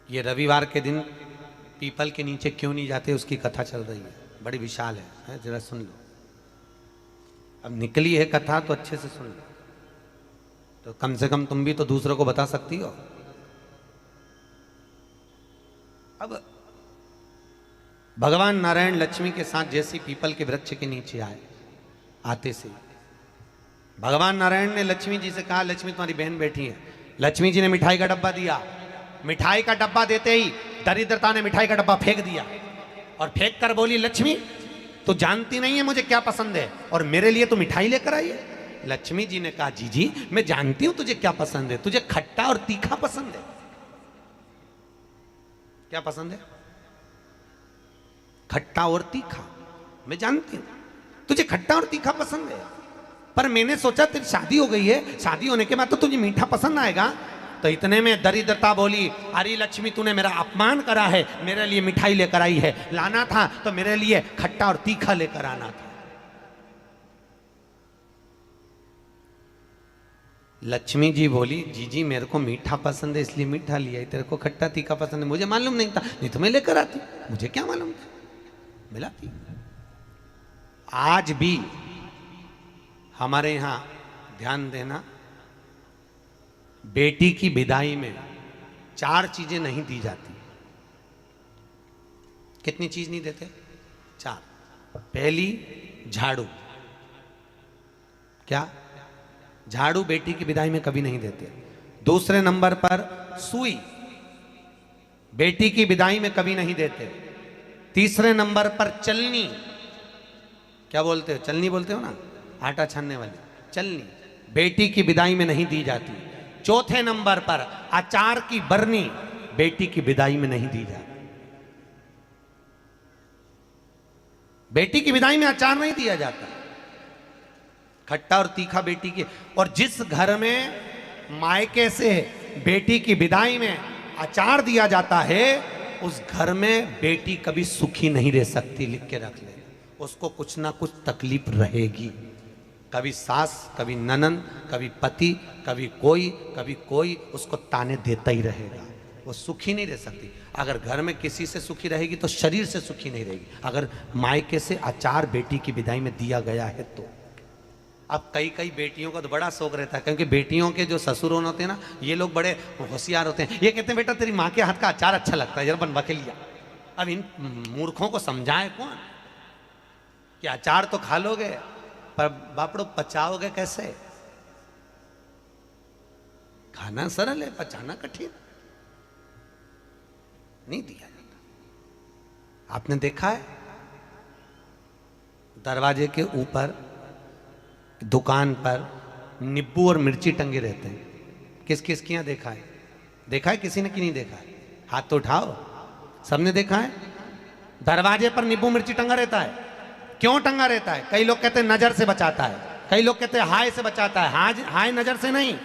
ये रविवार के दिन पीपल के नीचे क्यों नहीं जाते, उसकी कथा चल रही है, बड़ी विशाल है, जरा सुन लो। अब निकली है कथा तो अच्छे से सुन लो, तो कम से कम तुम भी तो दूसरों को बता सकती हो। अब भगवान नारायण लक्ष्मी के साथ जैसी पीपल के वृक्ष के नीचे आए, आते से भगवान नारायण ने लक्ष्मी जी से कहा, लक्ष्मी तुम्हारी बहन बैठी है। लक्ष्मी जी ने मिठाई का डब्बा दिया। मिठाई का डब्बा देते ही दरिद्रता ने मिठाई का डब्बा फेंक दिया और फेंक कर बोली, लक्ष्मी तू जानती नहीं है मुझे क्या पसंद है और मेरे लिए तो मिठाई लेकर आई है। लक्ष्मी जी ने कहा, जी मैं जानती हूं तुझे क्या पसंद है, तुझे खट्टा और तीखा पसंद है। क्या पसंद है? खट्टा और तीखा। मैं जानती हूं तुझे खट्टा और तीखा पसंद है, पर मैंने सोचा तेरी शादी हो गई है, शादी होने के बाद तो तुझे मीठा पसंद आएगा। तो इतने में दरिद्रता बोली, अरे लक्ष्मी तूने मेरा अपमान करा है, मेरे लिए मिठाई लेकर आई है, लाना था तो मेरे लिए खट्टा और तीखा लेकर आना था। लक्ष्मी जी बोली, जी मेरे को मीठा पसंद है इसलिए मीठा लिया, तेरे को खट्टा तीखा पसंद है मुझे मालूम नहीं था, नहीं तो मैं लेकर आती, मुझे क्या मालूम था, मिलाती। आज भी हमारे यहां ध्यान देना, बेटी की विदाई में 4 चीजें नहीं दी जाती। कितनी चीज नहीं देते? 4। पहली झाड़ू। क्या? झाड़ू बेटी की विदाई में कभी नहीं देते। दूसरे नंबर पर सुई, बेटी की विदाई में कभी नहीं देते। तीसरे नंबर पर चलनी। क्या बोलते हो? चलनी बोलते हो ना, आटा छानने वाली चलनी, बेटी की विदाई में नहीं दी जाती। चौथे नंबर पर अचार की बरनी, बेटी की विदाई में नहीं दी जाती। बेटी की विदाई में अचार नहीं दिया जाता, खट्टा और तीखा बेटी की। और जिस घर में मायके से बेटी की विदाई में अचार दिया जाता है, उस घर में बेटी कभी सुखी नहीं रह सकती। लिख के रख लेना, उसको कुछ ना कुछ तकलीफ रहेगी। कभी सास, कभी ननन, कभी पति, कभी कोई उसको ताने देता ही रहेगा, वो सुखी नहीं रह सकती। अगर घर में किसी से सुखी रहेगी तो शरीर से सुखी नहीं रहेगी। अगर मायके से अचार बेटी की विदाई में दिया गया है तो। अब कई बेटियों का तो बड़ा शौक रहता है, क्योंकि बेटियों के जो ससुर होते हैं ना, ये लोग बड़े होशियार होते हैं। ये कहते हैं, बेटा तेरी माँ के हाथ का अचार अच्छा लगता है, जरा बनवा के लिया। अब इन मूर्खों को समझाए कौन कि अचार तो खा लोगे पर बापड़ो पचाओगे कैसे? खाना सरल है, पचाना कठिन। नहीं दिया जाता। आपने देखा है दरवाजे के ऊपर दुकान पर नींबू और मिर्ची टंगे रहते हैं। किस किस के यहां देखा है? देखा है किसी ने कि नहीं देखा है? हाथ तो उठाओ, सबने देखा है। दरवाजे पर नींबू मिर्ची टंगा रहता है। क्यों टंगा रहता है? कई लोग कहते हैं नजर से बचाता है, कई लोग कहते हैं हाय से बचाता है। हाय नजर से नहीं।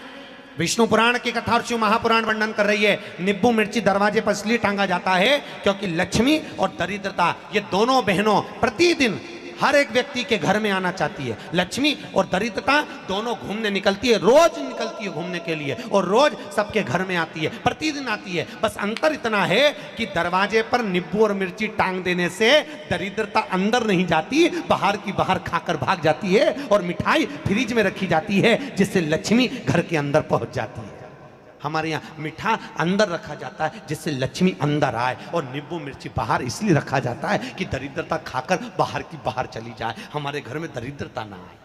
विष्णु पुराण की कथा और शिव महापुराण वर्णन कर रही है, नींबू मिर्ची दरवाजे पर इसलिए टांगा जाता है क्योंकि लक्ष्मी और दरिद्रता, ये दोनों बहनों प्रतिदिन हर एक व्यक्ति के घर में आना चाहती है। लक्ष्मी और दरिद्रता दोनों घूमने निकलती है, रोज निकलती है घूमने के लिए, और रोज सबके घर में आती है, प्रतिदिन आती है। बस अंतर इतना है कि दरवाजे पर नींबू और मिर्ची टांग देने से दरिद्रता अंदर नहीं जाती, बाहर की बाहर खाकर भाग जाती है, और मिठाई फ्रिज में रखी जाती है जिससे लक्ष्मी घर के अंदर पहुंच जाती है। हमारे यहाँ मीठा अंदर रखा जाता है जिससे लक्ष्मी अंदर आए, और नींबू मिर्ची बाहर इसलिए रखा जाता है कि दरिद्रता खाकर बाहर की बाहर चली जाए, हमारे घर में दरिद्रता ना आए,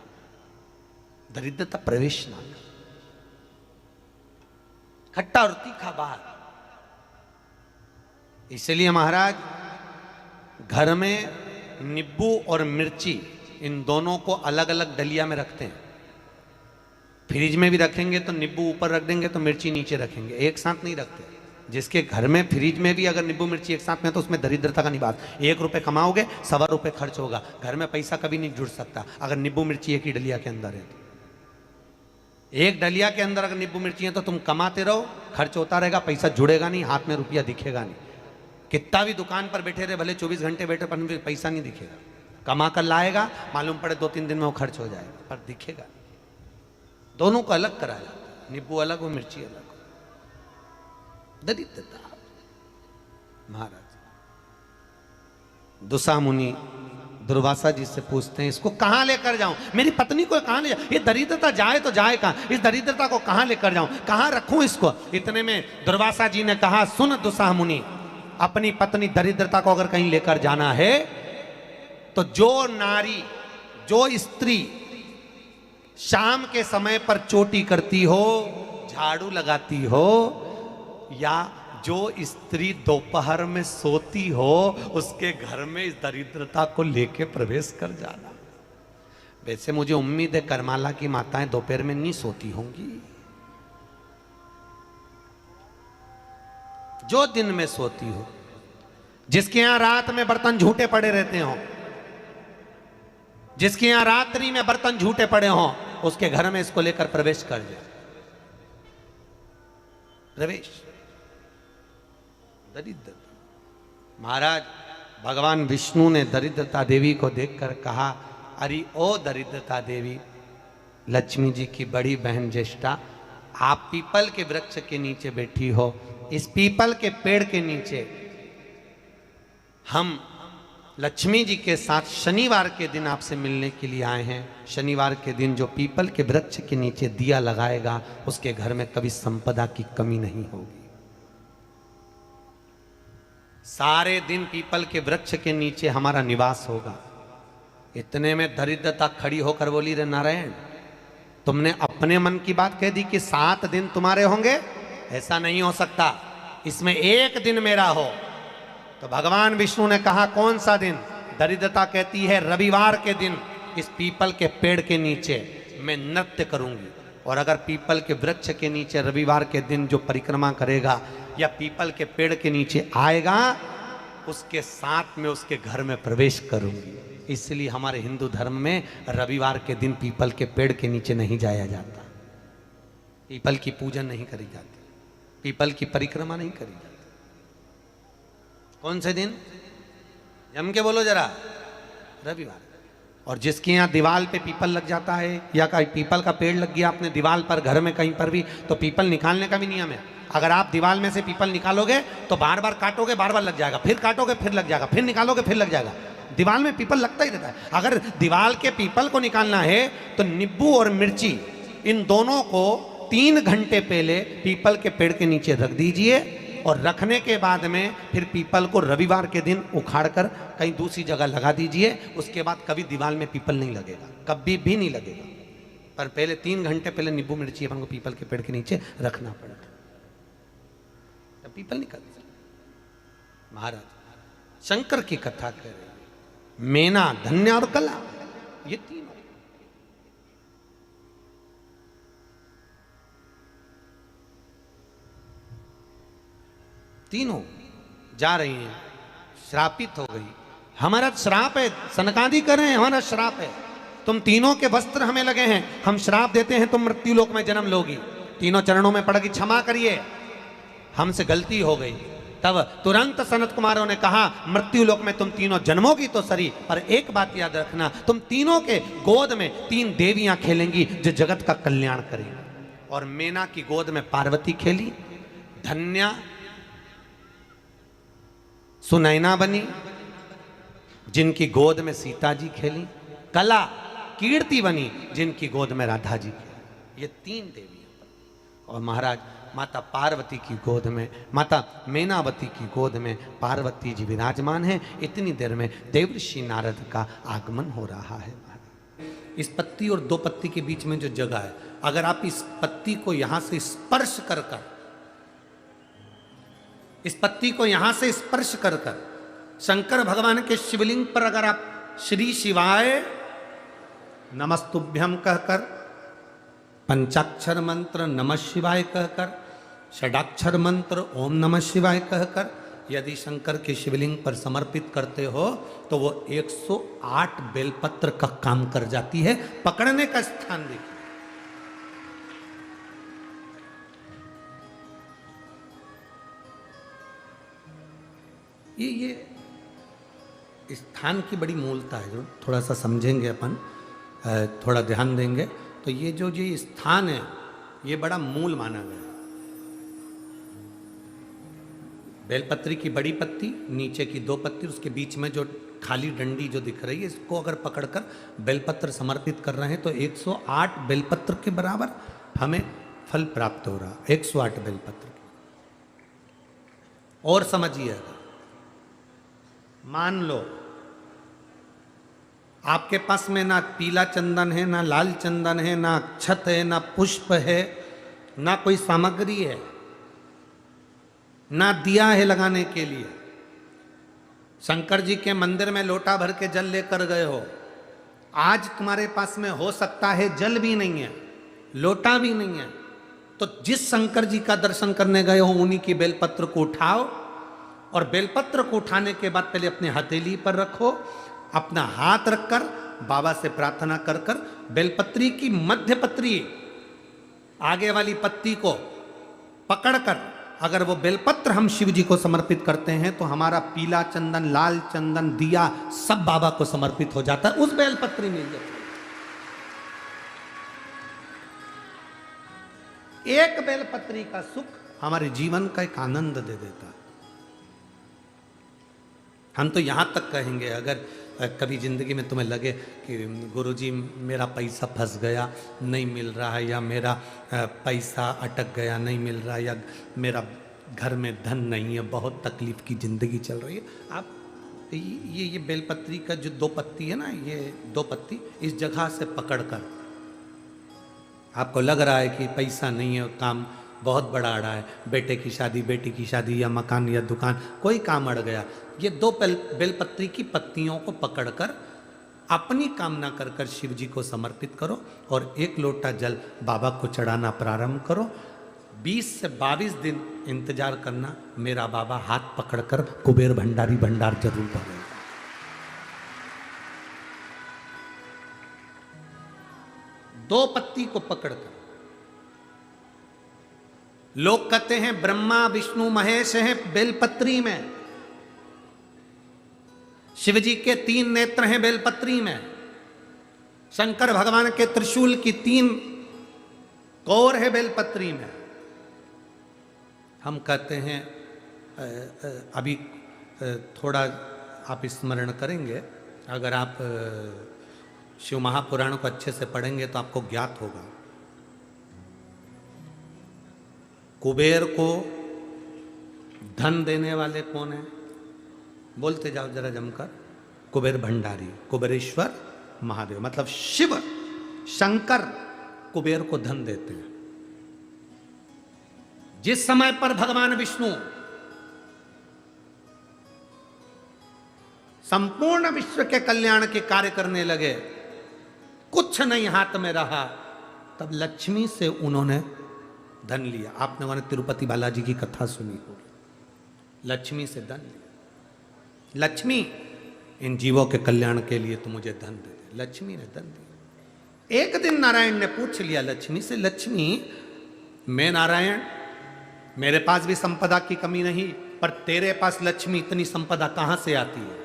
दरिद्रता प्रवेश ना करे। खट्टा और तीखा बाहर। इसलिए महाराज घर में नींबू और मिर्ची इन दोनों को अलग अलग डलिया में रखते हैं। फ्रिज में भी रखेंगे तो नींबू ऊपर रख देंगे तो मिर्ची नीचे रखेंगे, एक साथ नहीं रखते। जिसके घर में फ्रिज में भी अगर नींबू मिर्ची एक साथ में तो उसमें दरिद्रता का निवास। 1 रुपये कमाओगे, 1.25 रुपये खर्च होगा। घर में पैसा कभी नहीं जुड़ सकता अगर नींबू मिर्ची एक ही डलिया के अंदर है तो। एक डलिया के अंदर अगर नींबू मिर्ची है तो तुम कमाते रहो, खर्च होता रहेगा, पैसा जुड़ेगा नहीं, हाथ में रुपया दिखेगा नहीं। कितना भी दुकान पर बैठे रहे, भले 24 घंटे बैठे, पर पैसा नहीं दिखेगा। कमा कर लाएगा, मालूम पड़े 2-3 दिन में वो खर्च हो जाएगा, पर दिखेगा। दोनों को अलग कराया, नींबू अलग हो, मिर्ची अलग हो। दरिद्रता। महाराज दुसा मुनि दुर्वासा जी से पूछते हैं, इसको कहां लेकर जाऊं, मेरी पत्नी को कहां ले जाऊं, ये दरिद्रता जाए तो जाए कहां, इस दरिद्रता को कहां लेकर जाऊं, कहां रखूं इसको। इतने में दुर्वासा जी ने कहा, सुन दुसा मुनि, अपनी पत्नी दरिद्रता को अगर कहीं लेकर जाना है तो जो नारी, जो स्त्री शाम के समय पर चोटी करती हो, झाड़ू लगाती हो, या जो स्त्री दोपहर में सोती हो, उसके घर में इस दरिद्रता को लेके प्रवेश कर जाना। वैसे मुझे उम्मीद है करमाला की माताएं दोपहर में नहीं सोती होंगी, जो दिन में सोती हो, जिसके यहां रात में बर्तन झूठे पड़े रहते हो, जिसके यहां रात्रि में बर्तन झूठे पड़े हो, उसके घर में इसको लेकर प्रवेश कर जाए। प्रवेश दरिद्र। महाराज भगवान विष्णु ने दरिद्रता देवी को देखकर कहा, अरे ओ दरिद्रता देवी, लक्ष्मी जी की बड़ी बहन ज्येष्ठा, आप पीपल के वृक्ष के नीचे बैठी हो, इस पीपल के पेड़ के नीचे हम लक्ष्मी जी के साथ शनिवार के दिन आपसे मिलने के लिए आए हैं। शनिवार के दिन जो पीपल के वृक्ष के नीचे दिया लगाएगा, उसके घर में कभी संपदा की कमी नहीं होगी। सारे दिन पीपल के वृक्ष के नीचे हमारा निवास होगा। इतने में दरिद्रता खड़ी होकर बोली, रे नारायण, तुमने अपने मन की बात कह दी कि 7 दिन तुम्हारे होंगे, ऐसा नहीं हो सकता, इसमें एक दिन मेरा हो। तो भगवान विष्णु ने कहा, कौन सा दिन? दरिद्रता कहती है, रविवार के दिन इस पीपल के पेड़ के नीचे मैं नृत्य करूंगी, और अगर पीपल के वृक्ष के नीचे रविवार के दिन जो परिक्रमा करेगा या पीपल के पेड़ के नीचे आएगा, उसके साथ में उसके घर में प्रवेश करूंगी। इसलिए हमारे हिंदू धर्म में रविवार के दिन पीपल के पेड़ के नीचे नहीं जाया जाता, पीपल की पूजन नहीं करी जाती, पीपल की परिक्रमा नहीं करी जाती। कौन से दिन? जम के बोलो जरा, रविवार। और जिसके यहाँ दीवाल पे पीपल लग जाता है, या कहीं पीपल का पेड़ लग गया अपने दीवाल पर, घर में कहीं पर भी, तो पीपल निकालने का भी नियम है। अगर आप दीवाल में से पीपल निकालोगे तो बार बार काटोगे, बार बार लग जाएगा, फिर काटोगे फिर लग जाएगा, फिर निकालोगे फिर लग जाएगा। दीवाल में पीपल लगता ही रहता है। अगर दीवाल के पीपल को निकालना है तो नींबू और मिर्ची, इन दोनों को 3 घंटे पहले पीपल के पेड़ के नीचे रख दीजिए, और रखने के बाद में फिर पीपल को रविवार के दिन उखाड़ कर कहीं दूसरी जगह लगा दीजिए। उसके बाद कभी दीवाल में पीपल नहीं लगेगा, कभी भी नहीं लगेगा। पर पहले 3 घंटे पहले नींबू मिर्ची अपन को पीपल के पेड़ के नीचे रखना पड़ेगा, तब पीपल निकल। महाराज शंकर की कथा कह रहे, मेना, धन्य और कला, ये तीनों जा रही हैं, श्रापित हो गई। हमारा श्राप है, सनकादि कर रहे हैं, हमारा श्राप है, तुम तीनों के वस्त्र हमें लगे हैं, हम श्राप देते हैं, तुम मृत्यु लोक में जन्म लोगी। तीनों चरणों में पड़ गई, क्षमा करिए, हमसे गलती हो गई। तब तुरंत सनत कुमारों ने कहा, मृत्यु लोक में तुम तीनों जन्मोगी तो सरी, पर एक बात याद रखना, तुम तीनों के गोद में 3 देवियां खेलेंगी जो जगत का कल्याण करेंगी। और मेना की गोद में पार्वती खेली, धन्या सुनैना बनी, जिनकी गोद में सीता जी खेली, कला कीर्ति बनी, जिनकी गोद में राधा जी खेली। ये 3 देवियां। और महाराज माता पार्वती की गोद में, माता मेनावती की गोद में पार्वती जी विराजमान हैं। इतनी देर में देवर्षि नारद का आगमन हो रहा है। इस पत्ती और 2 पत्ती के बीच में जो जगह है, अगर आप इस पत्ती को यहां से स्पर्श कर कर, इस पत्ती को यहां से स्पर्श कर कर शंकर भगवान के शिवलिंग पर अगर आप श्री शिवाय नमस्तुभ्यम कहकर, पंचाक्षर मंत्र नमः शिवाय कहकर, षडाक्षर मंत्र ओम नमः शिवाय कहकर यदि शंकर के शिवलिंग पर समर्पित करते हो तो वो 108 बेलपत्र का काम कर जाती है। पकड़ने का स्थान देखिए, ये स्थान की बड़ी मूलता है, जो थोड़ा सा समझेंगे अपन, थोड़ा ध्यान देंगे तो ये जो ये स्थान है, ये बड़ा मूल माना गया। बेलपत्री की बड़ी पत्ती, नीचे की 2 पत्ती, उसके बीच में जो खाली डंडी जो दिख रही है, इसको अगर पकड़कर बेलपत्र समर्पित कर रहे हैं तो 108 बेलपत्र के बराबर हमें फल प्राप्त हो रहा। 108 बेलपत्र। और समझिए, मान लो आपके पास में ना पीला चंदन है, ना लाल चंदन है, ना अक्षत है, ना पुष्प है, ना कोई सामग्री है, ना दिया है लगाने के लिए। शंकर जी के मंदिर में लोटा भर के जल लेकर गए हो, आज तुम्हारे पास में हो सकता है जल भी नहीं है, लोटा भी नहीं है, तो जिस शंकर जी का दर्शन करने गए हो उन्हीं की बेलपत्र को उठाओ, और बेलपत्र को उठाने के बाद पहले अपने हथेली पर रखो, अपना हाथ रखकर बाबा से प्रार्थना कर कर बेलपत्री की मध्य पत्री, आगे वाली पत्ती को पकड़कर अगर वो बेलपत्र हम शिव जी को समर्पित करते हैं तो हमारा पीला चंदन, लाल चंदन, दिया सब बाबा को समर्पित हो जाता है उस बेलपत्री में। एक बेलपत्री का सुख हमारे जीवन का एक आनंद दे देता है। हम तो यहां तक कहेंगे, अगर कभी जिंदगी में तुम्हें लगे कि गुरुजी मेरा पैसा फंस गया, नहीं मिल रहा है, या मेरा पैसा अटक गया, नहीं मिल रहा, या मेरा घर में धन नहीं है, बहुत तकलीफ की ज़िंदगी चल रही है, आप ये बेलपत्री का जो 2 पत्ती है ना, ये 2 पत्ती इस जगह से पकड़कर, आपको लग रहा है कि पैसा नहीं है, काम बहुत बड़ा अड़ा है, बेटे की शादी, बेटी की शादी, या मकान या दुकान, कोई काम अड़ गया, ये 2 बेलपत्री की पत्तियों को पकड़कर अपनी कामना कर कर शिव जी को समर्पित करो और 1 लोटा जल बाबा को चढ़ाना प्रारंभ करो। 20 से 22 दिन इंतजार करना, मेरा बाबा हाथ पकड़कर कुबेर भंडारी भंडार जरूर भरेगा। दो पत्ती को पकड़कर, लोग कहते हैं ब्रह्मा विष्णु महेश हैं बेलपत्री में, शिव जी के 3 नेत्र हैं बेलपत्री में, शंकर भगवान के त्रिशूल की 3 कौर है बेलपत्री में। हम कहते हैं अभी थोड़ा आप स्मरण करेंगे, अगर आप शिव महापुराण को अच्छे से पढ़ेंगे तो आपको ज्ञात होगा, कुबेर को धन देने वाले कौन है? बोलते जाओ जरा जमकर, कुबेर भंडारी, कुबेरेश्वर महादेव, मतलब शिव शंकर कुबेर को धन देते हैं। जिस समय पर भगवान विष्णु संपूर्ण विश्व के कल्याण के कार्य करने लगे, कुछ नहीं हाथ में रहा, तब लक्ष्मी से उन्होंने धन लिया। आपने वहां तिरुपति बालाजी की कथा सुनी होगी, लक्ष्मी से धन लिया। लक्ष्मी, इन जीवों के कल्याण के लिए तो मुझे धन दे दे। लक्ष्मी ने धन दिया। एक दिन नारायण ने पूछ लिया लक्ष्मी से, लक्ष्मी मैं नारायण, मेरे पास भी संपदा की कमी नहीं, पर तेरे पास लक्ष्मी इतनी संपदा कहां से आती है?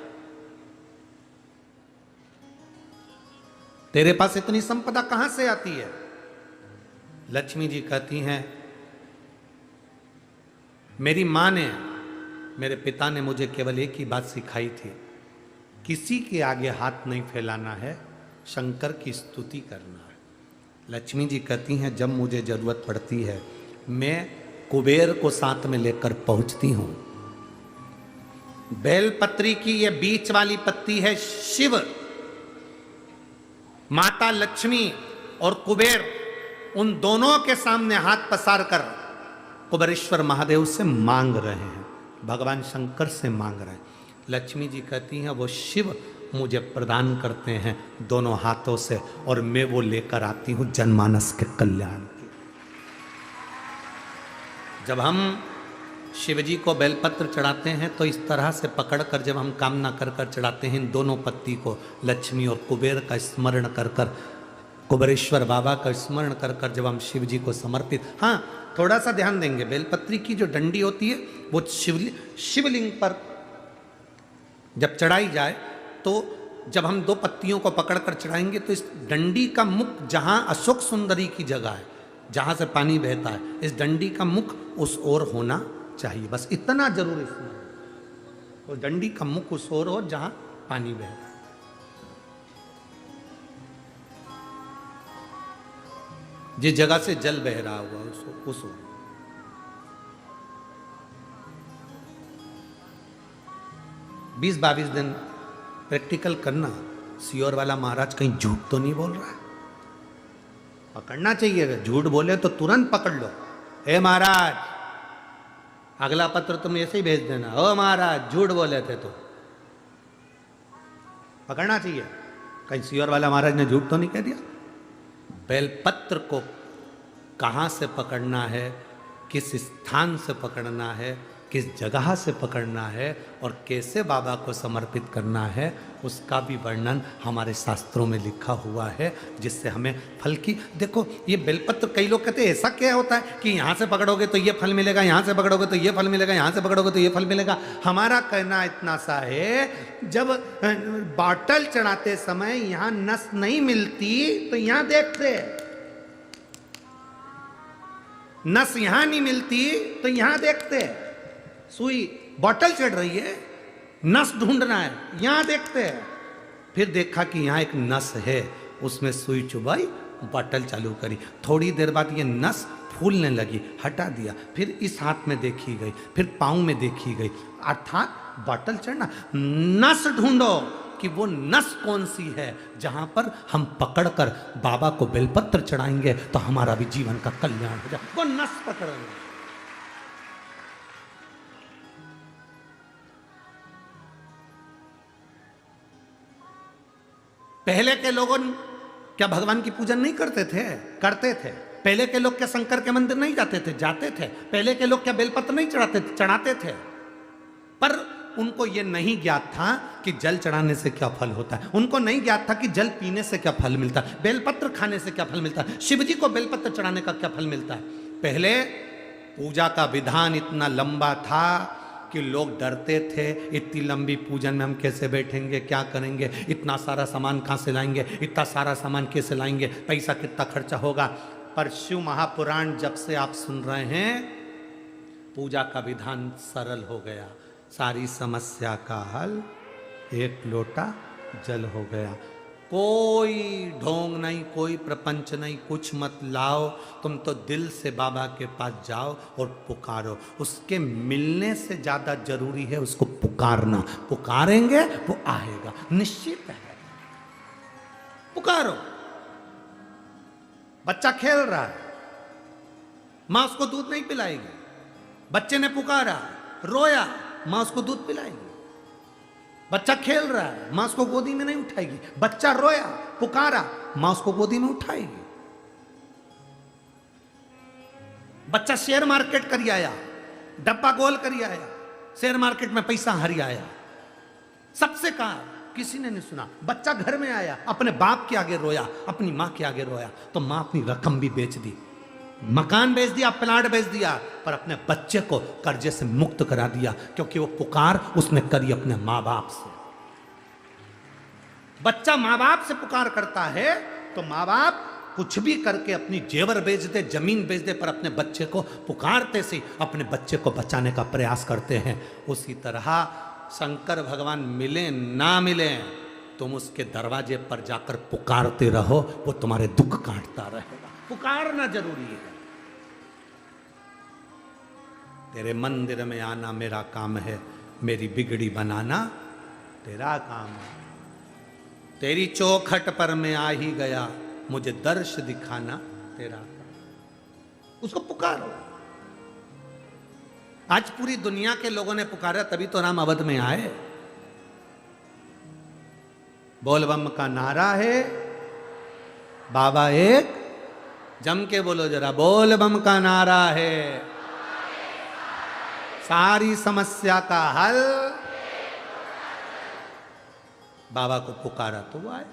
तेरे पास इतनी संपदा कहां से आती है? लक्ष्मी जी कहती हैं, मेरी मां ने, मेरे पिता ने मुझे केवल एक ही बात सिखाई थी, किसी के आगे हाथ नहीं फैलाना है, शंकर की स्तुति करना है। लक्ष्मी जी कहती हैं, जब मुझे जरूरत पड़ती है मैं कुबेर को साथ में लेकर पहुंचती हूं। बेलपत्री की ये बीच वाली पत्ती है शिव, माता लक्ष्मी और कुबेर, उन दोनों के सामने हाथ पसार कर कुबेरेश्वर महादेव से मांग रहे हैं, भगवान शंकर से मांग रहे हैं। लक्ष्मी जी कहती हैं, वो शिव मुझे प्रदान करते हैं दोनों हाथों से, और मैं वो लेकर आती हूं जनमानस के कल्याण की। जब हम शिव जी को बेलपत्र चढ़ाते हैं तो इस तरह से पकड़कर जब हम कामना कर कर चढ़ाते हैं, इन दोनों पत्ती को लक्ष्मी और कुबेर का स्मरण कर कर, कुबेरेश्वर बाबा का स्मरण कर कर जब हम शिव जी को समर्पित, हाँ थोड़ा सा ध्यान देंगे, बेलपत्री की जो डंडी होती है वो शिवलिंग पर जब चढ़ाई जाए, तो जब हम 2 पत्तियों को पकड़कर चढ़ाएंगे तो इस डंडी का मुख, जहां अशोक सुंदरी की जगह है, जहां से पानी बहता है, इस डंडी का मुख उस ओर होना चाहिए, बस इतना जरूर स्मरण। तो डंडी का मुख उस ओर हो जहां पानी बह रहा है। जिस जगह से जल बह रहा हुआ उस ओर। बीस 22 दिन प्रैक्टिकल करना। सियोर वाला महाराज कहीं झूठ तो नहीं बोल रहा है? पकड़ना चाहिए, अगर झूठ बोले तो तुरंत पकड़ लो। हे महाराज, अगला पत्र तुम ऐसे ही भेज देना, ओ महाराज झूठ बोले थे तो। पकड़ना चाहिए, कहीं सियोर वाला महाराज ने झूठ तो नहीं कह दिया। बेलपत्र को कहां से पकड़ना है, किस स्थान से पकड़ना है, किस जगह से पकड़ना है और कैसे बाबा को समर्पित करना है, उसका भी वर्णन हमारे शास्त्रों में लिखा हुआ है, जिससे हमें फल की। देखो ये बेलपत्र, कई लोग कहते हैं ऐसा क्या होता है कि यहाँ से पकड़ोगे तो ये फल मिलेगा, यहाँ से पकड़ोगे तो ये फल मिलेगा, यहाँ से पकड़ोगे तो ये फल मिलेगा। हमारा कहना इतना सा है, जब बॉटल चढ़ाते समय यहाँ नस नहीं मिलती तो यहाँ देखते, नस यहाँ नहीं मिलती तो यहाँ देखते। सुई बॉटल चढ़ रही है, नस ढूंढना है, यहां देखते हैं। फिर देखा कि यहां एक नस है, उसमें सुई चुभाई, बॉटल चालू करी। थोड़ी देर बाद ये नस फूलने लगी, हटा दिया। फिर इस हाथ में देखी गई, फिर पांव में देखी गई, अर्थात बॉटल चढ़ना। नस ढूंढो कि वो नस कौन सी है जहां पर हम पकड़कर बाबा को बेलपत्र चढ़ाएंगे तो हमारा भी जीवन का कल्याण हो जाए। वो नस पकड़ेंगे। पहले के लोगों क्या भगवान की पूजन नहीं करते थे? करते थे। पहले के लोग क्या शंकर के मंदिर नहीं जाते थे? जाते थे। पहले के लोग क्या बेलपत्र नहीं चढ़ाते थे? पर उनको यह नहीं ज्ञात था कि जल चढ़ाने से क्या फल होता है। उनको नहीं ज्ञात था कि जल पीने से क्या फल मिलता है, बेलपत्र खाने से क्या फल मिलता है, शिव जी को बेलपत्र चढ़ाने का क्या फल मिलता है। पहले पूजा का विधान इतना लंबा था कि लोग डरते थे, इतनी लंबी पूजन में हम कैसे बैठेंगे, क्या करेंगे, इतना सारा सामान कहाँ से लाएंगे, इतना सारा सामान कैसे लाएंगे, पैसा कितना खर्चा होगा। पर शिव महापुराण जब से आप सुन रहे हैं, पूजा का विधान सरल हो गया। सारी समस्या का हल एक लोटा जल हो गया। कोई ढोंग नहीं, कोई प्रपंच नहीं, कुछ मत लाओ। तुम तो दिल से बाबा के पास जाओ और पुकारो। उसके मिलने से ज्यादा जरूरी है उसको पुकारना। पुकारेंगे वो आएगा, निश्चित है। पुकारो। बच्चा खेल रहा है, मां उसको दूध नहीं पिलाएगी। बच्चे ने पुकारा, रोया, मां उसको दूध पिलाएगी। बच्चा खेल रहा है, मां उसको गोदी में नहीं उठाएगी। बच्चा रोया, पुकारा, मां उसको गोदी में उठाएगी। बच्चा शेयर मार्केट करी आया, डब्बा गोल करी आया, शेयर मार्केट में पैसा हरी आया, सबसे कहा, किसी ने नहीं सुना। बच्चा घर में आया, अपने बाप के आगे रोया, अपनी मां के आगे रोया, तो मां अपनी रकम भी बेच दी, मकान बेच दिया, प्लाट बेच दिया, पर अपने बच्चे को कर्जे से मुक्त करा दिया, क्योंकि वो पुकार उसने करी अपने माँ बाप से। बच्चा माँ बाप से पुकार करता है तो माँ बाप कुछ भी करके अपनी जेवर बेच दे, जमीन बेच दे, पर अपने बच्चे को पुकारते से अपने बच्चे को बचाने का प्रयास करते हैं। उसी तरह शंकर भगवान मिले ना मिले, तुम उसके दरवाजे पर जाकर पुकारते रहो, वो तुम्हारे दुख काटता रहेगा। पुकारना जरूरी है। तेरे मंदिर में आना मेरा काम है, मेरी बिगड़ी बनाना तेरा काम है। तेरी चौखट पर मैं आ ही गया, मुझे दर्श दिखाना तेरा काम। उसको पुकारो। आज पूरी दुनिया के लोगों ने पुकारा, तभी तो राम अवध में आए। बोल बम का नारा है, बाबा एक, जम के बोलो जरा, बोल बम का नारा है, सारी समस्या का हल। बाबा को पुकारा तो वो आए।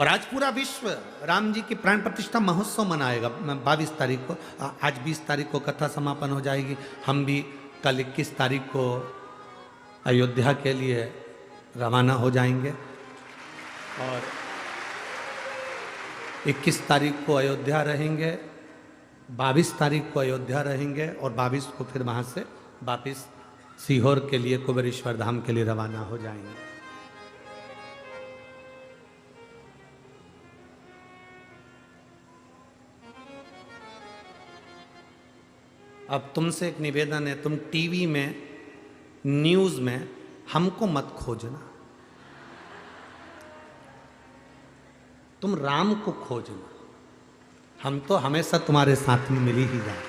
और आज पूरा विश्व राम जी की प्राण प्रतिष्ठा महोत्सव मनाएगा 22 तारीख को। आज 20 तारीख को कथा समापन हो जाएगी। हम भी कल 21 तारीख को अयोध्या के लिए रवाना हो जाएंगे और 21 तारीख को अयोध्या रहेंगे 22 तारीख को अयोध्या रहेंगे और 22 को फिर वहाँ से वापस सीहोर के लिए कुबेरेश्वर धाम के लिए रवाना हो जाएंगे। अब तुमसे एक निवेदन है, तुम टीवी में न्यूज़ में हमको मत खोजना, तुम राम को खोजना। हम तो हमेशा तुम्हारे साथ में मिल ही जाए।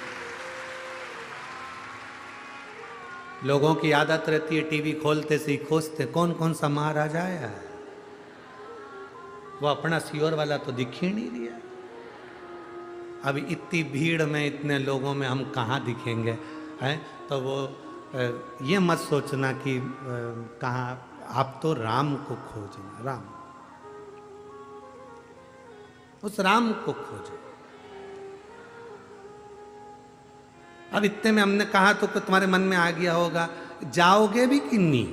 लोगों की आदत रहती है टीवी खोलते से ही खोजते कौन कौन सा महाराजा आया है, वो अपना सीहोर वाला तो दिख ही नहीं दिया। अब इतनी भीड़ में इतने लोगों में हम कहाँ दिखेंगे हैं? तो वो ये मत सोचना कि कहाँ, आप तो राम को खोजना, राम, उस राम को खोजो। अब इतने में हमने कहा तो तुम्हारे मन में आ गया होगा, जाओगे भी कि नहीं?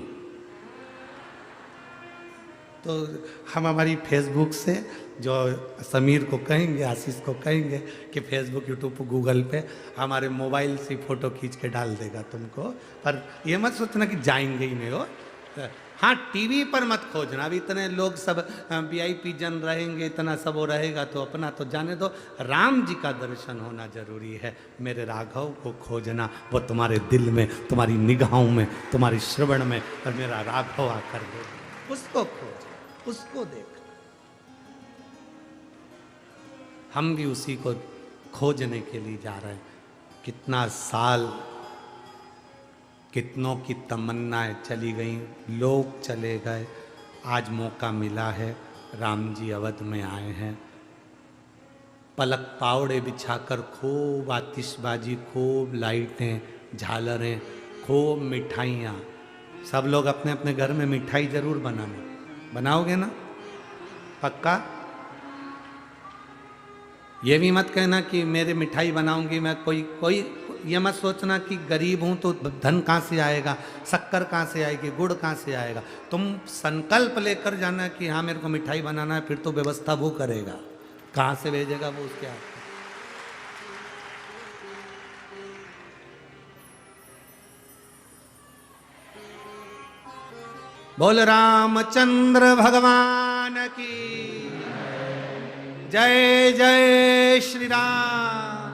तो हम हमारी फेसबुक से जो समीर को कहेंगे, आशीष को कहेंगे कि फेसबुक, यूट्यूब, गूगल पे हमारे मोबाइल से फ़ोटो खींच के डाल देगा तुमको। पर ये मत सोचना कि जाएंगे ही नहीं हो। हाँ, टीवी पर मत खोजना। अब इतने लोग सब वीआईपी जन रहेंगे, इतना सब वो रहेगा तो अपना तो जाने दो। राम जी का दर्शन होना जरूरी है। मेरे राघव को खोजना, वो तुम्हारे दिल में, तुम्हारी निगाहों में, तुम्हारी श्रवण में, और मेरा राघव आकर दे, उसको खोज, उसको देख। हम भी उसी को खोजने के लिए जा रहे हैं। कितना साल, कितनों की तमन्नाएं चली गई, लोग चले गए, आज मौका मिला है। राम जी अवध में आए हैं। पलक पावड़े बिछाकर खूब आतिशबाजी, खूब लाइटें, झालरें, खूब मिठाइयाँ। सब लोग अपने अपने घर में मिठाई जरूर बनाना, बनाओगे ना? पक्का? ये भी मत कहना कि मेरे मिठाई बनाऊंगी मैं, कोई ये मत सोचना कि गरीब हूं तो धन कहाँ से आएगा, शक्कर कहाँ से आएगी, गुड़ कहाँ से आएगा। तुम संकल्प लेकर जाना कि हाँ मेरे को मिठाई बनाना है, फिर तो व्यवस्था वो करेगा, कहाँ से भेजेगा वो उसके हाथ। बोल रामचंद्र भगवान की जय। जय श्री राम,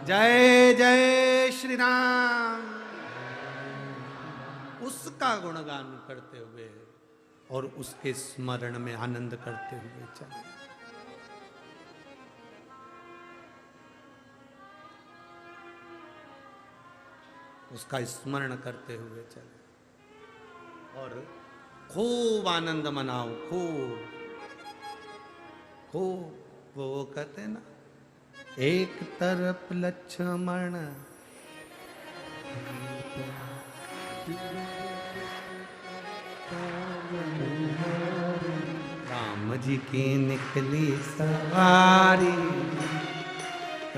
जय जय श्री राम। उसका गुणगान करते हुए और उसके स्मरण में आनंद करते हुए चले। उसका स्मरण करते हुए चले और खूब आनंद मनाओ, खूब खूब। वो कहते ना, एक तरफ लक्ष्मण, राम जी की निकली सवारी,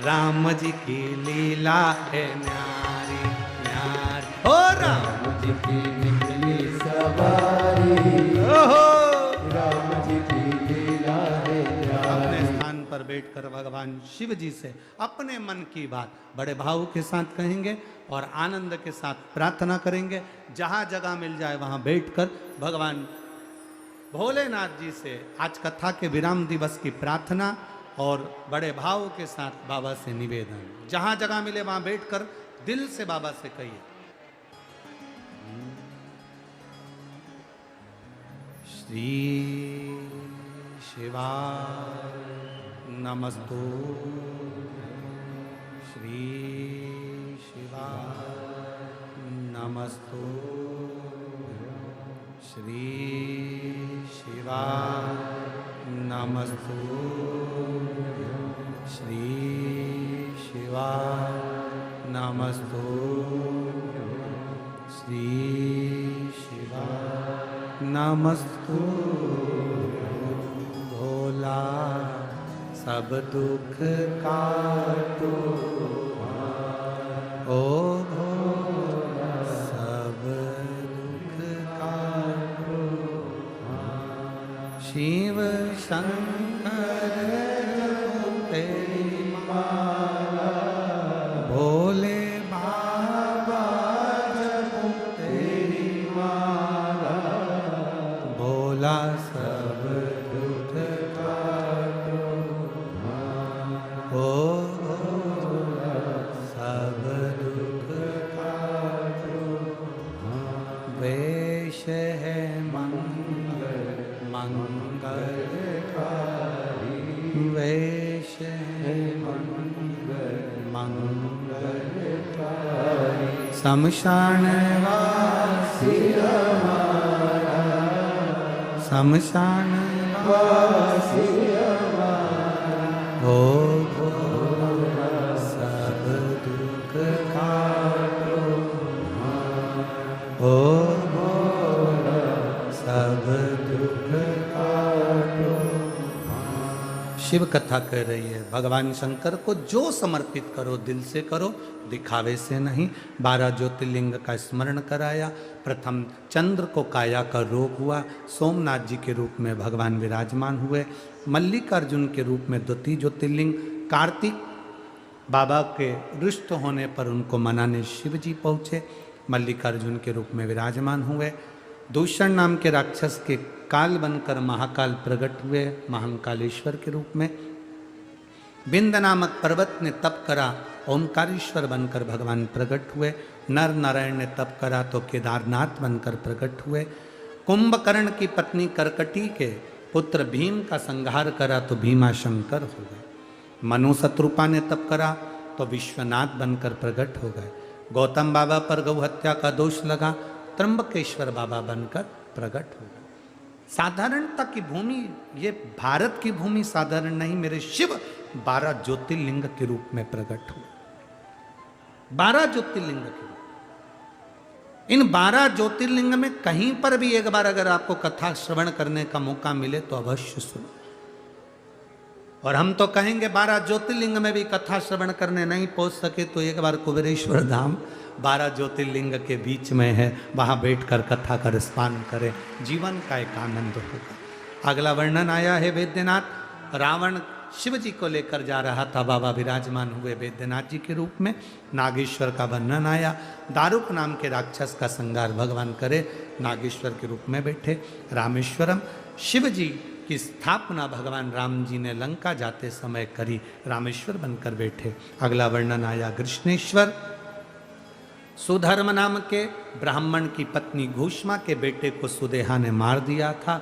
राम जी की लीला है न्यारी न्यारी। ओ राम जी की निकली सवारी, ओहो राम जी की लीला है न्यारी। अपने स्थान पर बैठकर भगवान शिव जी से अपने मन की बात बड़े भाव के साथ कहेंगे और आनंद के साथ प्रार्थना करेंगे। जहाँ जगह मिल जाए वहाँ बैठकर भगवान भोलेनाथ जी से आज कथा के विराम दिवस की प्रार्थना और बड़े भाव के साथ बाबा से निवेदन। जहाँ जगह मिले वहाँ बैठकर दिल से बाबा से कहिए, श्री शिवाय नमस्तु, श्री शिवाय नमस्तु, श्री शिवाय नमस्तु, श्री शिवाय नमस्तु, श्री शिवाय नमस्तु। भोला सब दुख काटो, ओ भोला सब दुख काटो, शिव शंकर तेरी शमशान वासी हमारा, शमशान वासी हमारा, ओ भोला सब दुख काटो, ओ भोला सब दुख काटो। शिव कथा कह रही है, भगवान शंकर को जो समर्पित करो दिल से करो, दिखावे से नहीं। 12 ज्योतिर्लिंग का स्मरण कराया। प्रथम चंद्र को काया का रोग हुआ, सोमनाथ जी के रूप में भगवान विराजमान हुए। मल्लिकार्जुन के रूप में द्वितीय ज्योतिर्लिंग, कार्तिक बाबा के रुष्ट होने पर उनको मनाने शिव जी पहुँचे, मल्लिकार्जुन के रूप में विराजमान हुए। दूषण नाम के राक्षस के काल बनकर महाकाल प्रकट हुए, महाकालेश्वर के रूप में। बिंद नामक पर्वत ने तप करा, ओंकारेश्वर बनकर भगवान प्रकट हुए। नर नारायण ने तप करा तो केदारनाथ बनकर प्रकट हुए। कुंभकर्ण की पत्नी करकटी के पुत्र भीम का संहार करा तो भीमा शंकर हो गए। मनु शत्रुपा ने तप करा तो विश्वनाथ बनकर प्रकट हो गए। गौतम बाबा पर गौ हत्या का दोष लगा, त्र्यंबकेश्वर बाबा बनकर प्रकट हो गए। साधारणता की भूमि, ये भारत की भूमि साधारण नहीं, मेरे शिव 12 ज्योतिर्लिंग के रूप में प्रकट हुए। 12 ज्योतिर्लिंग के रूप। इन 12 ज्योतिर्लिंग में कहीं पर भी एक बार अगर आपको कथा श्रवण करने का मौका मिले तो अवश्य सुनो। और हम तो कहेंगे 12 ज्योतिर्लिंग में भी कथा श्रवण करने नहीं पहुंच सके तो एक बार कुबेरेश्वर धाम 12 ज्योतिर्लिंग के बीच में है, वहां बैठकर कथा का रसपान करें, जीवन का एक आनंद होगा। अगला वर्णन आया है वैद्यनाथ। रावण शिव जी को लेकर जा रहा था, बाबा विराजमान हुए वैद्यनाथ जी के रूप में। नागेश्वर का वर्णन आया। दारुक नाम के राक्षस का संहार भगवान करे, नागेश्वर के रूप में बैठे। रामेश्वरम, शिव जी की स्थापना भगवान राम जी ने लंका जाते समय करी, रामेश्वर बनकर बैठे। अगला वर्णन आया कृष्णेश्वर। सुधर्म नाम के ब्राह्मण की पत्नी घोषमा के बेटे को सुदेहा ने मार दिया था।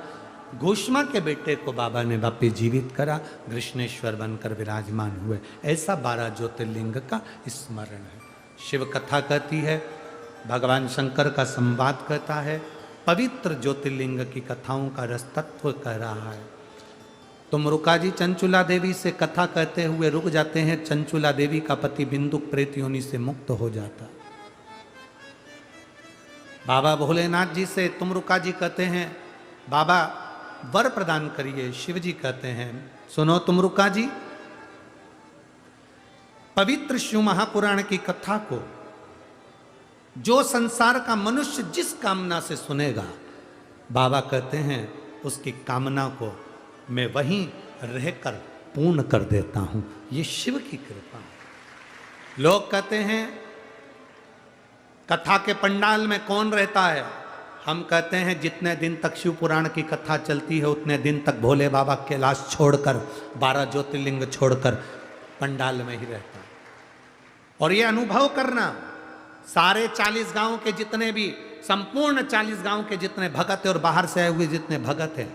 घोषमा के बेटे को बाबा ने वापस जीवित करा, कृष्णेश्वर बनकर विराजमान हुए। ऐसा 12 ज्योतिर्लिंग का स्मरण है। शिव कथा कहती है, भगवान शंकर का संवाद कहता है, पवित्र ज्योतिर्लिंग की कथाओं का रस तत्व कह रहा है। तुम रुका जी चंचुला देवी से कथा कहते हुए रुक जाते हैं, चंचुला देवी का पति बिंदुक प्रेत योनि से मुक्त हो जाता। बाबा भोलेनाथ जी से तुम रुका जी कहते हैं, बाबा वर प्रदान करिए। शिव जी कहते हैं, सुनो तुम रुका जी, पवित्र शिव महापुराण की कथा को जो संसार का मनुष्य जिस कामना से सुनेगा, बाबा कहते हैं उसकी कामना को मैं वहीं रहकर पूर्ण कर देता हूं। ये शिव की कृपा है। लोग कहते हैं कथा के पंडाल में कौन रहता है? हम कहते हैं जितने दिन तक शिव पुराण की कथा चलती है उतने दिन तक भोले बाबा कैलाश छोड़कर, 12 ज्योतिर्लिंग छोड़कर पंडाल में ही रहता है। और ये अनुभव करना, सारे 40 गांव के जितने भी, संपूर्ण 40 गांव के जितने भगत है और बाहर से आए हुए जितने भगत हैं,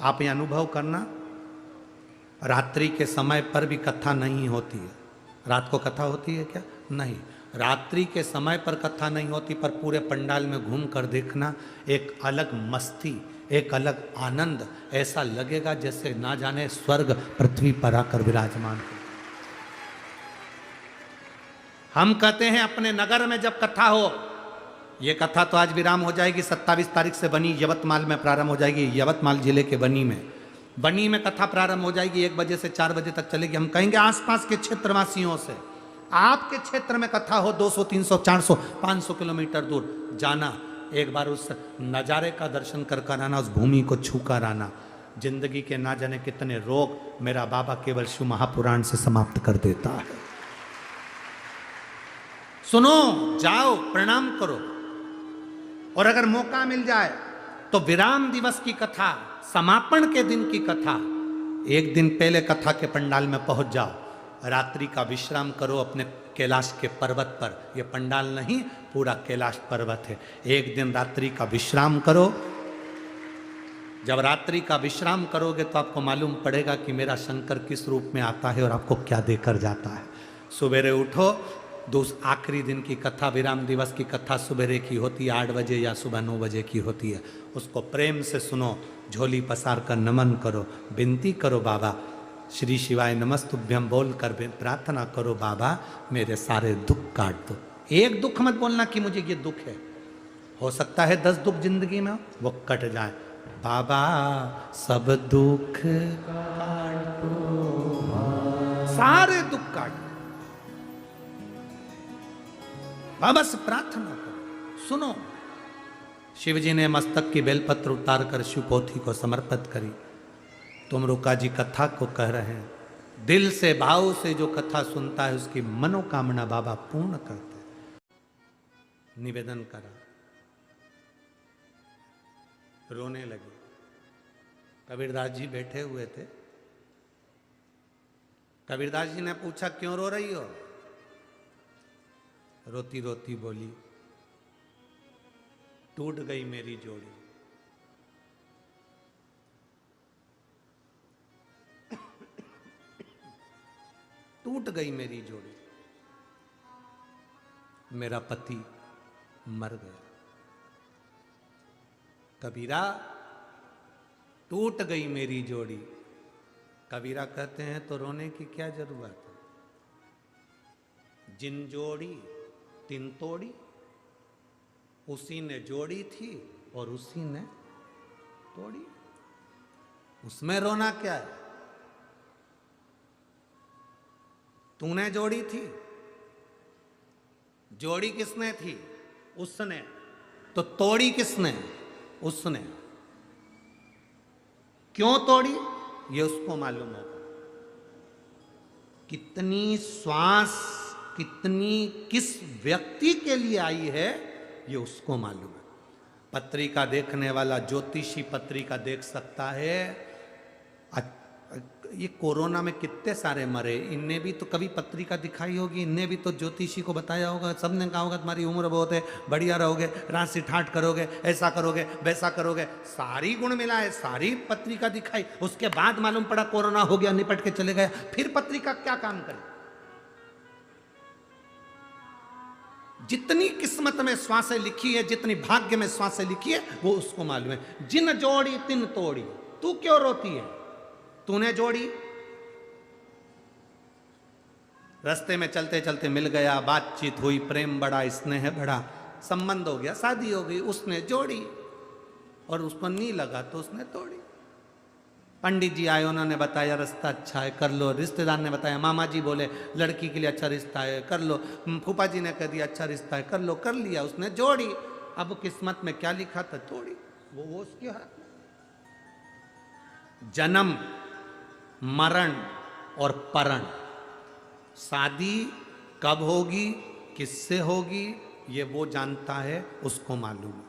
आप ये अनुभव करना, रात्रि के समय पर भी कथा नहीं होती है। रात को कथा होती है क्या? नहीं, रात्रि के समय पर कथा नहीं होती, पर पूरे पंडाल में घूम कर देखना, एक अलग मस्ती, एक अलग आनंद, ऐसा लगेगा जैसे ना जाने स्वर्ग पृथ्वी पर आकर विराजमान हो। हम कहते हैं अपने नगर में जब कथा हो, ये कथा तो आज विराम हो जाएगी, 27 तारीख से बनी यवतमाल में प्रारंभ हो जाएगी, यवतमाल जिले के बनी में कथा प्रारंभ हो जाएगी, 1 बजे से 4 बजे तक चलेगी। हम कहेंगे आसपास के क्षेत्रवासियों से, आपके क्षेत्र में कथा हो 200, 300, 400, 500 किलोमीटर दूर जाना, एक बार उस नज़ारे का दर्शन कर आना, उस भूमि को छू कर आना। जिंदगी के ना जाने कितने रोग मेरा बाबा केवल शिव महापुराण से समाप्त कर देता है। सुनो, जाओ, प्रणाम करो। और अगर मौका मिल जाए तो विराम दिवस की कथा, समापन के दिन की कथा, 1 दिन पहले कथा के पंडाल में पहुंच जाओ, रात्रि का विश्राम करो अपने कैलाश के पर्वत पर। यह पंडाल नहीं, पूरा कैलाश पर्वत है। 1 दिन रात्रि का विश्राम करो। जब रात्रि का विश्राम करोगे तो आपको मालूम पड़ेगा कि मेरा शंकर किस रूप में आता है और आपको क्या देकर जाता है। सवेरे उठो, आखिरी दिन की कथा, विराम दिवस की कथा सुबह की होती है 8 बजे या सुबह 9 बजे की होती है। उसको प्रेम से सुनो, झोली पसार कर नमन करो, विनती करो बाबा श्री शिवाय नमस्तुभ्यम बोल कर प्रार्थना करो, बाबा मेरे सारे दुख काट दो। एक दुख मत बोलना कि मुझे ये दुख है, हो सकता है 10 दुख जिंदगी में वो कट जाए। बाबा सब दुख काट दो, सारे दुख काट दो, बाबा से प्रार्थना करो। सुनो, शिव जी ने मस्तक की बेलपत्र उतार कर शिवपोथी को समर्पित करी। तुम रुका जी कथा को कह रहे हैं, दिल से भाव से जो कथा सुनता है उसकी मनोकामना बाबा पूर्ण करते हैं। निवेदन करा, रोने लगे। कबीरदास जी बैठे हुए थे। कबीरदास जी ने पूछा क्यों रो रही हो? रोती रोती बोली, टूट गई मेरी जोड़ी। टूट गई मेरी जोड़ी, मेरा पति मर गया। कबीरा टूट गई मेरी जोड़ी। कबीरा कहते हैं तो रोने की क्या जरूरत है? जिन जोड़ी तिन तोड़ी, उसी ने जोड़ी थी और उसी ने तोड़ी, उसमें रोना क्या है? तूने जोड़ी थी, जोड़ी किसने थी? उसने। तो तोड़ी किसने? उसने। क्यों तोड़ी ये उसको मालूम होगा। कितनी श्वास कितनी किस व्यक्ति के लिए आई है ये उसको मालूम है। पत्रिका देखने वाला ज्योतिषी पत्रिका देख सकता है। ये कोरोना में कितने सारे मरे, इनने भी तो कभी पत्रिका दिखाई होगी, इनने भी तो ज्योतिषी को बताया होगा, सबने कहा होगा तुम्हारी उम्र बहुत है, बढ़िया रहोगे, राशि ठाट करोगे, ऐसा करोगे, वैसा करोगे, सारी गुण मिलाए, सारी पत्रिका दिखाई, उसके बाद मालूम पड़ा कोरोना हो गया, निपट के चले गया, फिर पत्रिका क्या काम करे? जितनी किस्मत में श्वासें लिखी है, जितनी भाग्य में श्वासें लिखी है, वो उसको मालूम है। जिन जोड़ी तिन तोड़ी, तू क्यों रोती है? तूने जोड़ी। रास्ते में चलते चलते मिल गया, बातचीत हुई, प्रेम बढ़ा, स्नेह बढ़ा, संबंध हो गया, शादी हो गई, उसने जोड़ी और उसको नहीं लगा तो उसने तोड़ी। पंडित जी आए, उन्होंने बताया रास्ता अच्छा है, कर लो। रिश्तेदार ने बताया, मामा जी बोले लड़की के लिए अच्छा रिश्ता है, कर लो। फूफा जी ने कह दिया अच्छा रिश्ता है, कर लो। कर लिया, उसने जोड़ी। अब किस्मत में क्या लिखा था? तोड़ी। वो उसके हाथ में। जन्म, मरण और परण, शादी कब होगी, किससे होगी, ये वो जानता है, उसको मालूम है।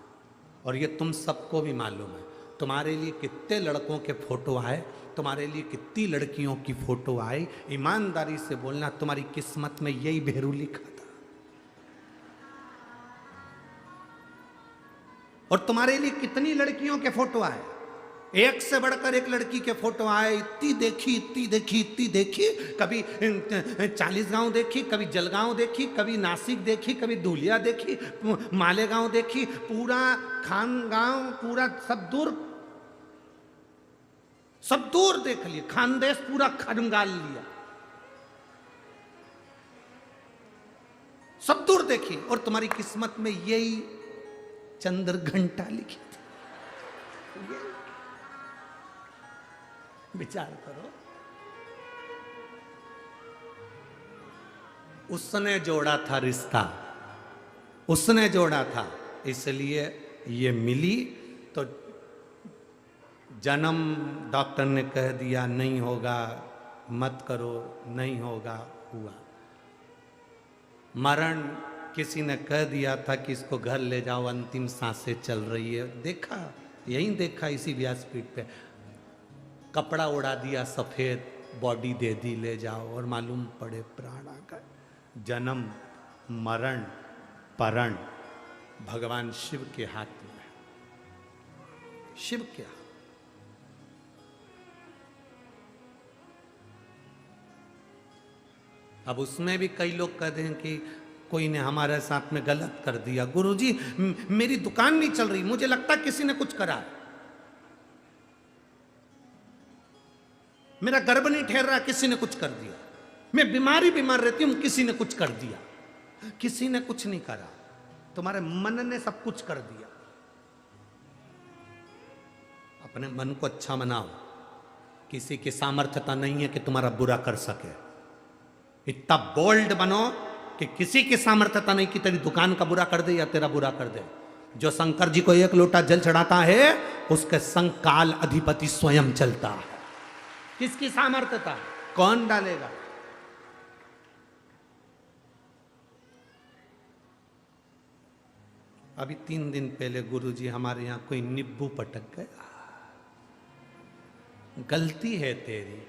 और ये तुम सबको भी मालूम है। तुम्हारे लिए कितने लड़कों के फोटो आए, तुम्हारे लिए कितनी लड़कियों की फोटो आई, ईमानदारी से बोलना, तुम्हारी किस्मत में यही भेरू लिखा था। और तुम्हारे लिए कितनी लड़कियों के फोटो आए, एक से बढ़कर एक लड़की के फोटो आए, इतनी देखी, इतनी देखी, इतनी देखी। कभी 40 गांव देखी, कभी जलगांव देखी, कभी नासिक देखी, कभी धुलिया देखी, मालेगांव देखी, पूरा खान गांव, पूरा सब दूर देख लिया, खानदेश पूरा खनगाल लिया, सब दूर देखी। और तुम्हारी किस्मत में यही चंद्र घंटा लिखी थी। विचार करो, उसने जोड़ा था रिश्ता, उसने जोड़ा था, इसलिए ये मिली। तो जन्म डॉक्टर ने कह दिया नहीं होगा, मत करो, नहीं होगा, हुआ। मरण किसी ने कह दिया था कि इसको घर ले जाओ, अंतिम सांसें चल रही है, देखा, यहीं देखा इसी व्यासपीठ पे। कपड़ा उड़ा दिया सफेद, बॉडी दे दी ले जाओ, और मालूम पड़े प्राण आ गए। जन्म, मरण, परण भगवान शिव के हाथ में है, शिव के हाथ। अब उसमें भी कई लोग कहते हैं कि कोई ने हमारे साथ में गलत कर दिया, गुरुजी मेरी दुकान नहीं चल रही, मुझे लगता किसी ने कुछ करा, मेरा गर्भ नहीं ठहर रहा, किसी ने कुछ कर दिया, मैं बीमार रहती हूं, किसी ने कुछ कर दिया। किसी ने कुछ नहीं करा, तुम्हारे मन ने सब कुछ कर दिया। अपने मन को अच्छा बनाओ, किसी की सामर्थ्यता नहीं है कि तुम्हारा बुरा कर सके। इतना बोल्ड बनो कि किसी की सामर्थ्यता नहीं कि तेरी दुकान का बुरा कर दे या तेरा बुरा कर दे। जो शंकर जी को 1 लोटा जल चढ़ाता है उसके संग काल अधिपति स्वयं चलता है। किसकी सामर्थ्यता, कौन डालेगा? अभी 3 दिन पहले गुरुजी हमारे यहां कोई नींबू पटक गया, गलती है तेरी।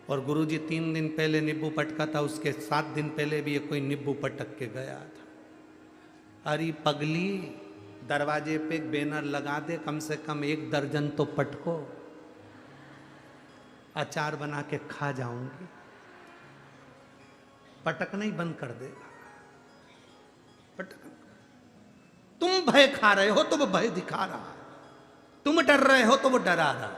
और गुरुजी 3 दिन पहले नींबू पटका था, उसके 7 दिन पहले भी ये कोई नींबू पटक के गया था। अरे पगली, दरवाजे पे एक बैनर लगा दे, कम से कम 1 दर्जन तो पटको, अचार बना के खा जाऊंगी। पटकना ही बंद कर देगा। पटक, तुम भय खा रहे हो तो वो भय दिखा रहा, तुम डर रहे हो तो वो डरा रहा।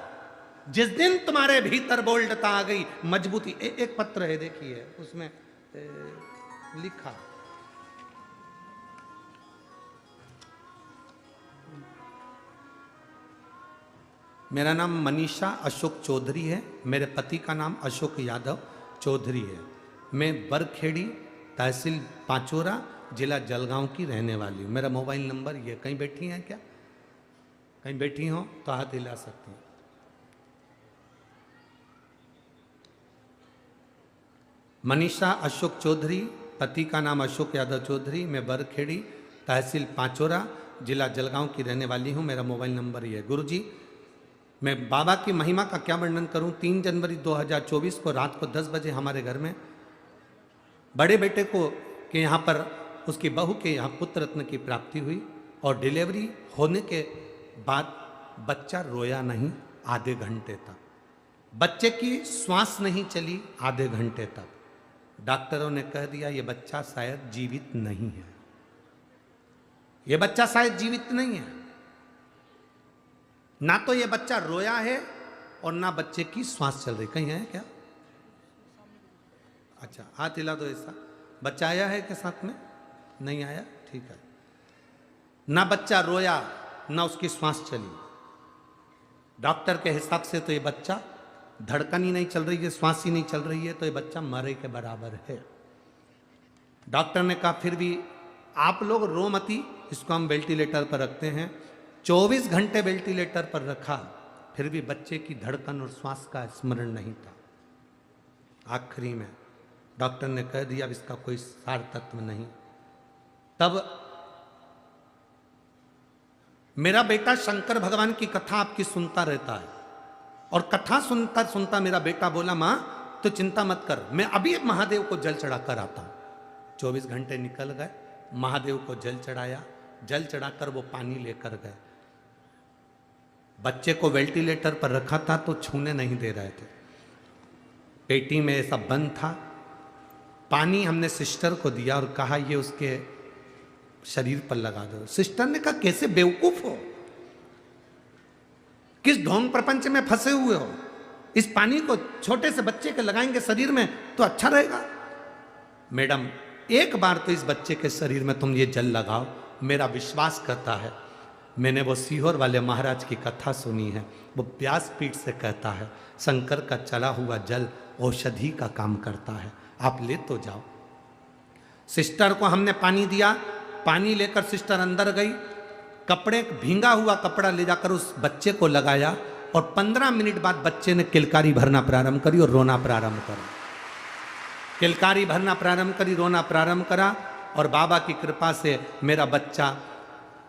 जिस दिन तुम्हारे भीतर बोल्डता आ गई, मजबूती, एक पत्र है देखिए, उसमें लिखा, मेरा नाम मनीषा अशोक चौधरी है, मेरे पति का नाम अशोक यादव चौधरी है, मैं बरखेड़ी तहसील पाचोरा जिला जलगांव की रहने वाली हूँ। मेरा मोबाइल नंबर ये, कहीं बैठी हैं क्या? कहीं बैठी हो तो हाथ हिला सकती हैं। मनीषा अशोक चौधरी, पति का नाम अशोक यादव चौधरी, मैं बरखेड़ी तहसील पाचोरा जिला जलगांव की रहने वाली हूँ। मेरा मोबाइल नंबर ये है। गुरुजी, मैं बाबा की महिमा का क्या वर्णन करूं। 3 जनवरी 2024 को रात को 10 बजे हमारे घर में बड़े बेटे को के यहाँ पर उसकी बहू के यहाँ पुत्र रत्न की प्राप्ति हुई और डिलीवरी होने के बाद बच्चा रोया नहीं आधे घंटे तक, बच्चे की श्वास नहीं चली आधे घंटे तक। डॉक्टरों ने कह दिया ये बच्चा शायद जीवित नहीं है, ये बच्चा शायद जीवित नहीं है। ना तो ये बच्चा रोया है और ना बच्चे की श्वास चल रही। कहीं है क्या? अच्छा, हाथ हिला दो ऐसा। बच्चा आया है के साथ में? नहीं आया, ठीक है। ना बच्चा रोया ना उसकी श्वास चली। डॉक्टर के हिसाब से तो ये बच्चा, धड़कन ही नहीं चल रही है, श्वास ही नहीं चल रही है, तो ये बच्चा मरे के बराबर है। डॉक्टर ने कहा फिर भी आप लोग रो मती, इसको हम वेंटिलेटर पर रखते हैं। 24 घंटे वेंटिलेटर पर रखा, फिर भी बच्चे की धड़कन और श्वास का स्मरण नहीं था। आखिरी में डॉक्टर ने कह दिया अब इसका कोई सार तत्व नहीं। तब मेरा बेटा शंकर भगवान की कथा आपकी सुनता रहता है और कथा सुनता सुनता मेरा बेटा बोला मां तो चिंता मत कर, मैं अभी महादेव को जल चढ़ा कर आता हूं। 24 घंटे निकल गए, महादेव को जल चढ़ाया, जल चढ़ाकर वो पानी लेकर गए। बच्चे को वेंटिलेटर पर रखा था तो छूने नहीं दे रहे थे, पेटी में ऐसा बंद था। पानी हमने सिस्टर को दिया और कहा ये उसके शरीर पर लगा दो। सिस्टर ने कहा कैसे बेवकूफ हो, किस ढोंग प्रपंच में फंसे हुए हो, इस पानी को छोटे से बच्चे के लगाएंगे शरीर में तो अच्छा रहेगा। मैडम एक बार तो इस बच्चे के शरीर में तुम ये जल लगाओ, मेरा विश्वास करता है। मैंने वो सीहोर वाले महाराज की कथा सुनी है, वो व्यासपीठ से कहता है शंकर का चला हुआ जल औषधि का काम करता है, आप ले तो जाओ। सिस्टर को हमने पानी दिया, पानी लेकर सिस्टर अंदर गई, कपड़े भींगा हुआ कपड़ा ले जाकर उस बच्चे को लगाया और 15 मिनट बाद बच्चे ने किलकारी भरना प्रारंभ करी और रोना प्रारंभ करा। किलकारी भरना प्रारंभ करी, रोना प्रारंभ करा और बाबा की कृपा से मेरा बच्चा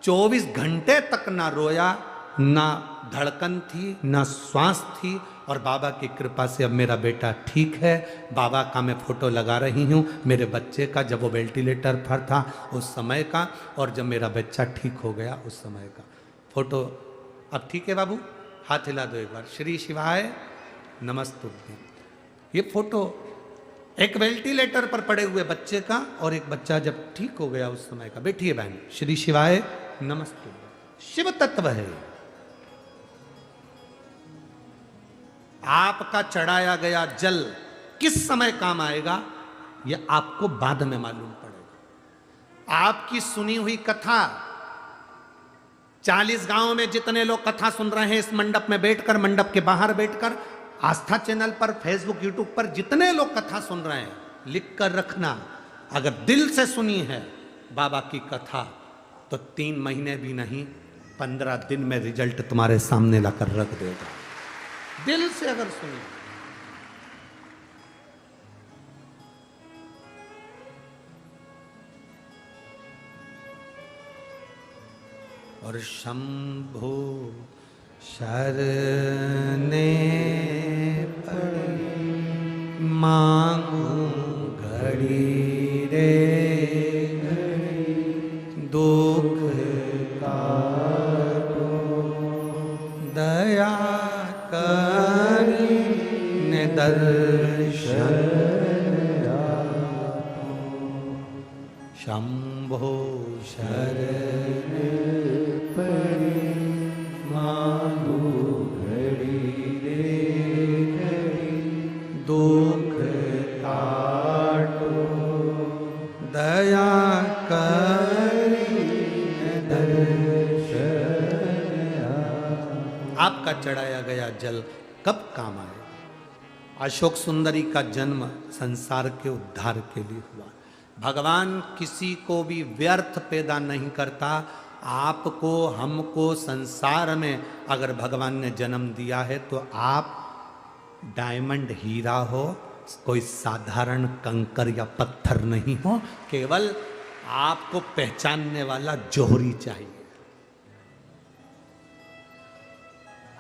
24 घंटे तक ना रोया, ना धड़कन थी, ना श्वास थी और बाबा की कृपा से अब मेरा बेटा ठीक है। बाबा का मैं फोटो लगा रही हूँ मेरे बच्चे का, जब वो वेंटिलेटर पर था उस समय का और जब मेरा बच्चा ठीक हो गया उस समय का फोटो। अब ठीक है बाबू, हाथ हिला दो एक बार। श्री शिवाय नमस्तुभ्यं। ये फोटो एक वेंटिलेटर पर पड़े हुए बच्चे का और एक बच्चा जब ठीक हो गया उस समय का। बैठिए बहन। श्री शिवाय नमस्ते। शिव तत्व है। आपका चढ़ाया गया जल किस समय काम आएगा यह आपको बाद में मालूम पड़ेगा। आपकी सुनी हुई कथा 40 गांवों में जितने लोग कथा सुन रहे हैं इस मंडप में बैठकर, मंडप के बाहर बैठकर, आस्था चैनल पर, फेसबुक, यूट्यूब पर जितने लोग कथा सुन रहे हैं, लिख कर रखना, अगर दिल से सुनी है बाबा की कथा तो 3 महीने भी नहीं 15 दिन में रिजल्ट तुम्हारे सामने लाकर रख देगा। दिल से अगर सुनी। और शंभो शरणे पड़े मांगू घड़ी रे दुख काटो दया करी ने दर्शन शंभो शरणे पड़े मांगू घड़ी रे दुख काटो दया करी दर्शन। आपका चढ़ाया गया जल कब काम आएगा? अशोक सुंदरी का जन्म संसार के उद्धार के लिए हुआ। भगवान किसी को भी व्यर्थ पैदा नहीं करता। आपको, हमको संसार में अगर भगवान ने जन्म दिया है तो आप डायमंड हीरा हो, कोई साधारण कंकर या पत्थर नहीं हो। केवल आपको पहचानने वाला जोहरी चाहिए।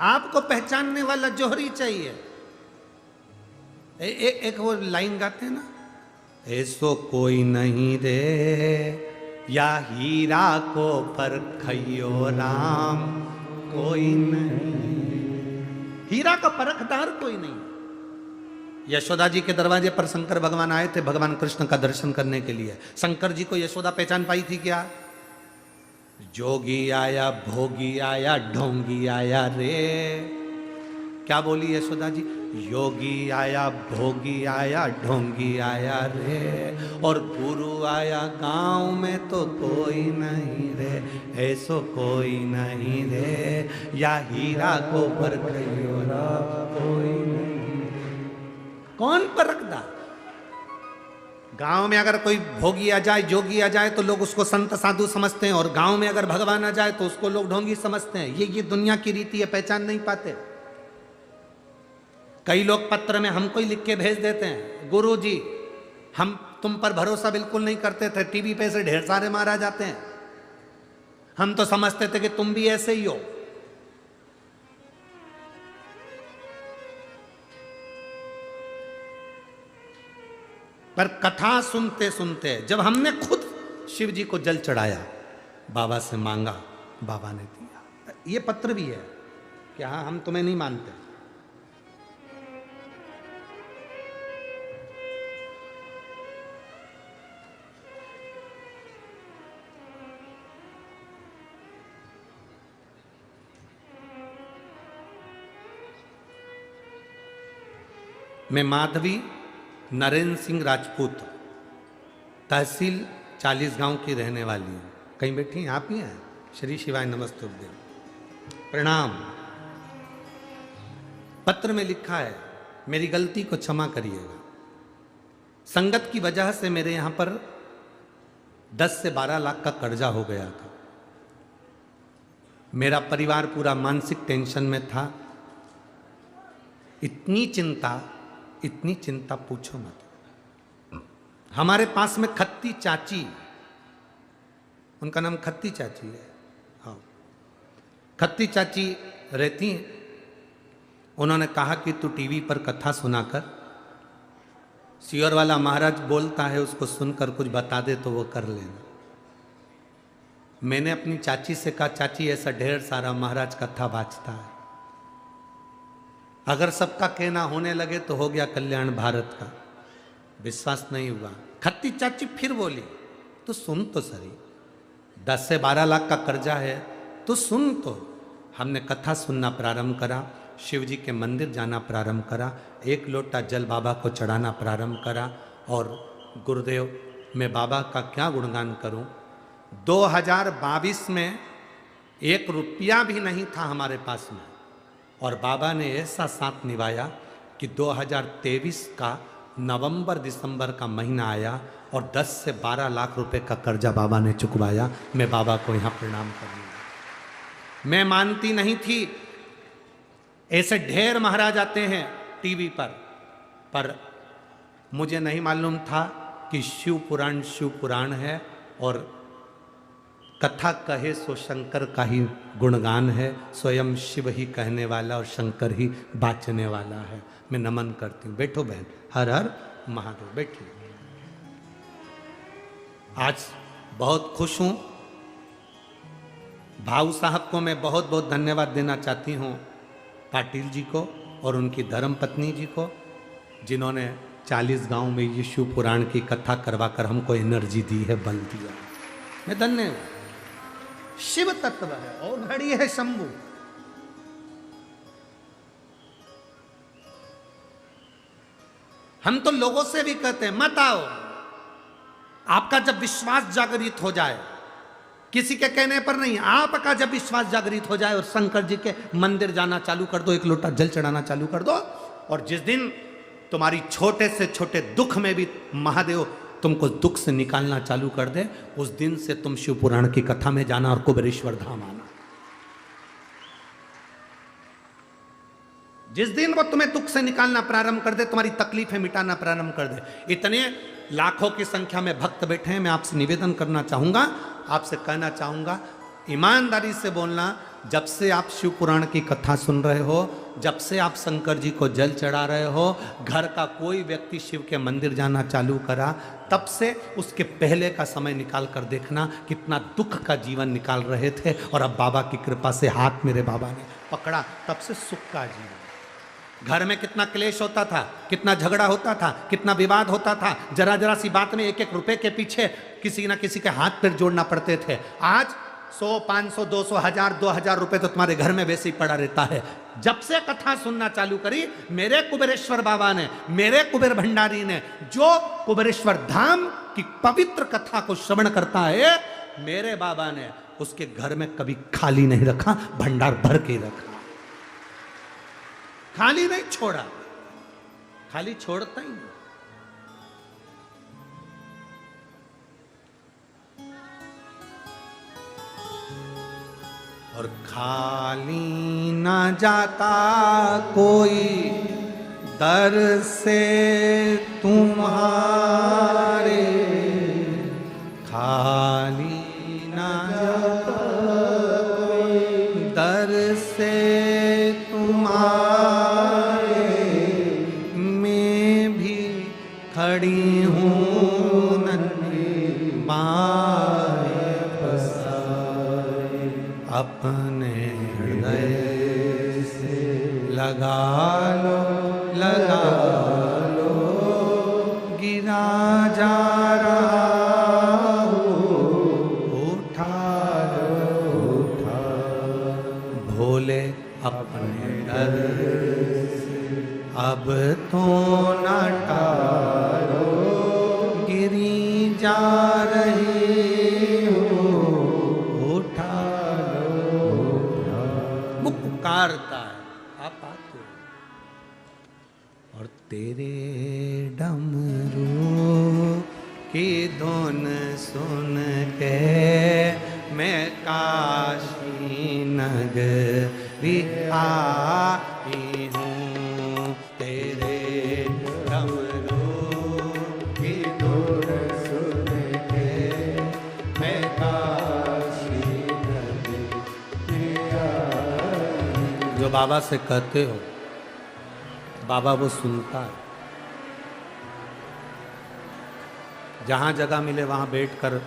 आपको पहचानने वाला जोहरी चाहिए। एक वो लाइन गाते हैं ना, ऐसो कोई नहीं रे या हीरा को परखियो राम, कोई नहीं, हीरा का परखदार कोई नहीं। यशोदा जी के दरवाजे पर शंकर भगवान आए थे भगवान कृष्ण का दर्शन करने के लिए। शंकर जी को यशोदा पहचान पाई थी क्या? जोगी आया, भोगी आया, ढोंगी आया रे। क्या बोली यशोदा जी? योगी आया, भोगी आया, ढोंगी आया रे, और गुरु आया गांव में तो कोई नहीं रे, ऐसो कोई नहीं रे, या हीरा को परखियो राम, कोई नहीं। कौन परखदा? गांव में अगर कोई भोगी आ जाए, जोगी आ जाए तो लोग उसको संत साधु समझते हैं, और गांव में अगर भगवान आ जाए तो उसको लोग ढोंगी समझते हैं। ये दुनिया की रीति है, पहचान नहीं पाते। कई लोग पत्र में हमको ही लिख के भेज देते हैं, गुरु जी हम तुम पर भरोसा बिल्कुल नहीं करते थे, टीवी पे से ढेर सारे मारा जाते हैं, हम तो समझते थे कि तुम भी ऐसे ही हो। पर कथा सुनते सुनते जब हमने खुद शिव जी को जल चढ़ाया, बाबा से मांगा, बाबा ने दिया। ये पत्र भी है कि हाँ हम तुम्हें नहीं मानते। मैं माधवी नरेंद्र सिंह राजपूत, तहसील 40 गांव की रहने वाली हूँ। कहीं बैठी हैं आप ही हैं? श्री शिवाय नमस्ते प्रणाम। पत्र में लिखा है, मेरी गलती को क्षमा करिएगा। संगत की वजह से मेरे यहाँ पर 10 से 12 लाख का कर्जा हो गया था। मेरा परिवार पूरा मानसिक टेंशन में था। इतनी चिंता पूछो मत। हमारे पास में खत्ती चाची, उनका नाम खत्ती चाची है, हाँ, खत्ती चाची रहती हैं। उन्होंने कहा कि तू टीवी पर कथा सुनाकर, सियोर वाला महाराज बोलता है उसको सुनकर कुछ बता दे तो वो कर लेना। मैंने अपनी चाची से कहा, चाची ऐसा ढेर सारा महाराज कथा बाँचता है, अगर सबका कहना होने लगे तो हो गया कल्याण भारत का। विश्वास नहीं हुआ। खत्ती चाची फिर बोली, तो सुन तो सही, 10 से 12 लाख का कर्जा है तो सुन तो। हमने कथा सुनना प्रारंभ करा, शिव जी के मंदिर जाना प्रारंभ करा, 1 लोटा जल बाबा को चढ़ाना प्रारंभ करा। और गुरुदेव, मैं बाबा का क्या गुणगान करूं। 2022 में 1 रुपया भी नहीं था हमारे पास में, और बाबा ने ऐसा साथ निभाया कि 2023 का नवंबर दिसंबर का महीना आया और 10 से 12 लाख रुपए का कर्जा बाबा ने चुकवाया। मैं बाबा को यहाँ प्रणाम करूँगा। मैं मानती नहीं थी, ऐसे ढेर महाराज आते हैं टीवी पर मुझे नहीं मालूम था कि शिव पुराण है और कथा कहे सो शंकर का ही गुणगान है। स्वयं शिव ही कहने वाला और शंकर ही बाचने वाला है। मैं नमन करती हूँ। बैठो बहन, हर हर महादेव। बैठिए। आज बहुत खुश हूँ। भाऊ साहब को मैं बहुत बहुत धन्यवाद देना चाहती हूँ, पाटिल जी को और उनकी धर्म पत्नी जी को, जिन्होंने 40 गांव में ये शिव पुराण की कथा करवाकर हमको एनर्जी दी है, बल दिया। मैं धन्य हूँ। शिव तत्व है और घड़ी है शंभु। हम तो लोगों से भी कहते हैं मत आओ। आपका जब विश्वास जागृत हो जाए, किसी के कहने पर नहीं, आपका जब विश्वास जागृत हो जाए और शंकर जी के मंदिर जाना चालू कर दो, 1 लोटा जल चढ़ाना चालू कर दो, और जिस दिन तुम्हारी छोटे से छोटे दुख में भी महादेव तुमको दुख से निकालना चालू कर दे, उस दिन से तुम शिव पुराण की कथा में जाना और कुबेरेश्वर धाम आना। जिस दिन वो तुम्हें दुख से निकालना प्रारंभ कर दे, तुम्हारी तकलीफें मिटाना प्रारंभ कर दे। इतने लाखों की संख्या में भक्त बैठे हैं। मैं आपसे निवेदन करना चाहूंगा, आपसे कहना चाहूंगा, ईमानदारी से बोलना। जब से आप शिव पुराण की कथा सुन रहे हो, जब से आप शंकर जी को जल चढ़ा रहे हो, घर का कोई व्यक्ति शिव के मंदिर जाना चालू करा, तब से उसके पहले का समय निकाल कर देखना कितना दुख का जीवन निकाल रहे थे, और अब बाबा की कृपा से हाथ मेरे बाबा ने पकड़ा, तब से सुख का जीवन। घर में कितना क्लेश होता था, कितना झगड़ा होता था, कितना विवाद होता था, जरा जरा सी बात में 1-1 रुपए के पीछे किसी ना किसी के हाथ पैर जोड़ना पड़ते थे। आज 100, 500, 200, 1000, 2000 रुपए तो तुम्हारे घर में वैसे ही पड़ा रहता है। जब से कथा सुनना चालू करी, मेरे कुबेरेश्वर बाबा ने, मेरे कुबेर भंडारी ने, जो कुबेरेश्वर धाम की पवित्र कथा को श्रवण करता है, मेरे बाबा ने उसके घर में कभी खाली नहीं रखा, भंडार भर के रखा। खाली नहीं छोड़ा, खाली छोड़ता ही नहीं। और खाली ना जाता कोई दर से तुम्हारे, खाली ना जाता कोई दर से तुम्हारे, मैं भी खड़ी हूँ नन्ही बाएं पसारे, अपने हृदय से लगा लो, गिरा जा रहा उठा भोले अपने डर से अब तो न टालो, गिरी जा रही हो, उठा लो। वो पुकारता है, आप आते हो। और तेरे डमरू की धुन सुन के मैं काशी नगरी आई हूँ, तेरे डमरू की धुन सुन के मैं काशी नगरी आई हूँ। जो बाबा से कहते हो, बाबा वो सुनता है। जहाँ जगह मिले वहाँ बैठकर,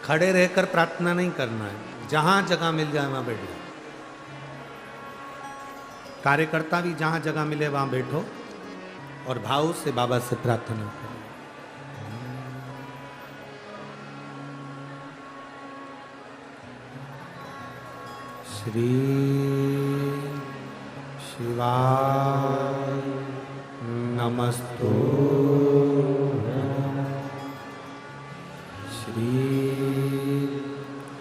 खड़े रहकर प्रार्थना नहीं करना है, जहाँ जगह मिल जाए वहाँ बैठ जाओ। कार्यकर्ता भी जहाँ जगह मिले वहाँ बैठो और भाव से बाबा से प्रार्थना करें। श्री शिवाय नमस्तु। श्री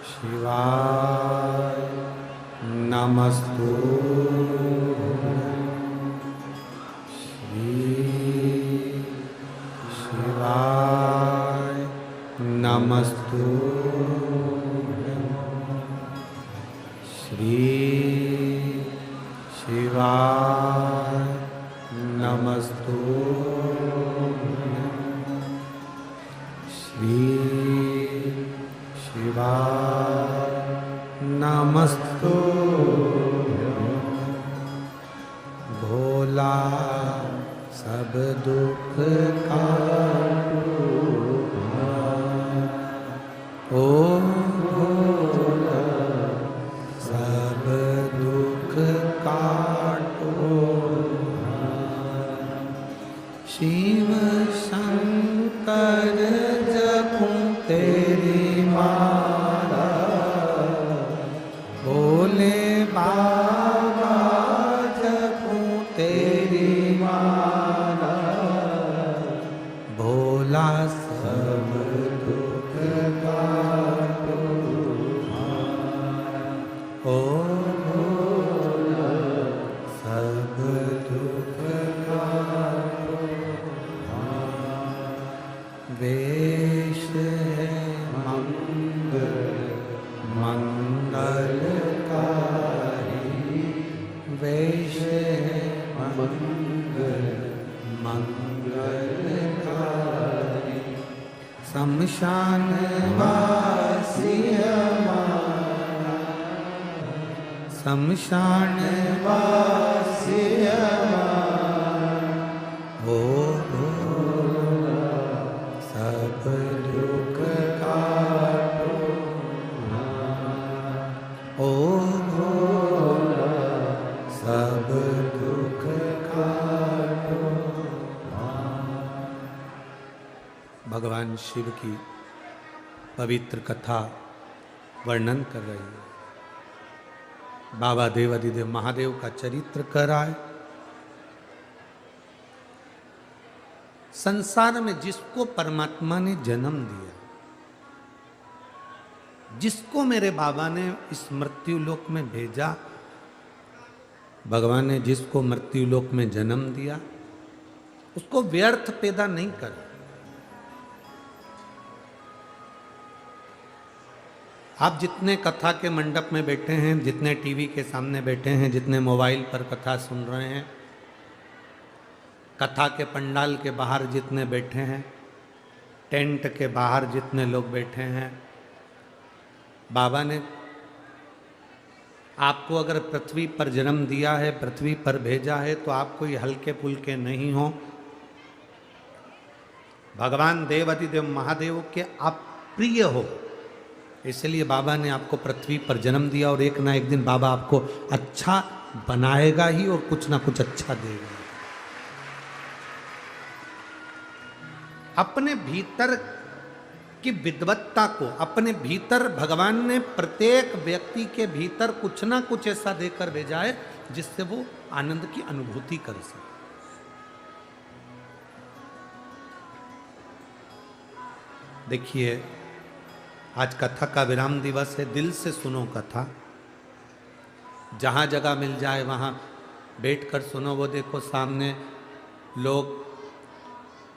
शिवाय नमस्तु। श्री शिवाय नमस्तु। श्री शिवाय नमस्तु। श्री शिवाय नमस्तु। भोला सब दुख काटो। ओम भोला सब दुख काटो। शिव शंकर जपूं तेरी माला। भोले बाबा जपूं तेरी माला। भोला सब दुख काटो। ओ भोला सब दुख काटो। वेश है मंगलकारी। वेश है मंगलकारी। शमशान वासी हमारा। शमशान वासी हमारा। हो सब दुख काटो। ओ भोला सब दुख काटो। भगवान शिव की पवित्र कथा वर्णन कर रही है। बाबा देवाधिदेव महादेव का चरित्र कर रहा है। संसार में जिसको परमात्मा ने जन्म दिया, जिसको मेरे बाबा ने इस मृत्यु लोक में भेजा, भगवान ने जिसको मृत्यु लोक में जन्म दिया, उसको व्यर्थ पैदा नहीं करा। आप जितने कथा के मंडप में बैठे हैं, जितने टीवी के सामने बैठे हैं, जितने मोबाइल पर कथा सुन रहे हैं, कथा के पंडाल के बाहर जितने बैठे हैं, टेंट के बाहर जितने लोग बैठे हैं, बाबा ने आपको अगर पृथ्वी पर जन्म दिया है, पृथ्वी पर भेजा है, तो आप कोई हल्के फुल्के नहीं हो। भगवान देवाधिदेव महादेव के आप प्रिय हो, इसलिए बाबा ने आपको पृथ्वी पर जन्म दिया। और एक ना एक दिन बाबा आपको अच्छा बनाएगा ही और कुछ ना कुछ अच्छा देगा। अपने भीतर की विद्वत्ता को, अपने भीतर भगवान ने प्रत्येक व्यक्ति के भीतर कुछ ना कुछ ऐसा देकर भेजा है जिससे वो आनंद की अनुभूति कर सके। देखिए, आज कथा का विराम दिवस है। दिल से सुनो कथा। जहाँ जगह मिल जाए वहाँ बैठकर सुनो। वो देखो सामने लोग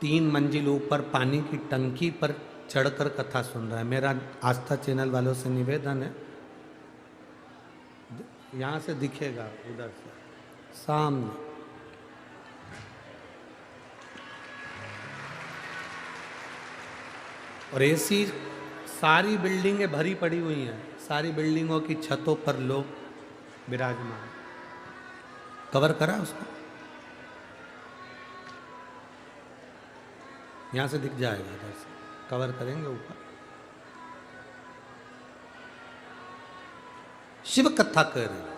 3 मंजिल ऊपर पानी की टंकी पर चढ़कर कथा सुन रहा है। मेरा आस्था चैनल वालों से निवेदन है, यहाँ से दिखेगा, उधर से सामने और ऐसी सारी बिल्डिंगें भरी पड़ी हुई हैं। सारी बिल्डिंगों की छतों पर लोग विराजमान। कवर करा उसको, यहां से दिख जाएगा, इधर से कवर करेंगे ऊपर। शिव कथा कर रहे हैं।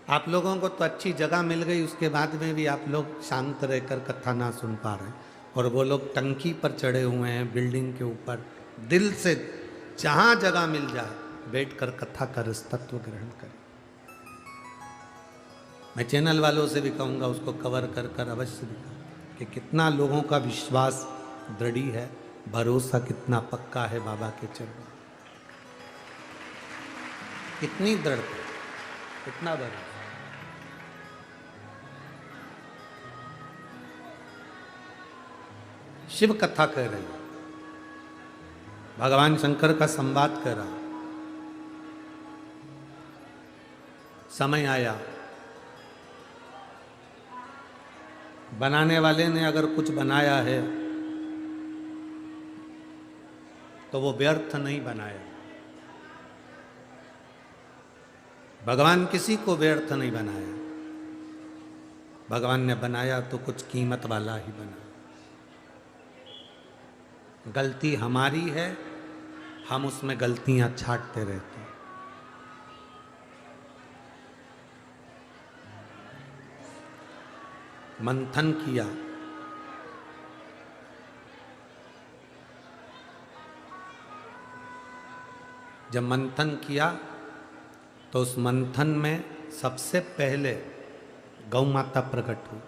आप लोगों को तो अच्छी जगह मिल गई, उसके बाद में भी आप लोग शांत रहकर कथा ना सुन पा रहे हैं, और वो लोग टंकी पर चढ़े हुए हैं बिल्डिंग के ऊपर। दिल से जहाँ जगह मिल जाए बैठकर कथा का रस तत्व ग्रहण करें। मैं चैनल वालों से भी कहूँगा उसको कवर कर कर अवश्य दिखा कि कितना लोगों का विश्वास दृढ़ है, भरोसा कितना पक्का है बाबा के चरणों, कितनी दृढ़ता, कितना भरोसा। शिव कथा कह रही, भगवान शंकर का संवाद कर रहा। समय आया, बनाने वाले ने अगर कुछ बनाया है तो वो व्यर्थ नहीं बनाया। भगवान किसी को व्यर्थ नहीं बनाया, भगवान ने बनाया तो कुछ कीमत वाला ही बना। गलती हमारी है, हम उसमें गलतियां छांटते रहते हैं। मंथन किया, जब मंथन किया तो उस मंथन में सबसे पहले गौ माता प्रकट हुई।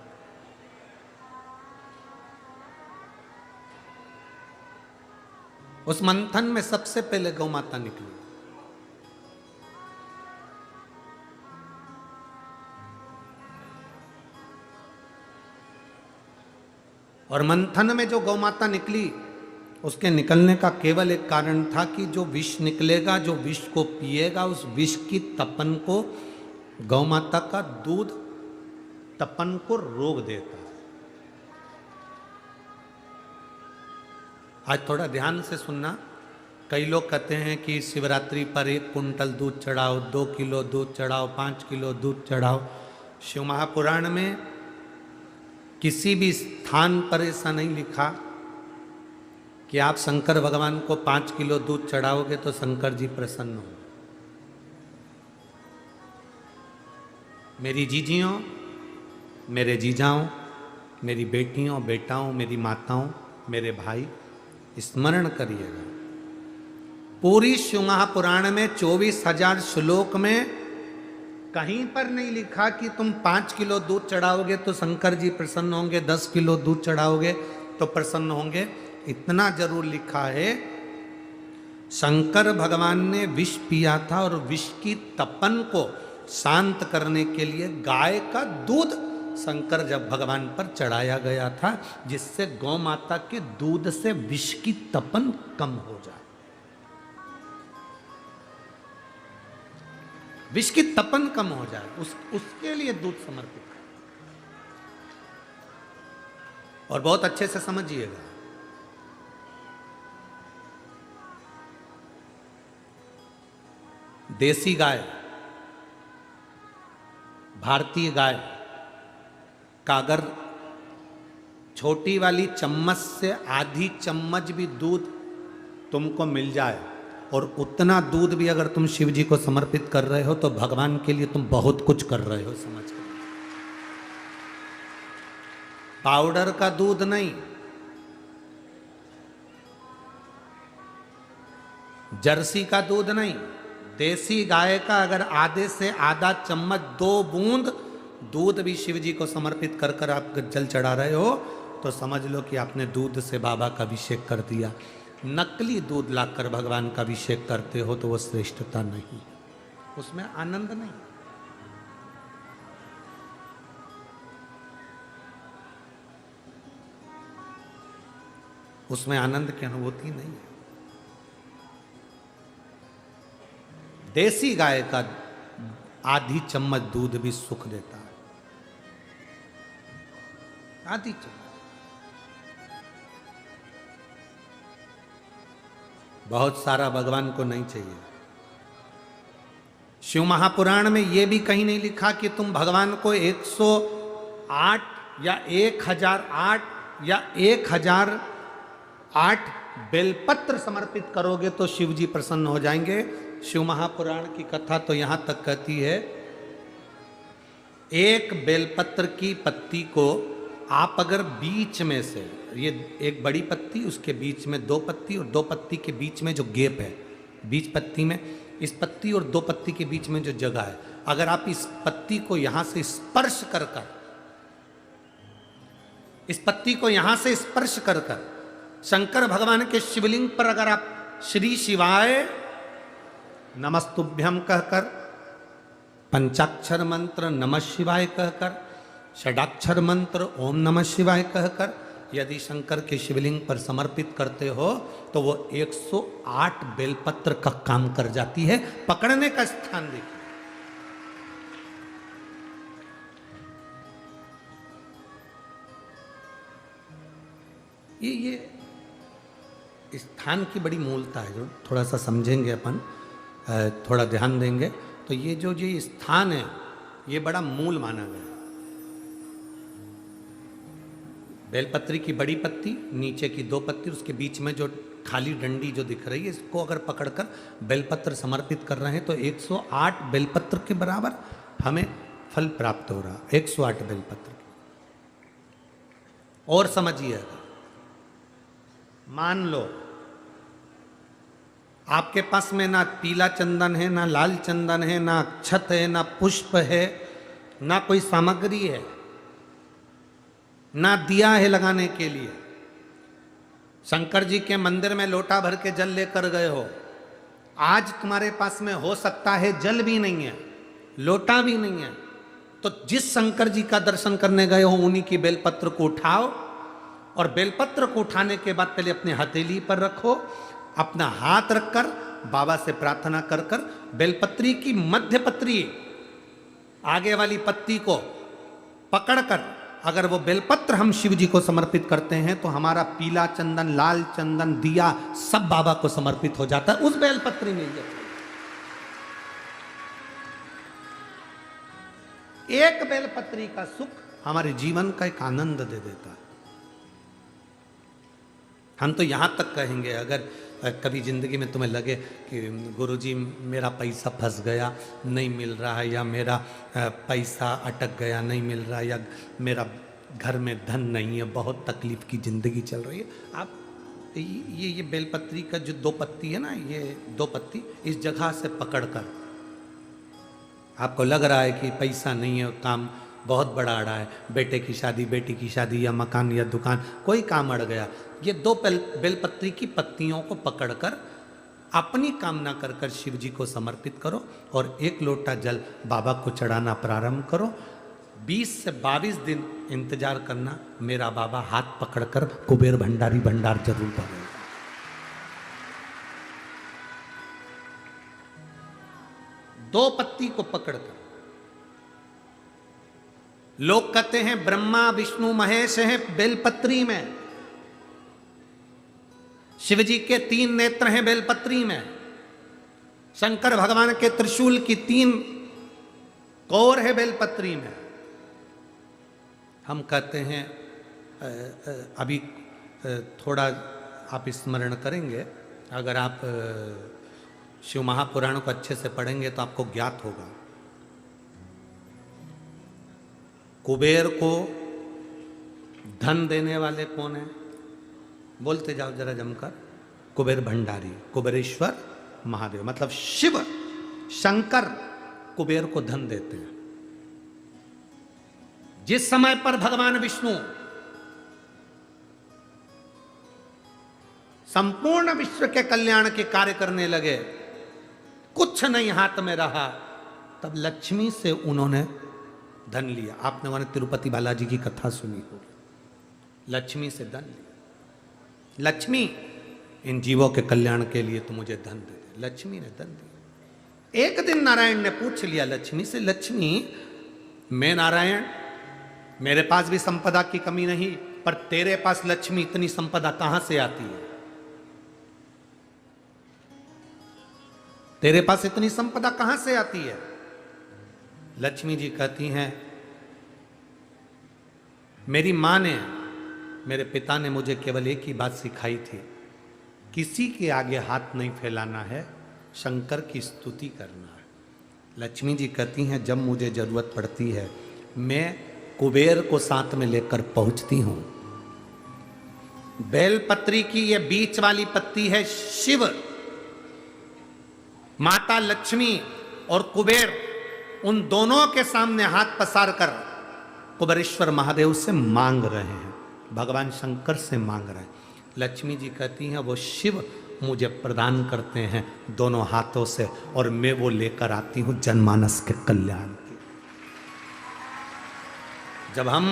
उस मंथन में सबसे पहले गौ माता निकली। और मंथन में जो गौ माता निकली, उसके निकलने का केवल एक कारण था कि जो विष निकलेगा, जो विष को पिएगा, उस विष की तपन को, गौ माता का दूध तपन को रोक देता है। आज थोड़ा ध्यान से सुनना। कई लोग कहते हैं कि शिवरात्रि पर 1 कुंटल दूध चढ़ाओ, 2 किलो दूध चढ़ाओ, 5 किलो दूध चढ़ाओ। शिव महापुराण में किसी भी स्थान पर ऐसा नहीं लिखा कि आप शंकर भगवान को 5 किलो दूध चढ़ाओगे तो शंकर जी प्रसन्न हो। मेरी जीजियों, मेरे जीजाओं, मेरी बेटियों, बेटाओं, मेरी माताओं, मेरे भाई, स्मरण करिएगा, पूरी शिव महापुराण में 24,000 श्लोक में कहीं पर नहीं लिखा कि तुम 5 किलो दूध चढ़ाओगे तो शंकर जी प्रसन्न होंगे, 10 किलो दूध चढ़ाओगे तो प्रसन्न होंगे। इतना जरूर लिखा है, शंकर भगवान ने विष पिया था और विष की तपन को शांत करने के लिए गाय का दूध शंकर जब भगवान पर चढ़ाया गया था, जिससे गौ माता के दूध से विष की तपन कम हो जाए। विष की तपन कम हो जाए, उसके लिए दूध समर्पित है। और बहुत अच्छे से समझिएगा, देसी गाय, भारतीय गाय का अगर छोटी वाली चम्मच से आधी चम्मच भी दूध तुमको मिल जाए, और उतना दूध भी अगर तुम शिव जी को समर्पित कर रहे हो, तो भगवान के लिए तुम बहुत कुछ कर रहे हो, समझ कर। पाउडर का दूध नहीं, जर्सी का दूध नहीं, देसी गाय का अगर आधे से आधा चम्मच 2 बूंद दूध भी शिव जी को समर्पित कर कर आप जल चढ़ा रहे हो, तो समझ लो कि आपने दूध से बाबा का अभिषेक कर दिया। नकली दूध लाकर भगवान का अभिषेक करते हो तो वो श्रेष्ठता नहीं, उसमें आनंद नहीं। उसमें आनंद की अनुभूति नहीं है। देसी गाय का आधी चम्मच दूध भी सुख देता है, आधी चम्मच। बहुत सारा भगवान को नहीं चाहिए। शिव महापुराण में यह भी कहीं नहीं लिखा कि तुम भगवान को 108 या 1008 या 1008 बेलपत्र समर्पित करोगे तो शिव जी प्रसन्न हो जाएंगे। शिव महापुराण की कथा तो यहां तक कहती है एक बेलपत्र की पत्ती को आप अगर बीच में से, ये एक बड़ी पत्ती, उसके बीच में दो पत्ती और दो पत्ती के बीच में जो गैप है, बीच पत्ती में, इस पत्ती और दो पत्ती के बीच में जो जगह है, अगर आप इस पत्ती को यहां से स्पर्श कर कर, इस पत्ती को यहां से स्पर्श कर कर शंकर भगवान के शिवलिंग पर अगर आप श्री शिवाय नमस्तुभ्यम कहकर, पंचाक्षर मंत्र नमः शिवाय कहकर, षडाक्षर मंत्र ओम नमः शिवाय कहकर यदि शंकर के शिवलिंग पर समर्पित करते हो तो वो 108 बेलपत्र का काम कर जाती है। पकड़ने का स्थान देखिए, ये स्थान की बड़ी मूलता है, जो थोड़ा सा समझेंगे अपन, थोड़ा ध्यान देंगे तो ये स्थान है, ये बड़ा मूल माना गया। बेलपत्री की बड़ी पत्ती, नीचे की दो पत्ती, उसके बीच में जो खाली डंडी जो दिख रही है, इसको अगर पकड़कर बेलपत्र समर्पित कर रहे हैं तो 108 बेलपत्र के बराबर हमें फल प्राप्त हो रहा, 108 बेलपत्र। और समझिएगा, मान लो आपके पास में ना पीला चंदन है, ना लाल चंदन है, ना अक्षत है, ना पुष्प है, ना कोई सामग्री है, ना दिया है लगाने के लिए। शंकर जी के मंदिर में लोटा भर के जल लेकर गए हो, आज तुम्हारे पास में हो सकता है जल भी नहीं है, लोटा भी नहीं है, तो जिस शंकर जी का दर्शन करने गए हो उन्हीं की बेलपत्र को उठाओ और बेलपत्र को उठाने के बाद पहले अपने हथेली पर रखो, अपना हाथ रखकर बाबा से प्रार्थना कर कर बेलपत्री की मध्य पत्री, आगे वाली पत्ती को पकड़कर अगर वो बेलपत्र हम शिव जी को समर्पित करते हैं तो हमारा पीला चंदन, लाल चंदन, दिया सब बाबा को समर्पित हो जाता है, उस बेलपत्री में एक बेलपत्री का सुख हमारे जीवन का एक आनंद दे देता है। हम तो यहां तक कहेंगे, अगर कभी जिंदगी में तुम्हें लगे कि गुरुजी मेरा पैसा फंस गया नहीं मिल रहा है, या मेरा पैसा अटक गया नहीं मिल रहा है, या मेरा घर में धन नहीं है, बहुत तकलीफ की ज़िंदगी चल रही है, आप ये बेलपत्री का जो दो पत्ती है ना, ये दो पत्ती इस जगह से पकड़कर, आपको लग रहा है कि पैसा नहीं है, काम बहुत बड़ा अड़ा है, बेटे की शादी, बेटी की शादी, या मकान या दुकान, कोई काम अड़ गया, ये दो बेलपत्री की पत्तियों को पकड़कर अपनी कामना कर कर शिव जी को समर्पित करो और एक लोटा जल बाबा को चढ़ाना प्रारंभ करो। 20 से 22 दिन इंतजार करना, मेरा बाबा हाथ पकड़कर कुबेर भंडारी भंडार जरूर भरेगा। दो पत्ती को पकड़कर, लोग कहते हैं ब्रह्मा विष्णु महेश हैं बेलपत्री में, शिव जी के 3 नेत्र हैं बेलपत्री में, शंकर भगवान के त्रिशूल की 3 कोर है बेलपत्री में। हम कहते हैं अभी थोड़ा आप स्मरण करेंगे, अगर आप शिव महापुराण को अच्छे से पढ़ेंगे तो आपको ज्ञात होगा, कुबेर को धन देने वाले कौन है? बोलते जाओ जरा जमकर, कुबेर भंडारी, कुबेरेश्वर महादेव, मतलब शिव शंकर कुबेर को धन देते हैं। जिस समय पर भगवान विष्णु संपूर्ण विश्व के कल्याण के कार्य करने लगे, कुछ नहीं हाथ में रहा, तब लक्ष्मी से उन्होंने धन लिया। आपने वहां तिरुपति बालाजी की कथा सुनी होगी, लक्ष्मी से धन लिया। लक्ष्मी, इन जीवों के कल्याण के लिए तो मुझे धन दे दे। लक्ष्मी ने धन दिया। एक दिन नारायण ने पूछ लिया लक्ष्मी से, लक्ष्मी मैं नारायण, मेरे पास भी संपदा की कमी नहीं, पर तेरे पास लक्ष्मी इतनी संपदा कहां से आती है? तेरे पास इतनी संपदा कहां से आती है? लक्ष्मी जी कहती हैं, मेरी मां ने, मेरे पिता ने मुझे केवल एक ही बात सिखाई थी, किसी के आगे हाथ नहीं फैलाना है, शंकर की स्तुति करना है। लक्ष्मी जी कहती हैं, जब मुझे जरूरत पड़ती है मैं कुबेर को साथ में लेकर पहुंचती हूं। बेलपत्री की ये बीच वाली पत्ती है शिव, माता लक्ष्मी और कुबेर उन दोनों के सामने हाथ पसार कर कुबेरेश्वर महादेव से मांग रहे हैं, भगवान शंकर से मांग रहे हैं। लक्ष्मी जी कहती हैं वो शिव मुझे प्रदान करते हैं दोनों हाथों से और मैं वो लेकर आती हूं जनमानस के कल्याण की। जब हम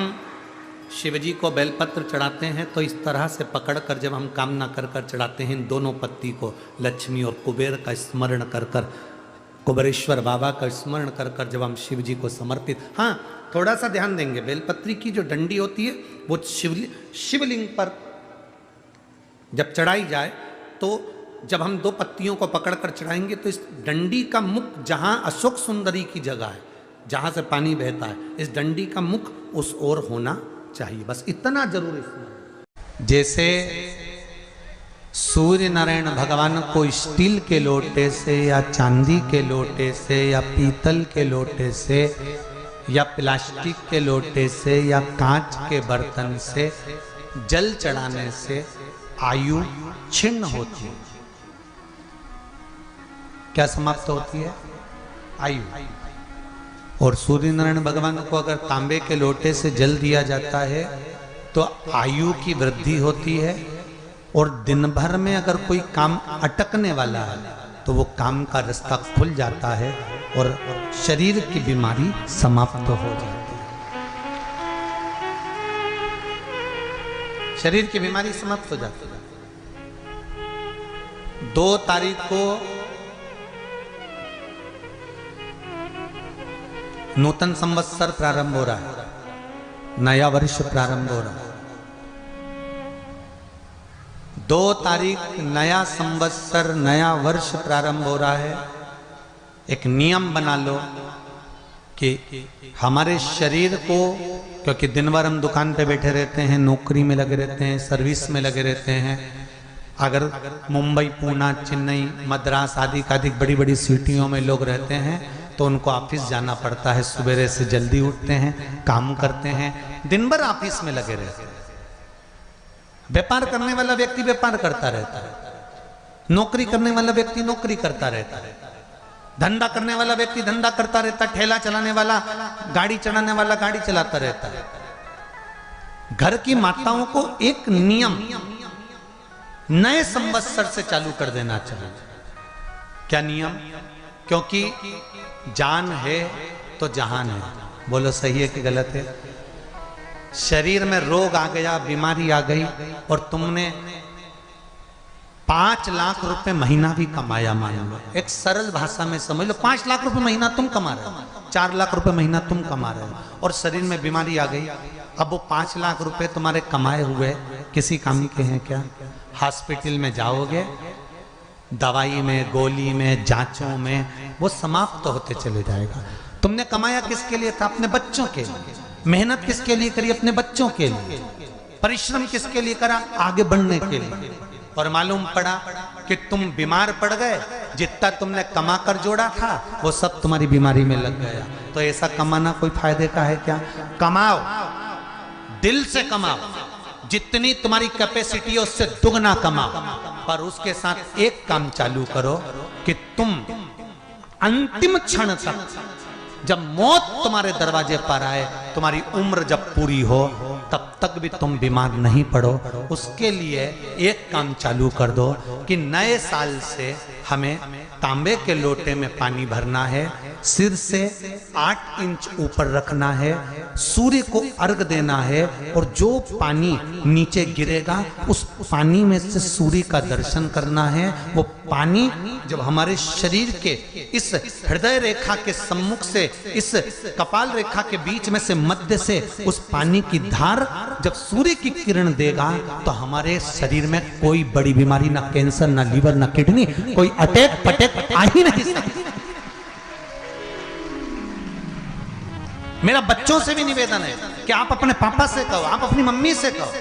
शिव जी को बेलपत्र चढ़ाते हैं तो इस तरह से पकड़कर जब हम कामना कर कर चढ़ाते हैं, इन दोनों पत्ती को लक्ष्मी और कुबेर का स्मरण कर कर, कुबेरेश्वर बाबा का स्मरण कर कर जब हम शिव जी को समर्पित, हाँ थोड़ा सा ध्यान देंगे, बेलपत्री की जो डंडी होती है वो शिवलिंग पर जब चढ़ाई जाए तो जब हम दो पत्तियों को पकड़कर चढ़ाएंगे तो इस डंडी का मुख जहां अशोक सुंदरी की जगह है, जहां से पानी बहता है, इस डंडी का मुख उस ओर होना चाहिए, बस इतना जरूर इसमें। जैसे सूर्य नारायण भगवान को स्टील के लोटे से या चांदी के लोटे से या पीतल के लोटे से या प्लास्टिक के लोटे से या कांच के बर्तन से जल चढ़ाने से आयु छिन्न होती है। क्या समाप्त होती है? आयु। और सूर्य नारायण भगवान को अगर तांबे के लोटे से जल दिया जाता है तो आयु की वृद्धि होती है, और दिन भर में अगर कोई काम अटकने वाला है तो वो काम का रास्ता खुल जाता है और शरीर की बीमारी समाप्त हो जाती है। शरीर की बीमारी समाप्त हो जाती है। 2 तारीख को नूतन संवत्सर प्रारंभ हो रहा है, नया वर्ष प्रारंभ हो रहा है। 2 तारीख नया संवत्सर नया वर्ष प्रारंभ हो रहा है। एक नियम बना लो कि हमारे शरीर को, क्योंकि दिन भर हम दुकान पे बैठे रहते हैं, नौकरी में लगे रहते हैं, सर्विस में लगे रहते हैं, अगर मुंबई, पूना, चेन्नई, मद्रास आदि अधिक बड़ी बड़ी सिटियों में लोग रहते हैं तो उनको ऑफिस जाना पड़ता है, सवेरे से जल्दी उठते हैं, काम करते हैं, दिन भर ऑफिस में लगे रहते हैं। व्यापार करने वाला व्यक्ति व्यापार करता रहता है, नौकरी करने वाला व्यक्ति नौकरी करता रहता है, धंधा करने वाला व्यक्ति धंधा करता रहता है, ठेला चलाने वाला, गाड़ी चलाने वाला गाड़ी चलाता रहता है। घर की माताओं को एक नियम नए संवत्सर से चालू कर देना चाहिए। क्या नियम? क्योंकि जान है तो जहान है। बोलो सही है कि गलत है? शरीर में रोग आ गया, बीमारी आ गई और तुमने 5 लाख रुपए महीना भी कमाया, मान लो, एक सरल भाषा में समझ लो, 5 लाख रुपए महीना तुम कमा रहे हो, 4 लाख रुपए महीना तुम कमा रहे हो, और शरीर में बीमारी आ गई। अब वो 5 लाख रुपए तुम्हारे कमाए हुए किसी काम के हैं क्या? हॉस्पिटल में जाओगे, दवाई में, गोली में, जांचों में वो समाप्त होते चले जाएगा। तुमने कमाया किसके लिए था? अपने बच्चों के लिए। मेहनत किसके लिए करी? अपने बच्चों के लिए। परिश्रम किसके लिए करा? आगे बढ़ने के लिए। और मालूम पड़ा कि तुम बीमार पड़ गए, जितना तुमने कमा कर जोड़ा था वो सब तुम्हारी बीमारी में लग गया। तो ऐसा कमाना कोई फायदे का है क्या? कमाओ, दिल से कमाओ, जितनी तुम्हारी कैपेसिटी है उससे दुगना कमाओ, पर उसके साथ एक काम चालू करो कि तुम अंतिम क्षण तक, जब मौत तुम्हारे दरवाजे पर आए, तुम्हारी उम्र जब पूरी हो, तब तक भी तुम बीमार नहीं पड़ो। उसके लिए एक काम चालू कर दो कि नए साल से हमें तांबे के लोटे में पानी भरना है, सिर से 8 इंच ऊपर रखना है, सूर्य को अर्घ देना है, और जो पानी नीचे गिरेगा उस पानी में से सूर्य का दर्शन करना है। वो पानी जब हमारे शरीर के इस हृदय रेखा के सम्मुख से, इस कपाल रेखा के बीच में से, मध्य से उस पानी की धार जब सूर्य की किरण देगा तो हमारे शरीर में कोई बड़ी बीमारी, ना कैंसर, ना लीवर, ना किडनी, कोई अटैक पटैक आ ही नहीं सकती। मेरा बच्चों से भी निवेदन है कि आप अपने पापा से कहो, आप अपनी मम्मी से कहो,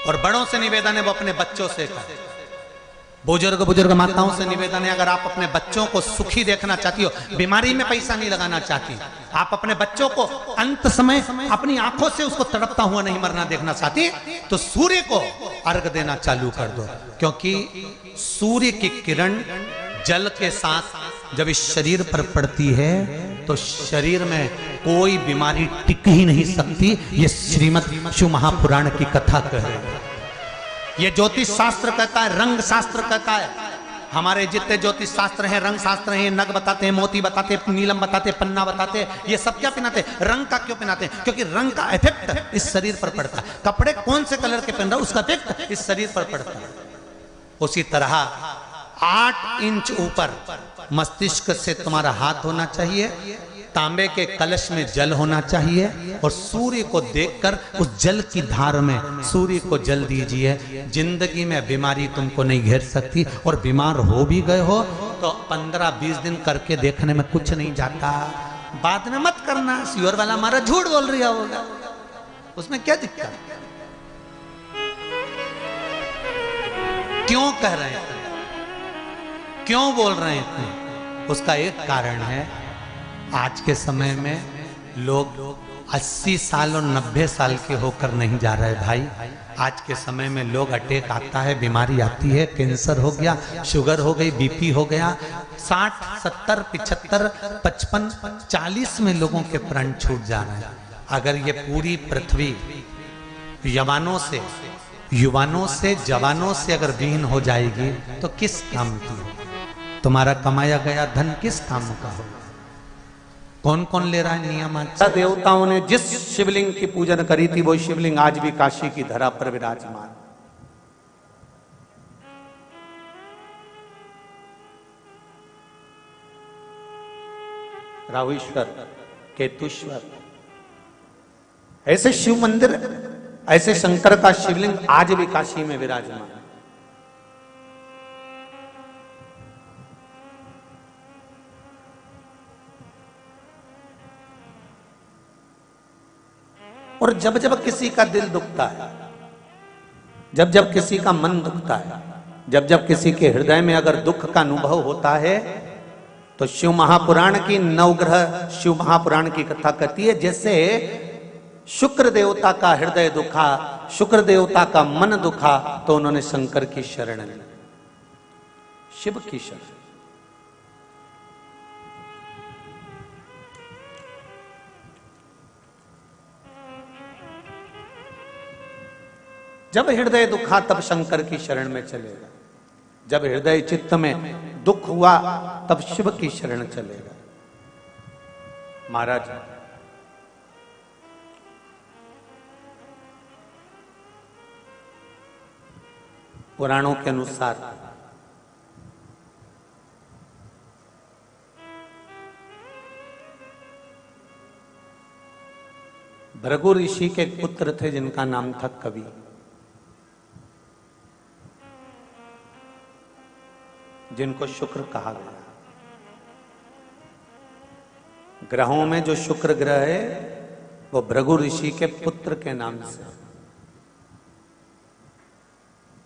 और बड़ों से निवेदन है वो अपने बच्चों से कहो। बुजुर्ग बुजुर्ग माताओं से निवेदन है, अगर आप अपने बच्चों को सुखी देखना चाहती हो, बीमारी में पैसा नहीं लगाना चाहती, आप अपने बच्चों को अंत समय अपनी आंखों से उसको तड़पता हुआ नहीं मरना देखना चाहती, तो सूर्य को अर्घ देना चालू कर दो। क्योंकि सूर्य की किरण जल के साथ जब इस शरीर पर पड़ती है तो शरीर में कोई बीमारी टिक ही नहीं सकती। ये श्रीमद् शिव महापुराण की कथा कह रही है। ये ज्योतिष शास्त्र कहता है, रंग शास्त्र कहता है। हमारे जितने ज्योतिष शास्त्र हैं, रंग शास्त्र हैं, नग बताते हैं, मोती बताते हैं, नीलम बताते हैं, पन्ना बताते हैं, ये सब क्या पहनाते हैं? रंग का क्यों पहनाते हैं? क्योंकि रंग का इफेक्ट इस शरीर पर पड़ता है। कपड़े कौन से कलर के पहन रहा है, उसका इफेक्ट इस शरीर पर पड़ता है। उसी तरह 8 इंच ऊपर मस्तिष्क से तुम्हारा हाथ होना चाहिए, तांबे के कलश में जल होना चाहिए, और सूर्य को देखकर उस जल की धार में सूर्य को जल दीजिए। जिंदगी में बीमारी तुमको नहीं घेर सकती, और बीमार हो भी गए हो तो 15-20 दिन करके देखने में कुछ नहीं जाता। बाद में मत करना, श्योर वाला हमारा झूठ बोल रहा होगा, उसमें क्या दिक्कत? क्यों कह रहे हैं, क्यों बोल रहे हैं? उसका एक कारण है, आज के समय में लोग 80 साल और 90 साल के होकर नहीं जा रहे भाई। आज के समय में लोग अटैक आता है, बीमारी आती है, कैंसर हो गया, शुगर हो गई, बीपी हो गया, 60, 70, 75, 55, 40 में लोगों के प्राण छूट जा रहे हैं। अगर ये पूरी पृथ्वी युवानों से जवानों से अगर विहीन हो जाएगी तो किस काम की? तुम्हारा कमाया गया धन किस काम का हो? कौन कौन ले रहा है नियम? देवताओं ने जिस शिवलिंग की पूजन करी थी वो शिवलिंग आज भी काशी की धरा पर विराजमान। राहुईश्वर, केतुश्वर, ऐसे शिव मंदिर, ऐसे शंकर का शिवलिंग आज भी काशी में विराजमान। और जब जब किसी का दिल दुखता है, जब जब किसी का मन दुखता है, जब जब किसी के हृदय में अगर दुख का अनुभव होता है, तो शिव महापुराण की नवग्रह शिव महापुराण की कथा कहती है, जैसे शुक्र देवता का हृदय दुखा, शुक्र देवता का मन दुखा, तो उन्होंने शंकर की शरण ली, शिव की शरण। जब हृदय दुखा तब शंकर की शरण में चलेगा, जब हृदय चित्त में दुख हुआ तब शिव की शरण चलेगा। महाराज, पुराणों के अनुसार भृगु ऋषि के पुत्र थे जिनका नाम था कवि। जिनको शुक्र कहा गया। ग्रहों में जो शुक्र ग्रह है वो भृगु ऋषि के पुत्र के नाम से।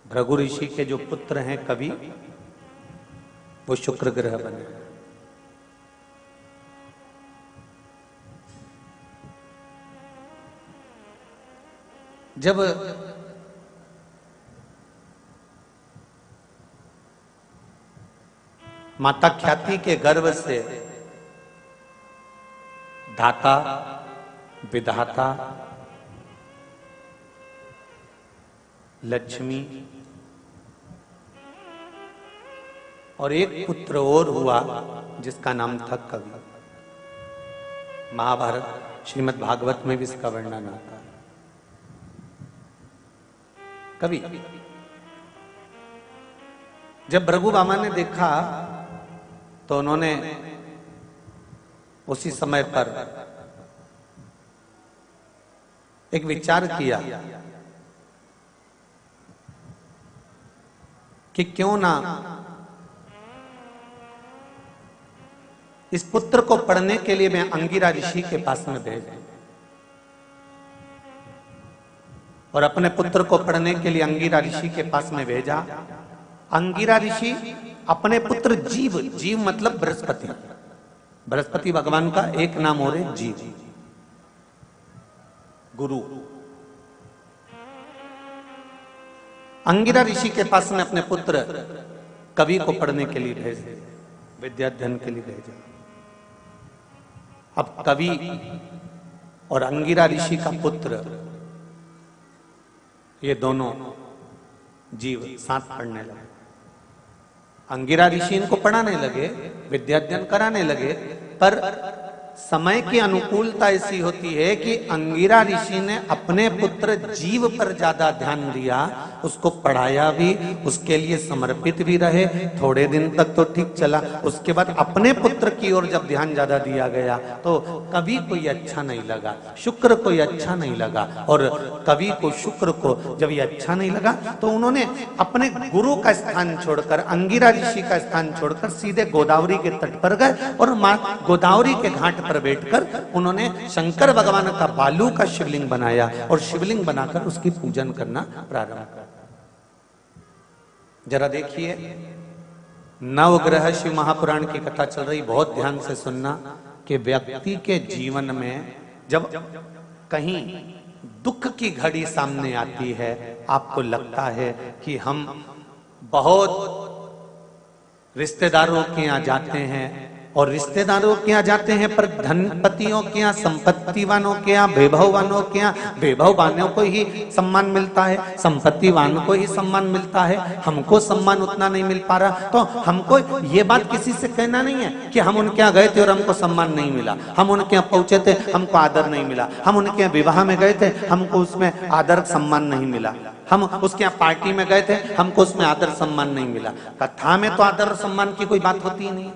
भृगु ऋषि के जो पुत्र हैं कवि, वो शुक्र ग्रह बने। जब माता ख्याति के गर्भ से दाता, विधाता, लक्ष्मी और एक पुत्र और हुआ जिसका नाम था कवि। महाभारत, श्रीमद् भागवत में भी इसका वर्णन आता है। कवि। जब भृगु बामा ने देखा तो उन्होंने उसी समय पर एक विचार किया कि क्यों ना इस पुत्र को पढ़ने के लिए मैं अंगिरा ऋषि के पास में भेजा, और अपने पुत्र को पढ़ने के लिए अंगिरा ऋषि के पास में भेजा। अंगिरा ऋषि अपने पुत्र जीव, जीव मतलब बृहस्पति, बृहस्पति भगवान का एक नाम और है जीव, गुरु। अंगिरा ऋषि के पास में अपने पुत्र कवि को पढ़ने के लिए भेजे, विद्या अध्ययन के लिए भेजा। अब कवि और अंगिरा ऋषि का पुत्र, ये दोनों जीव साथ पढ़ने लगे। अंगिरा ऋषि इनको पढ़ाने लगे, विद्या अध्ययन कराने लगे, पर समय की अनुकूलता ऐसी होती है कि अंगिरा ऋषि ने अपने पुत्र जीव पर ज्यादा ध्यान दिया, उसको पढ़ाया भी, उसके लिए समर्पित भी रहे। थोड़े दिन तक तो ठीक चला, उसके बाद अपने पुत्र की ओर जब ध्यान ज्यादा दिया गया तो कवि को ये अच्छा नहीं लगा, शुक्र को ये अच्छा नहीं लगा। और कवि को, शुक्र को जब ये अच्छा नहीं लगा तो उन्होंने अपने गुरु का स्थान छोड़कर, अंगिरा ऋषि का स्थान छोड़कर सीधे गोदावरी के तट पर गए और मां गोदावरी के घाट पर बैठकर उन्होंने शंकर भगवान का बालू का शिवलिंग बनाया और शिवलिंग बनाकर उसकी पूजन करना प्रारंभ किया। जरा देखिए, नवग्रह शिव महापुराण की कथा चल रही, बहुत ध्यान से सुनना कि व्यक्ति के जीवन में जब कहीं दुख की घड़ी सामने आती है, आपको लगता है कि हम बहुत रिश्तेदारों के यहाँ जाते हैं और रिश्तेदारों के यहाँ जाते हैं, पर धनपतियों के यहाँ, संपत्तिवानों के यहाँ, वैभववानों के यहाँ वैभववानों को ही सम्मान मिलता है, संपत्तिवान को ही सम्मान मिलता है, हमको सम्मान उतना नहीं मिल पा रहा। तो हमको ये बात किसी से कहना नहीं है कि हम उनके यहाँ गए थे और हमको सम्मान नहीं मिला, हम उनके यहाँ पहुंचे थे, हमको आदर नहीं मिला, हम उनके यहाँ विवाह में गए थे, हमको उसमें आदर सम्मान नहीं मिला, हम उसके यहाँ पार्टी में गए थे, हमको उसमें आदर सम्मान नहीं मिला। कथा में तो आदर सम्मान की कोई बात होती ही नहीं।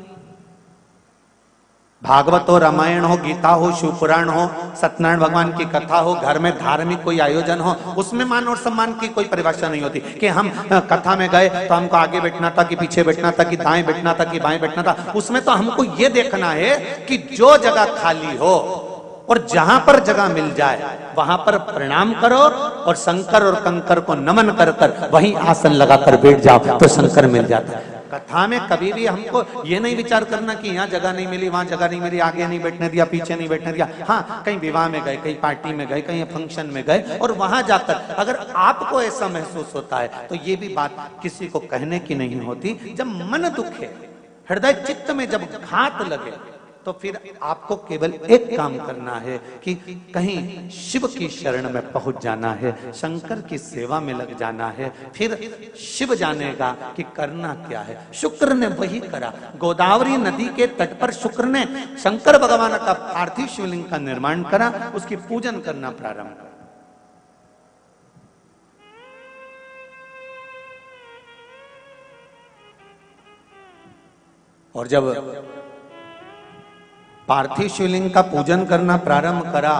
भागवत हो, रामायण हो, गीता हो, शिवपुराण हो, सत्यनारायण भगवान की कथा हो, घर में धार्मिक कोई आयोजन हो, उसमें मान और सम्मान की कोई परिभाषा नहीं होती कि हम कथा में गए तो हमको आगे बैठना था कि पीछे बैठना था कि दाएं बैठना था कि बाएं बैठना था। उसमें तो हमको ये देखना है कि जो जगह खाली हो और जहां पर जगह मिल जाए वहां पर प्रणाम करो और शंकर और कंकर को नमन कर कर वहीं आसन लगाकर बैठ जाओ तो शंकर मिल जाता है। कथा में कभी भी हमको ये नहीं विचार करना कि यहाँ जगह नहीं मिली, वहां जगह नहीं मिली, आगे नहीं बैठने दिया, पीछे नहीं बैठने दिया। हाँ, कहीं विवाह में गए, कहीं पार्टी में गए, कहीं फंक्शन में गए और वहां जाकर अगर आपको ऐसा महसूस होता है तो ये भी बात किसी को कहने की नहीं होती। जब मन दुखे, हृदय चित्त में जब घात लगे तो फिर आपको केवल एक काम करना है कि कहीं शिव की शरण में पहुंच जाना है, शंकर की सेवा में लग जाना है, फिर शिव जानेगा कि करना क्या है। शुक्र ने वही करा। गोदावरी नदी के तट पर शुक्र ने शंकर भगवान का पार्थिव शिवलिंग का निर्माण करा, उसकी पूजन करना प्रारंभ करा। और जब पार्थिव शिवलिंग का पूजन करना प्रारंभ करा,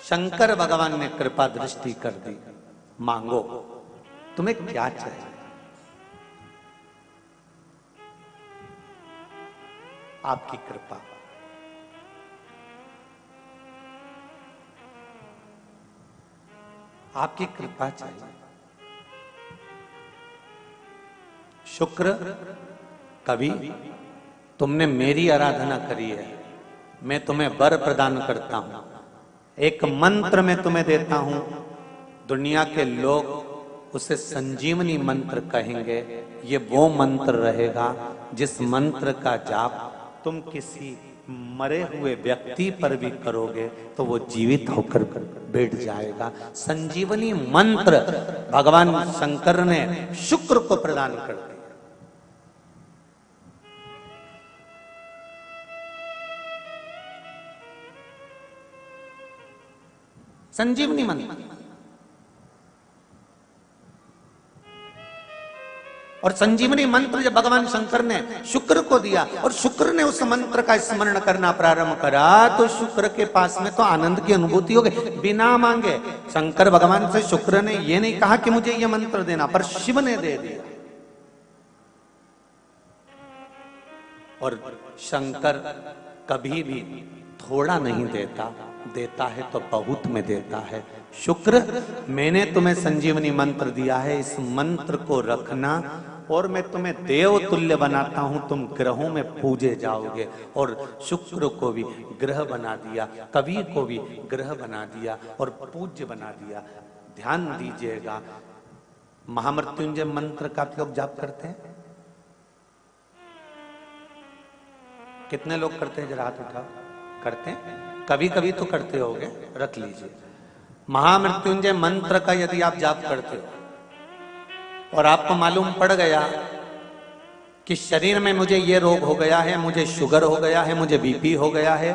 शंकर भगवान ने कृपा दृष्टि कर दी। मांगो, तुम्हें क्या चाहिए? आपकी कृपा। आपकी कृपा चाहिए। शुक्र, कवि, तुमने मेरी आराधना करी है, मैं तुम्हें वर प्रदान करता हूं, एक मंत्र मैं तुम्हें देता हूं, दुनिया के लोग उसे संजीवनी मंत्र कहेंगे। ये वो मंत्र रहेगा जिस मंत्र का जाप तुम किसी मरे हुए व्यक्ति पर भी करोगे तो वो जीवित होकर बैठ जाएगा। संजीवनी मंत्र भगवान शंकर ने शुक्र को प्रदान कर दिया। संजीवनी मंत्र। और संजीवनी मंत्र जब भगवान शंकर ने शुक्र को दिया और शुक्र ने उस मंत्र का स्मरण करना प्रारंभ करा तो शुक्र के पास में तो आनंद की अनुभूति हो गई बिना मांगे। शंकर भगवान से शुक्र ने यह नहीं कहा कि मुझे यह मंत्र देना, पर शिव ने दे दिया। और शंकर कभी भी थोड़ा नहीं देता, देता है तो बहुत में देता है। शुक्र, मैंने तुम्हें संजीवनी मंत्र दिया है, इस मंत्र को रखना और मैं तुम्हें देव तुल्य बनाता हूं, तुम ग्रहों में पूजे जाओगे। और शुक्र को भी ग्रह बना दिया, कवि को भी ग्रह बना दिया और पूज्य बना दिया। ध्यान दीजिएगा, महामृत्युंजय मंत्र का लोग जाप करते हैं? कितने लोग करते हैं? जरा हाथ उठाओ। करते हैं? कभी कभी तो करते होगे, रख लीजिए। महामृत्युंजय मंत्र का यदि आप जाप करते हो और आपको मालूम पड़ गया कि शरीर में मुझे ये रोग हो गया है, मुझे शुगर हो गया है, मुझे बीपी हो गया है,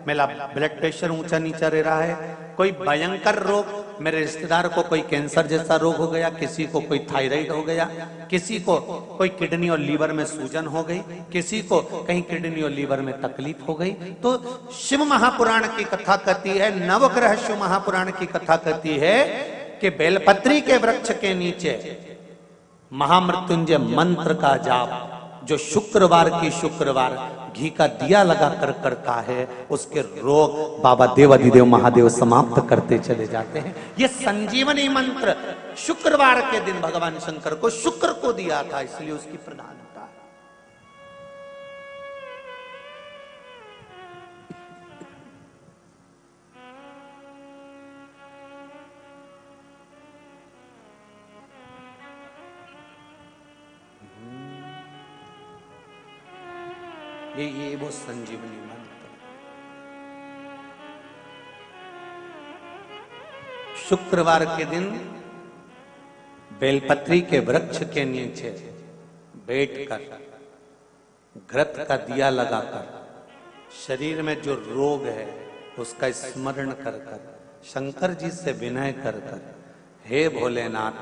मेरा ब्लड प्रेशर ऊंचा नीचा रह रहा है, कोई भयंकर रोग, मेरे रिश्तेदार को कोई कैंसर जैसा रोग हो गया, किसी को कोई थायराइड हो गया, किसी को कोई किडनी और लीवर में सूजन हो गई, किसी को कहीं किडनी और लीवर में तकलीफ हो गई, तो शिव महापुराण की कथा कहती है, नवग्रह शिव महापुराण की कथा कहती है कि बेलपत्री के वृक्ष के नीचे महामृत्युंजय मंत्र का जाप जो शुक्रवार की शुक्रवार घी का दिया लगा कर करता है, उसके रोग बाबा देवाधिदेव महादेव समाप्त करते चले जाते हैं। ये संजीवनी मंत्र शुक्रवार के दिन भगवान शंकर को शुक्र को दिया था, इसलिए उसकी प्रधानता है। ये वो संजीवनी मंत्र। शुक्रवार के दिन बेलपत्री के वृक्ष के नीचे बैठकर घृत का दिया लगाकर शरीर में जो रोग है उसका स्मरण कर कर शंकर जी से विनय कर कर, हे भोलेनाथ,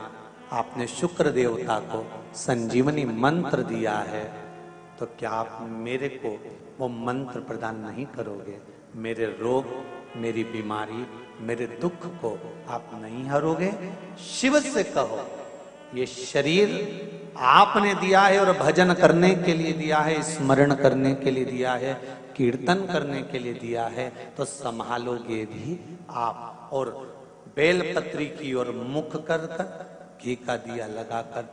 आपने शुक्र देवता को संजीवनी मंत्र दिया है, तो क्या आप मेरे को वो मंत्र प्रदान नहीं करोगे? मेरे रोग, मेरी बीमारी, मेरे दुख को आप नहीं हरोगे? शिव से कहो, ये शरीर आपने दिया है और भजन करने के लिए दिया है, स्मरण करने के लिए दिया है, कीर्तन करने के लिए दिया है, तो संभालोगे भी आप। और बेलपत्री की ओर मुख कर कर घी का दिया लगाकर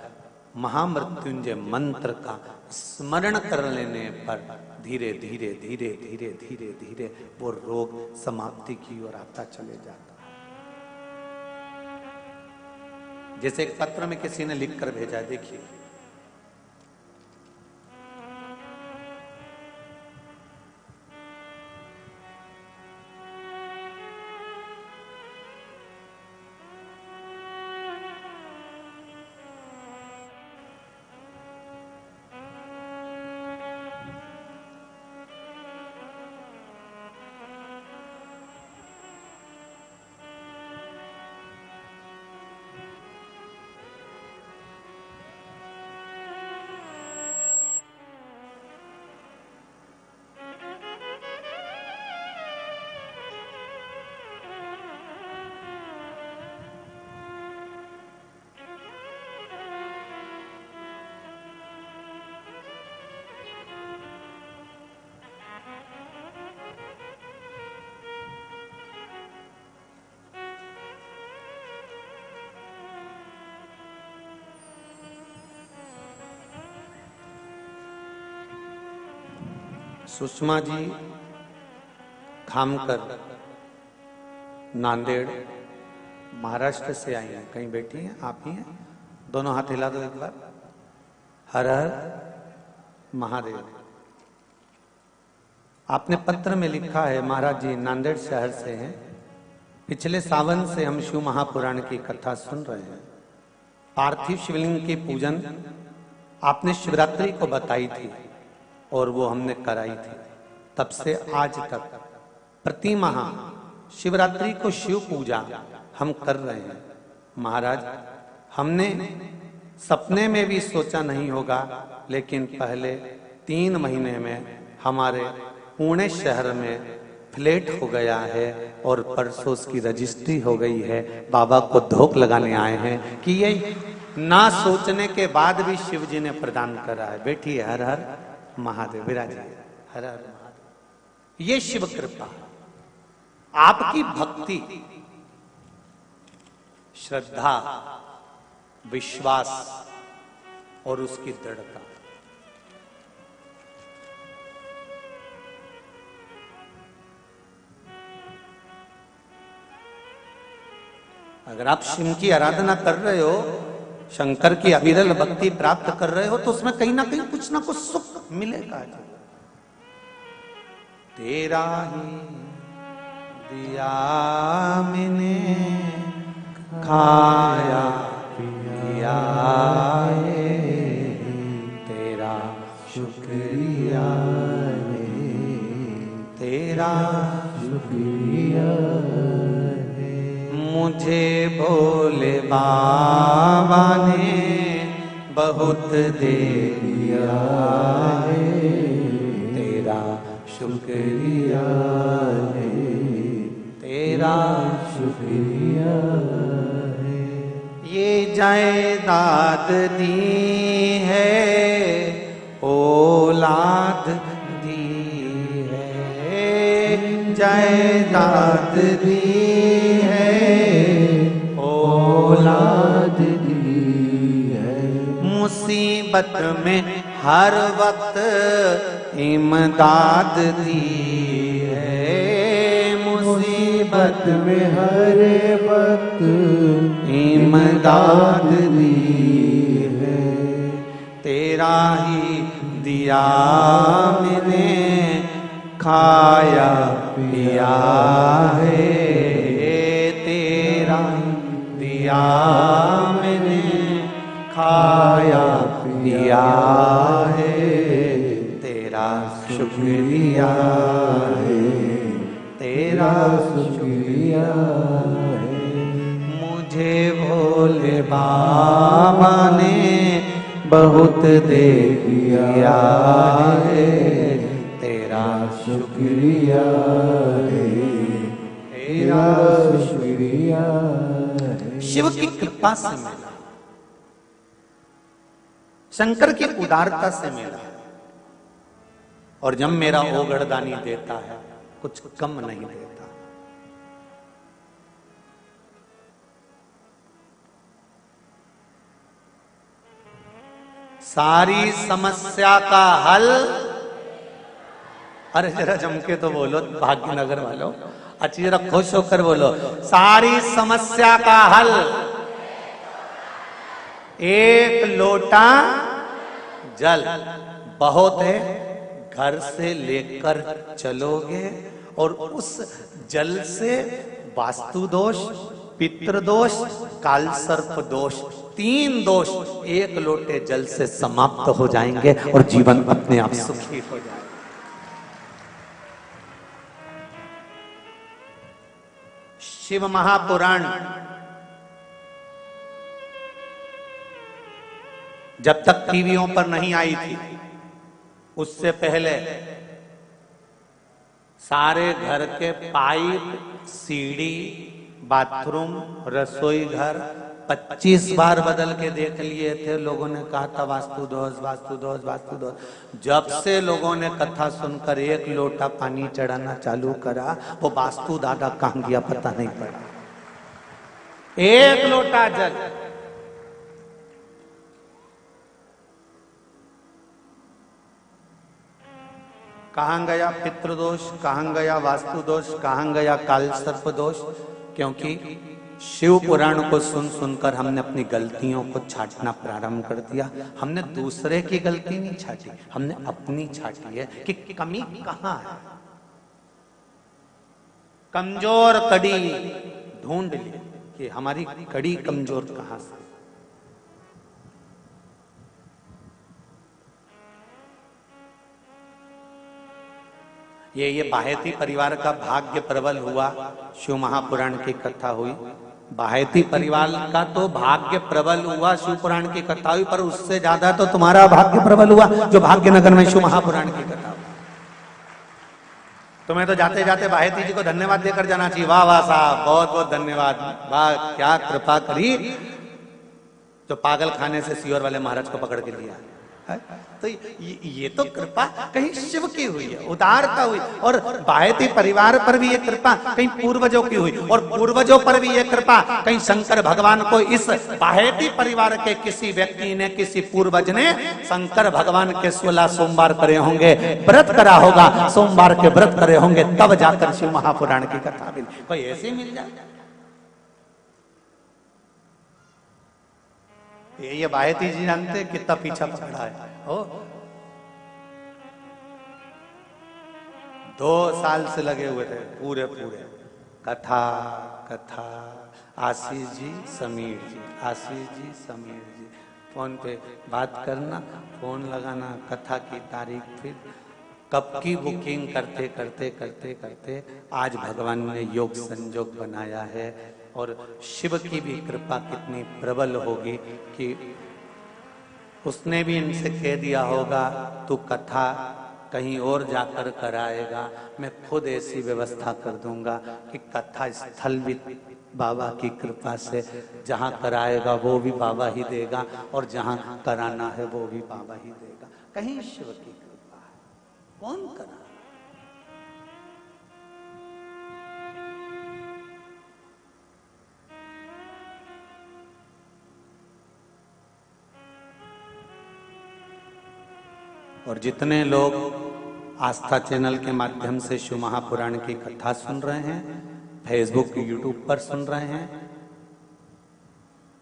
महामृत्युंजय मंत्र का स्मरण कर लेने पर धीरे धीरे धीरे धीरे धीरे धीरे वो रोग समाप्ति की ओर आता चले जाता है। जैसे एक पत्र में किसी ने लिखकर भेजा, देखिए, सुषमा जी खामकर नांदेड़ महाराष्ट्र से आई हैं, कहीं बैठी हैं? आप ही हैं? दोनों हाथ हिला दो एक बार। हर हर महादेव। आपने पत्र में लिखा है, महाराज जी नांदेड़ शहर से हैं, पिछले सावन से हम शिव महापुराण की कथा सुन रहे हैं। पार्थिव शिवलिंग की पूजन आपने शिवरात्रि को बताई थी और वो हमने कराई थी। तब से आज तक प्रति माह शिवरात्रि को शिव पूजा हम कर रहे हैं। महाराज, हमने सपने में भी सोचा नहीं होगा, लेकिन पहले 3 महीने में हमारे पुणे शहर में फ्लैट हो गया है और परसों उसकी रजिस्ट्री हो गई है। बाबा को धोख लगाने आए हैं कि ये ना सोचने के बाद भी शिव जी ने प्रदान करा है। बैठिए। हर हर महादेव। विराजिए। हर हर महादेव। ये शिव कृपा। आपकी भक्ति, श्रद्धा, विश्वास और उसकी दृढ़ता, अगर आप शिव की आराधना कर रहे हो, शंकर की अविरल भक्ति प्राप्त कर रहे हो, तो उसमें कहीं ना कहीं कुछ ना कुछ सुख मिलेगा। तेरा ही दिया मैंने खाया पिया है, तेरा शुक्रिया है, तेरा शुक्रिया है। मुझे भोले बाबा ने बहुत दे दिया है, तेरा शुक्रिया है, तेरा शुक्रिया है। ये जायदाद दी है, औलाद दी है, जायदाद दी है, औलाद दी है। मुसीबत में हर वक्त इमदाद दी है, मुसीबत में हर वक्त इमदाद दी है। तेरा ही दिया मैंने खाया पिया है, तेरा दिया मैंने खाया पिया है, तेरा शुक्रिया है, तेरा शुक्रिया है। मुझे भोले बाबा ने बहुत दे दिया है, तेरा शुक्रिया है, तेरा शुक्रिया है। शिव की कृपा से मिला, शंकर की उदारता से मिला, और जब मेरा ओगड़दानी देता है कुछ कम नहीं देता। सारी समस्या का हल, अरे जरा जम के तो बोलो भाग्यनगर वालों, अच्छी जरा खुश होकर बोलो, सारी समस्या का हल एक लोटा जल। बहुत है, घर से लेकर चलोगे और उस जल से वास्तु दोष, पितृ दोष, काल सर्प दोष, 3 दोष एक लोटे जल से समाप्त हो जाएंगे और जीवन अपने आप सुखी हो जाएगा। शिव महापुराण जब तक टीवियों पर नहीं आई थी, उससे पहले सारे घर के पाइप, सीढ़ी, बाथरूम, रसोई घर 25 बार बदल के देख लिए थे। लोगों ने कहा था वास्तु दोष, वास्तु दोष, वास्तु दोष। जब से लोगों ने कथा सुनकर एक लोटा पानी चढ़ाना चालू करा, वो वास्तु दादा कहां गया पता नहीं पड़ा। एक लोटा जल, कहां गया पितृदोष, कहां गया वास्तु दोष, कहां गया काल सर्प दोष? क्योंकि शिव पुराण को सुन सुनकर हमने अपनी गलतियों को छांटना प्रारंभ कर दिया। हमने दूसरे की गलती नहीं छाटी, हमने अपनी छाटी है कि कमी कहां है। कमजोर कड़ी ढूंढ ली कि हमारी कड़ी कमजोर कहां से। ये बाहेती परिवार का भाग्य प्रबल हुआ, शिव महापुराण की कथा हुई। बाहेती परिवार का तो भाग्य प्रबल हुआ, शिव पुराण की कथा हुई, पर उससे ज्यादा तो तुम्हारा भाग्य प्रबल हुआ जो भाग्यनगर में शिव महापुराण की कथा हुई। तुम्हें तो जाते जाते बाहेती जी को धन्यवाद देकर जाना चाहिए। वाह वाह साहब, बहुत बहुत धन्यवाद, वाह क्या कृपा करी जो पागल खाने से सियोर वाले महाराज को पकड़ के लिया। तो ये तो कृपा कहीं शिव की हुई है, उदारता हुई, और बायती परिवार पर भी ये कृपा कहीं पूर्वजों की हुई, और पूर्वजों पर भी ये कृपा कहीं शंकर भगवान को इस बायती परिवार के किसी व्यक्ति ने, किसी पूर्वज ने शंकर भगवान के 16 सोमवार करे होंगे, व्रत करा होगा, सोमवार के व्रत करे होंगे, तब जाकर शिव महापुराण की कथा मिली। कोई ऐसे मिल जाए? ये बायती जी जानते कितना पीछा पड़ा है। ओ 2 साल से लगे हुए थे पूरे कथा कथा। आशीष जी, समीर जी, आशीष जी, समीर जी, फोन पे बात करना, फोन लगाना, कथा की तारीख, फिर कब की बुकिंग करते करते करते करते आज भगवान ने योग संजोग बनाया है। और शिव की भी कृपा कितनी प्रबल होगी कि उसने भी इनसे कह दिया होगा तू कथा कहीं और जाकर कराएगा, मैं खुद ऐसी व्यवस्था कर दूंगा कि कथा स्थल भी बाबा की कृपा से जहां कराएगा वो भी बाबा ही देगा, और जहां कराना है वो भी बाबा ही देगा। कहीं शिव की कृपा है, कौन करा? और जितने लोग आस्था चैनल के माध्यम से शिव महापुराण की कथा सुन रहे हैं, फेसबुक, यूट्यूब पर सुन रहे हैं,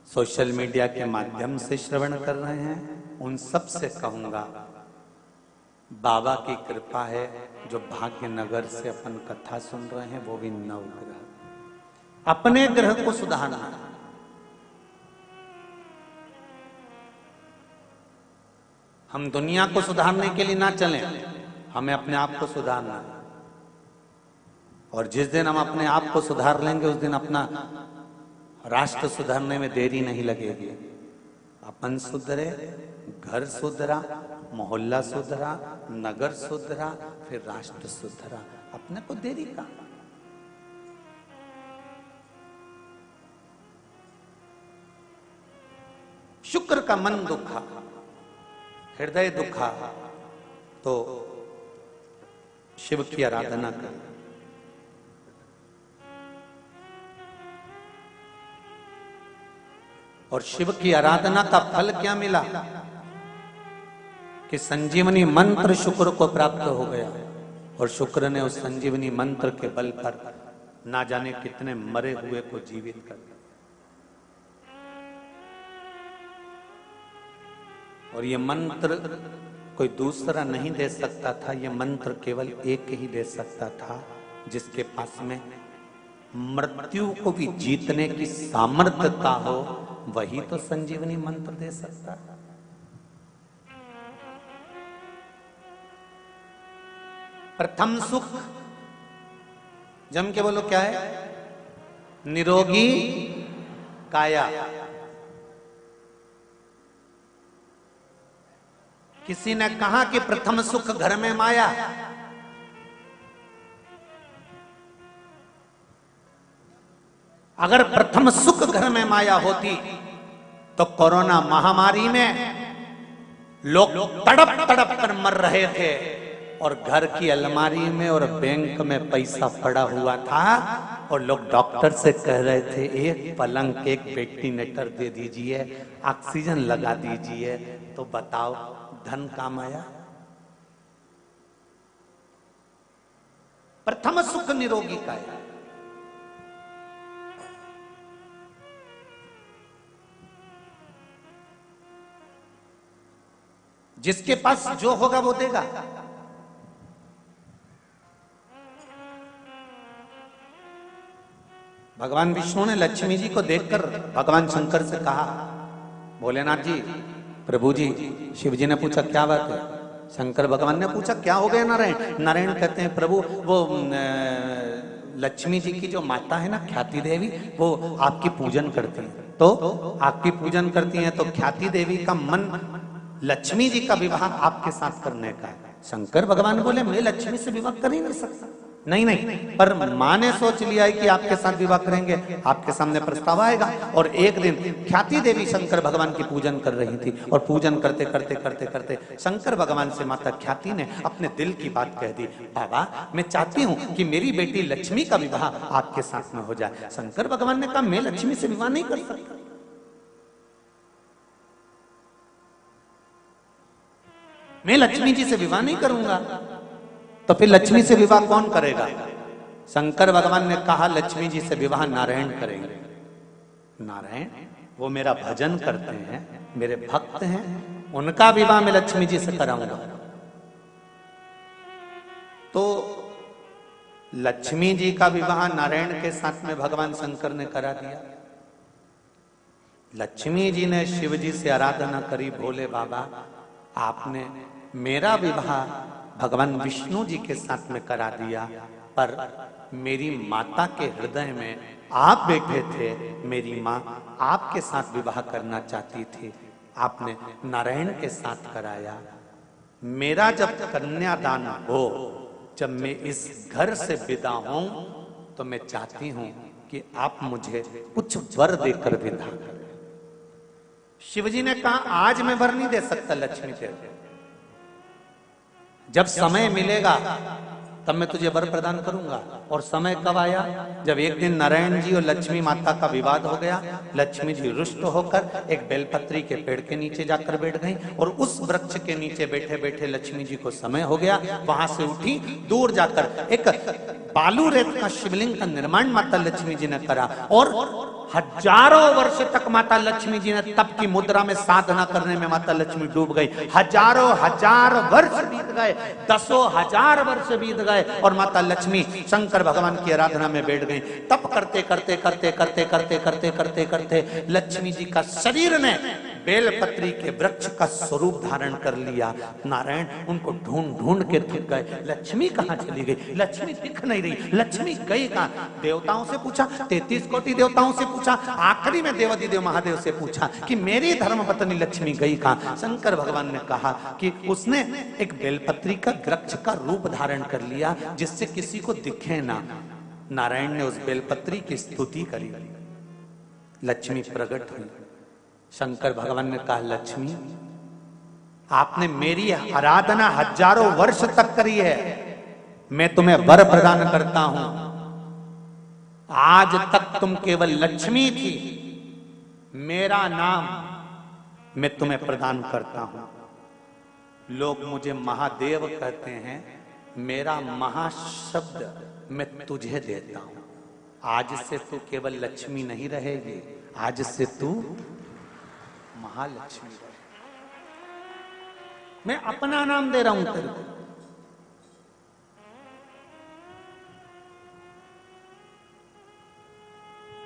सोशल मीडिया के माध्यम से श्रवण कर रहे हैं, उन सब से कहूंगा बाबा की कृपा है। जो भाग्यनगर से अपन कथा सुन रहे हैं वो भी नवग्रह, अपने ग्रह को सुधारना। हम दुनिया को सुधारने के लिए ना चलें, हमें अपने आप को सुधारना है। और जिस दिन हम अपने आप को सुधार लेंगे उस दिन अपना राष्ट्र सुधारने में देरी नहीं लगेगी। अपन सुधरे, घर सुधरा, मोहल्ला सुधरा, नगर सुधरा, फिर राष्ट्र सुधरा, अपने को देरी का। शुक्र का मन दुखा, हृदय दुखा, तो शिव की आराधना कर। और शिव की आराधना का फल क्या मिला कि संजीवनी मंत्र शुक्र को प्राप्त हो गया, और शुक्र ने उस संजीवनी मंत्र के बल पर ना जाने कितने मरे हुए को जीवित कर दिया। और ये मंत्र कोई दूसरा नहीं दे सकता था, ये मंत्र केवल एक ही दे सकता था, जिसके पास में मृत्यु को भी जीतने की सामर्थ्यता हो, वही तो संजीवनी मंत्र दे सकता है। प्रथम सुख, जम के बोलो क्या है? निरोगी काया। किसी ने कहा कि प्रथम सुख घर में माया। अगर प्रथम सुख घर में माया होती तो कोरोना महामारी में लोग तड़प तड़प कर मर रहे थे, और घर की अलमारी में और बैंक में पैसा पड़ा हुआ था, और लोग डॉक्टर से कह रहे थे एक पलंग, एक वेंटिलेटर दे दीजिए, ऑक्सीजन लगा दीजिए। तो बताओ धन काम आया? प्रथम सुख निरोगी काया। जिसके पास जो होगा वो देगा। भगवान विष्णु ने लक्ष्मी जी को देखकर भगवान शंकर से कहा, भोलेनाथ जी, प्रभु जी, शिव जी ने पूछा क्या बात है? शंकर भगवान ने पूछा क्या हो गया नारायण? नारायण कहते हैं प्रभु वो लक्ष्मी जी की जो माता है ना ख्याति देवी, वो आपकी पूजन करती है। तो आपकी पूजन करती हैं तो ख्याति देवी का मन लक्ष्मी जी का विवाह आपके साथ करने का है। शंकर भगवान बोले मैं लक्ष्मी से विवाह कर ही नहीं सकता। नहीं नहीं, पर माँ ने सोच लिया है कि आपके साथ विवाह करेंगे, आपके सामने प्रस्ताव आएगा। और एक दिन ख्याति देवी शंकर भगवान की पूजन कर रही थी, और पूजन करते करते करते करते शंकर भगवान से माता ख्याति ने अपने दिल की बात कह दी, बाबा मैं चाहती हूँ कि मेरी बेटी लक्ष्मी का विवाह आपके साथ में हो जाए। शंकर भगवान ने कहा, मैं लक्ष्मी से विवाह नहीं कर सकता, मैं लक्ष्मी जी से विवाह नहीं करूंगा। तो फिर लक्ष्मी से विवाह कौन करेगा? शंकर भगवान ने कहा, लक्ष्मी जी से विवाह नारायण करेंगे। नारायण वो मेरा भजन करते हैं, मेरे भक्त हैं, उनका विवाह मैं लक्ष्मी जी से कराऊंगा। तो लक्ष्मी जी का विवाह नारायण के साथ में भगवान शंकर ने करा दिया। लक्ष्मी जी ने शिव जी से आराधना करी, भोले बाबा आपने मेरा विवाह भगवान विष्णु जी के साथ में करा दिया, पर मेरी माता के हृदय में आप बैठे थे, मेरी माँ आपके साथ विवाह करना चाहती थी, आपने नारायण के साथ कराया। मेरा जब कन्यादान हो, जब मैं इस घर से विदा हूं, तो मैं चाहती हूं कि आप मुझे कुछ वर देकर विदा करें। शिवजी ने कहा, आज मैं वर नहीं दे सकता लक्ष्मी देवी, जब समय मिलेगा तब मैं तुझे वर प्रदान करूंगा। और समय कब आया? जब एक दिन नारायण जी और लक्ष्मी माता का विवाद हो गया। लक्ष्मी जी रुष्ट होकर एक बेलपत्री के पेड़ के नीचे जाकर बैठ गई, और उस वृक्ष के नीचे बैठे बैठे लक्ष्मी जी को समय हो गया। वहां से उठी, दूर जाकर एक बालू रेत का शिवलिंग का निर्माण माता लक्ष्मी जी ने करा, और हजारों वर्ष तक माता लक्ष्मी जी ने तप की मुद्रा में साधना करने में माता लक्ष्मी डूब गई। हजारों हजार वर्ष बीत गए, दसों हजार वर्ष बीत गए, और माता लक्ष्मी शंकर भगवान की आराधना में बैठ गई। तप करते करते करते करते करते करते करते करते लक्ष्मी जी का शरीर ने बेलपत्री के वृक्ष का स्वरूप धारण कर लिया। नारायण उनको ढूंढ ढूंढ के थक गए, लक्ष्मी कहां चली गई? लक्ष्मी दिख नहीं रही, लक्ष्मी गई कहां? देवताओं से पूछा, 33 कोटि देवताओं से पूछा, आखिरी में देवाधिदेव महादेव से पूछा कि मेरी धर्मपत्नी लक्ष्मी गई कहां? शंकर भगवान ने कहा कि उसने एक बेलपत्री का वृक्ष का रूप धारण कर लिया, जिससे किसी को दिखे ना। नारायण ने उस बेलपत्री की स्तुति करी, लक्ष्मी प्रकट हुई। शंकर भगवान ने कहा, लक्ष्मी आपने मेरी आराधना हजारों वर्ष तक करी है, मैं तुम्हें वर प्रदान करता हूं। आज तक तुम केवल लक्ष्मी थी, मेरा नाम मैं तुम्हें प्रदान करता हूं। लोग मुझे महादेव कहते हैं, मेरा महाशब्द मैं तुझे देता हूं। आज से तू केवल लक्ष्मी नहीं रहेगी, आज से तू महालक्ष्मी रहे। मैं अपना नाम दे रहा हूं तेरे को।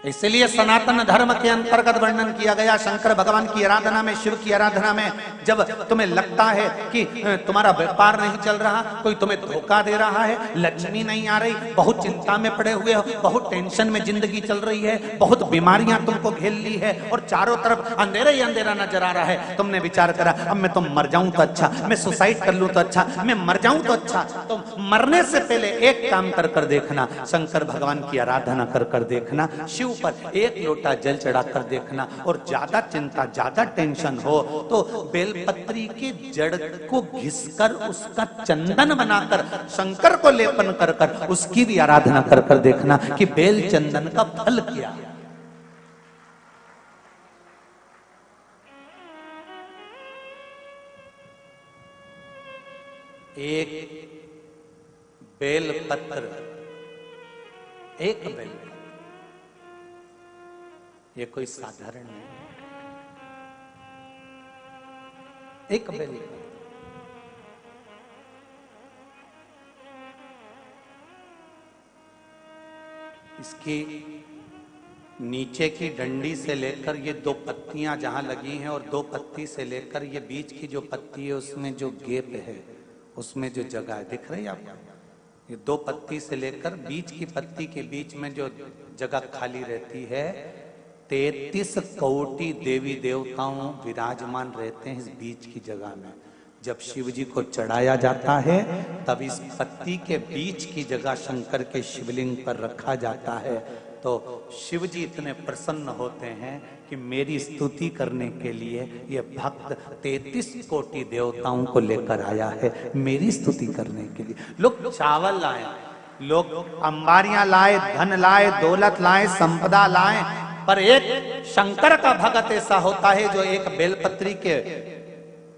इसलिए सनातन धर्म के अंतर्गत वर्णन किया गया, शंकर भगवान की आराधना में, शिव की आराधना में, जब तुम्हें लगता है कि तुम्हारा व्यापार नहीं चल रहा, कोई तुम्हें धोखा दे रहा है, लक्ष्मी नहीं आ रही, बहुत चिंता में पड़े हुए हो, बहुत टेंशन में जिंदगी चल रही है, बहुत बीमारियां तुमको घेर ली है, और चारों तरफ अंधेरा ही अंधेरा नजर आ रहा है, तुमने विचार करा अब मैं तो मर जाऊं तो अच्छा, मैं सुसाइड कर लूं तो अच्छा, मैं मर जाऊं तो अच्छा। तो मरने से पहले एक काम कर कर देखना, शंकर भगवान की आराधना कर कर देखना, शिव पर एक लोटा जल चढ़ाकर देखना, और ज्यादा चिंता ज्यादा टेंशन हो तो बेलपत्री के जड़ को घिसकर उसका चंदन बनाकर शंकर को लेपन कर कर उसकी भी आराधना कर कर देखना कि बेल चंदन का फल क्या है। एक बेल पत्र, एक बेल, ये कोई साधारण नहीं, एक बेल। इसकी नीचे की डंडी से लेकर ये दो पत्तियां जहां लगी हैं, और दो पत्ती से लेकर ये बीच की जो पत्ती है उसमें जो गैप है, उसमें जो जगह है, दिख रही है आपको? ये दो पत्ती से लेकर बीच की पत्ती के बीच में जो जगह खाली रहती है, 33 कोटि देवी देवताओं विराजमान रहते हैं इस बीच की जगह में। जब शिव जी को चढ़ाया जाता है तब इस पत्ती के बीच की जगह शंकर के शिवलिंग पर रखा जाता है। तो शिव जी इतने प्रसन्न होते हैं कि मेरी स्तुति करने के लिए ये भक्त 33 कोटि देवताओं को लेकर आया है, मेरी स्तुति करने के लिए। लोग चावल लाए, लोग अंबारियां लाए, धन लाए, दौलत लाए, संपदा लाए, पर एक शंकर का भक्त ऐसा होता है जो एक बेलपत्री के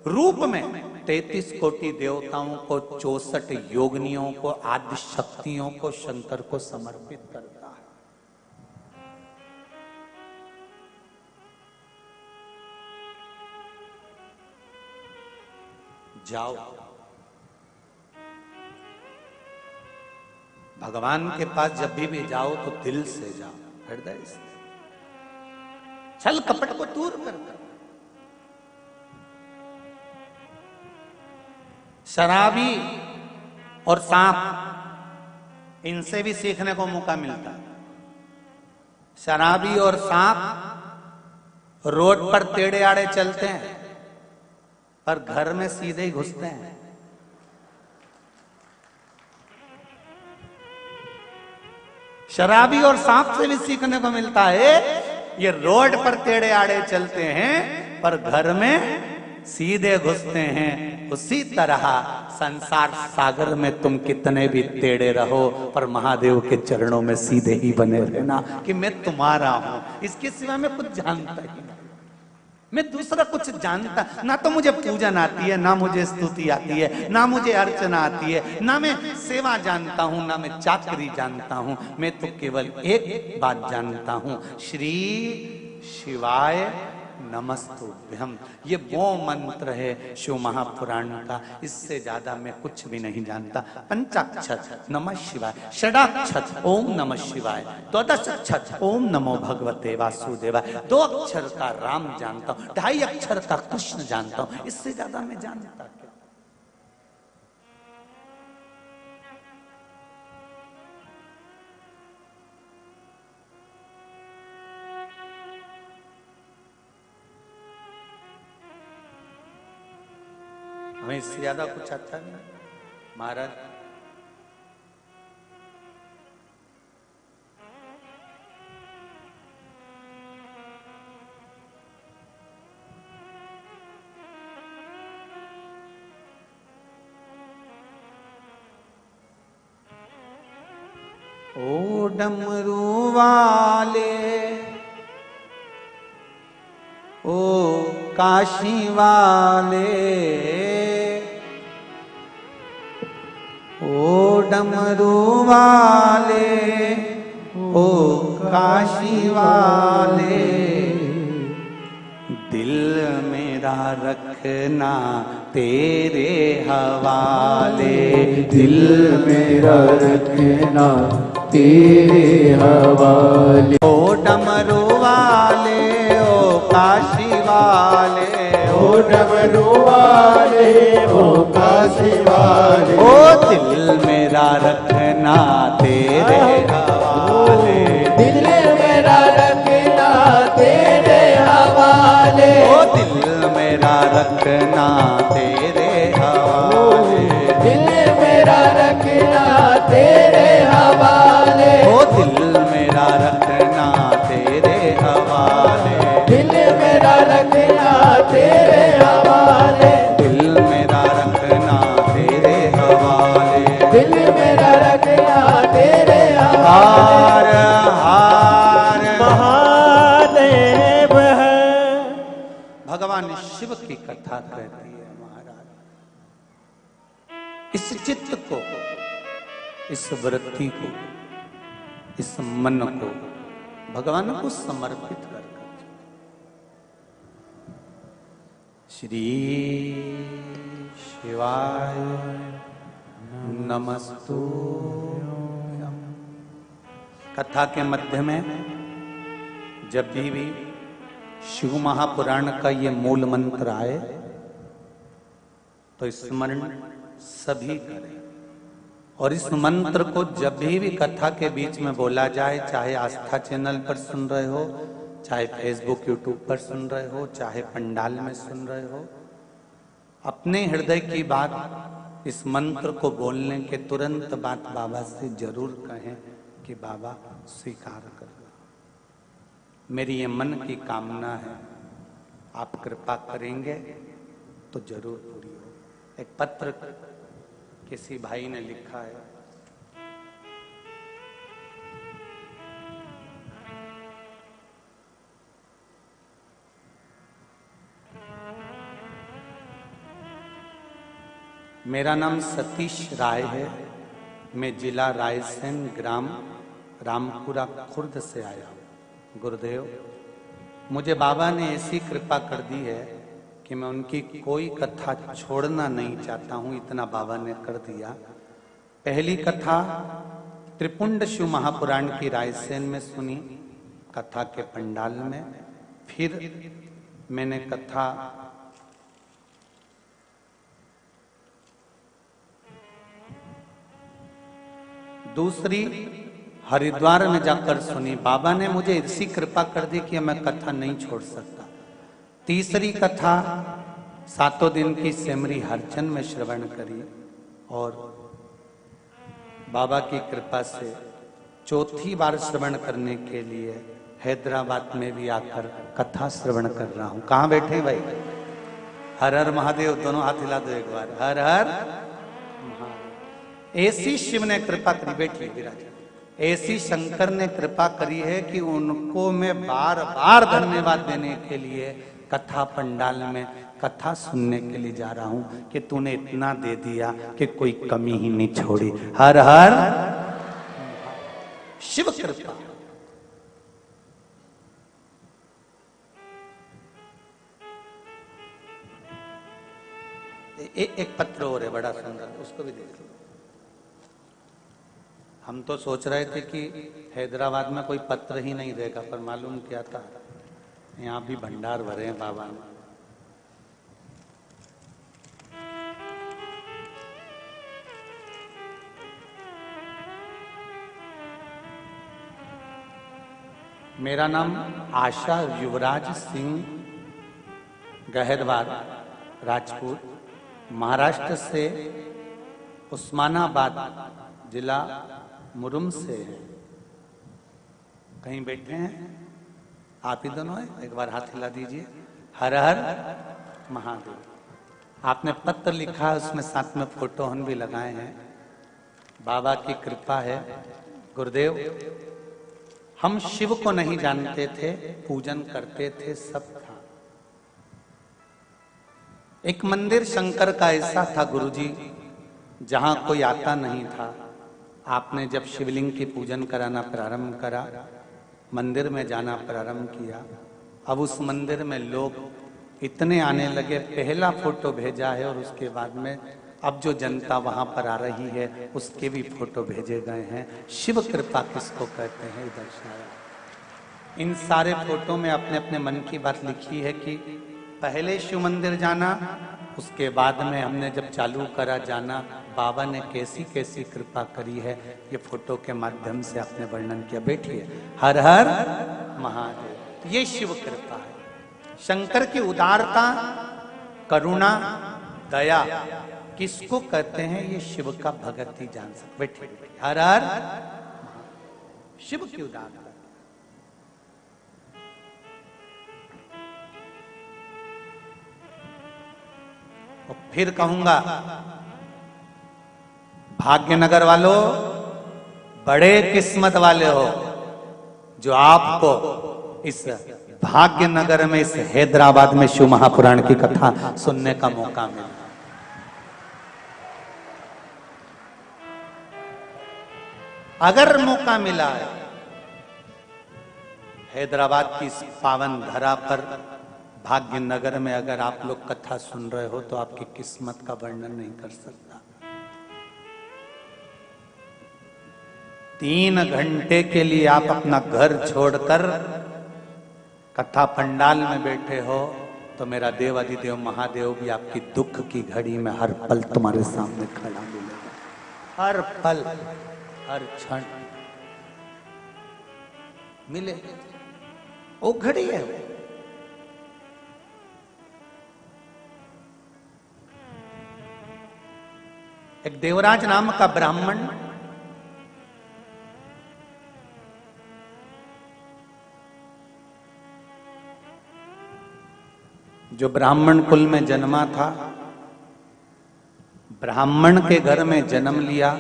रूप में 33 कोटि देवताओं को, 64 योगिनियों को, आदि शक्तियों को शंकर को समर्पित करता है। जाओ भगवान के पास जब भी जाओ तो दिल से जाओ, हृदय से, छल कपट को दूर कर। शराबी और सांप, इनसे भी सीखने को मौका मिलता है। शराबी और सांप रोड पर टेढ़े आड़े चलते हैं पर घर में सीधे ही घुसते हैं। शराबी और सांप से भी सीखने को मिलता है, ये रोड पर टेढ़े आड़े चलते हैं पर घर में सीधे घुसते हैं। उसी तरह संसार सागर में तुम कितने भी टेढ़े रहो पर महादेव के चरणों में सीधे ही बने रहना कि मैं तुम्हारा हूं, इसके सिवा मैं कुछ जानता ही नहीं, मैं दूसरा कुछ जानता ना। तो मुझे पूजन आती है, ना मुझे स्तुति आती है, ना मुझे अर्चना आती है, ना मैं सेवा जानता हूं, ना मैं चाकरी जानता हूं। मैं तो केवल एक बात जानता हूं, श्री शिवाय नमस्तुभ्यम। ये वो मंत्र है शिव महापुराण का, इससे ज्यादा मैं कुछ भी नहीं जानता। पंचाक्षर नमः शिवाय, षडाक्षर ओम नमः शिवाय, द्वादशाक्षर ओम नमो भगवते वासुदेवाय, 2 अक्षर का राम जानता हूँ, 2.5 अक्षर का कृष्ण जानता हूँ, इससे ज्यादा मैं जानता क्या। हमें इससे ज्यादा कुछ आता नहीं महाराज। ओ डमरू वाले, ओ काशी वाले, ओ डमरू वाले, ओ काशी वाले, दिल मेरा रखना तेरे हवाले, दिल मेरा रखना तेरे हवाले। ओ डमरू वाले, ओ काशी वाले, ओ डमरू वाले, ओ काशी वाले, ओ दिल मेरा रखना तेरे हवाले, दिल मेरा रखना तेरे हवाले, ओ दिल मेरा रखना तेरे हवाले, दिल मेरा रखना तेरे हवाले, ओ दिल मेरा रखना तेरे हवाले, दिल मेरा रखना तेरे हवाले, दिल मेरा रखना तेरे हवाले, दिल मेरा रखना तेरे हवाले। हार हार महादेव है। भगवान शिव की कथा कहती है महाराज। इस चित्त को, इस वृत्ति को, इस मन को भगवान को समर्पित कर श्री शिवाय नमस्तुभ्यम। कथा के मध्य में जब भी शिव महापुराण का ये मूल मंत्र आए तो स्मरण सभी करें, और इस मंत्र को जब भी कथा के बीच में बोला जाए, चाहे आस्था चैनल पर सुन रहे हो, चाहे फेसबुक यूट्यूब पर सुन रहे हो, चाहे पंडाल में सुन रहे हो, अपने हृदय की बात इस मंत्र को बोलने के तुरंत बाद बाबा से जरूर कहें कि बाबा स्वीकार करना, मेरी ये मन की कामना है, आप कृपा करेंगे तो जरूर पूरी हो। एक पत्र किसी भाई ने लिखा है, मेरा नाम सतीश राय है, मैं जिला रायसेन, ग्राम रामपुरा खुर्द से आया हूँ। गुरुदेव, मुझे बाबा ने ऐसी कृपा कर दी है कि मैं उनकी कोई कथा छोड़ना नहीं चाहता हूँ, इतना बाबा ने कर दिया। पहली कथा त्रिपुंड शिव महापुराण की रायसेन में सुनी, कथा के पंडाल में। फिर मैंने कथा दूसरी हरिद्वार में जाकर सुनी। बाबा ने मुझे ऐसी कृपा कर दी कि मैं कथा नहीं छोड़ सकता। तीसरी कथा 7 दिन की सेमरी हरचंद में श्रवण करी और बाबा की कृपा से चौथी बार श्रवण करने के लिए हैदराबाद में भी आकर कथा श्रवण कर रहा हूं। कहां बैठे भाई? हर हर महादेव, दोनों हाथ हिला दो एक बार। हर हर महादेव। ऐसी शिव ने कृपा करी, बैठी विराज, ऐसी शंकर ने कृपा करी है कि उनको मैं बार बार धन्यवाद देने के लिए कथा पंडाल में कथा सुनने के लिए जा रहा हूं कि तूने इतना दे दिया कि कोई कमी ही नहीं छोड़ी। हर हर शिव कृपा। एक पत्र और है बड़ा सुंदर, उसको भी देख लो। हम तो सोच रहे थे कि हैदराबाद में कोई पत्र ही नहीं देगा, पर मालूम क्या था, यहाँ भी भंडार भरे हैं बाबा ने। मेरा नाम आशा युवराज सिंह, गहरवार, राजपूत, महाराष्ट्र से उस्मानाबाद जिला मुरुम से है। कहीं बैठे हैं आप ही दोनों हैं? एक बार हाथ हिला दीजिए। हर हर महादेव। आपने पत्र लिखा, उसमें साथ में फोटो हम भी लगाए हैं। बाबा की कृपा है। गुरुदेव, हम शिव को नहीं जानते थे, पूजन करते थे, सब था। एक मंदिर शंकर का ऐसा था गुरुजी, जहां कोई आता नहीं था। आपने जब शिवलिंग की पूजन कराना प्रारंभ करा, मंदिर में जाना प्रारंभ किया, अब उस मंदिर में लोग इतने आने लगे। पहला फोटो भेजा है और उसके बाद में अब जो जनता वहां पर आ रही है उसके भी फोटो भेजे गए हैं। शिव कृपा किसको कहते हैं, दर्शाया। इन सारे फोटो में अपने अपने मन की बात लिखी है कि पहले शिव मंदिर जाना, उसके बाद में हमने जब चालू करा जाना, बाबा ने कैसी कैसी कृपा करी है, ये फोटो के माध्यम से आपने वर्णन किया। बैठिए। हर हर महादेव। ये शिव कृपा है। शंकर की उदारता, करुणा, दया किसको कहते हैं, ये शिव का भगत ही जान सकते। बैठिए। हर हर शिव की उदारता। और फिर कहूंगा, भाग्यनगर वालों, बड़े किस्मत वाले हो जो आपको इस भाग्यनगर में, इस हैदराबाद में शिव महापुराण की कथा सुनने का मौका मिला। अगर मौका मिला है हैदराबाद की इस पावन धरा पर, भाग्यनगर में अगर आप लोग कथा सुन रहे हो, तो आपकी किस्मत का वर्णन नहीं कर सकता। 3 घंटे के लिए आप अपना घर छोड़कर कथा पंडाल में बैठे हो, तो मेरा देव अधिदेव महादेव भी आपकी दुख की घड़ी में हर पल तुम्हारे सामने खड़ा मिलेगा। हर पल, हर क्षण मिले। वो घड़ी है। एक देवराज नाम का ब्राह्मण जो ब्राह्मण कुल में जन्मा था, ब्राह्मण के घर में जन्म लिया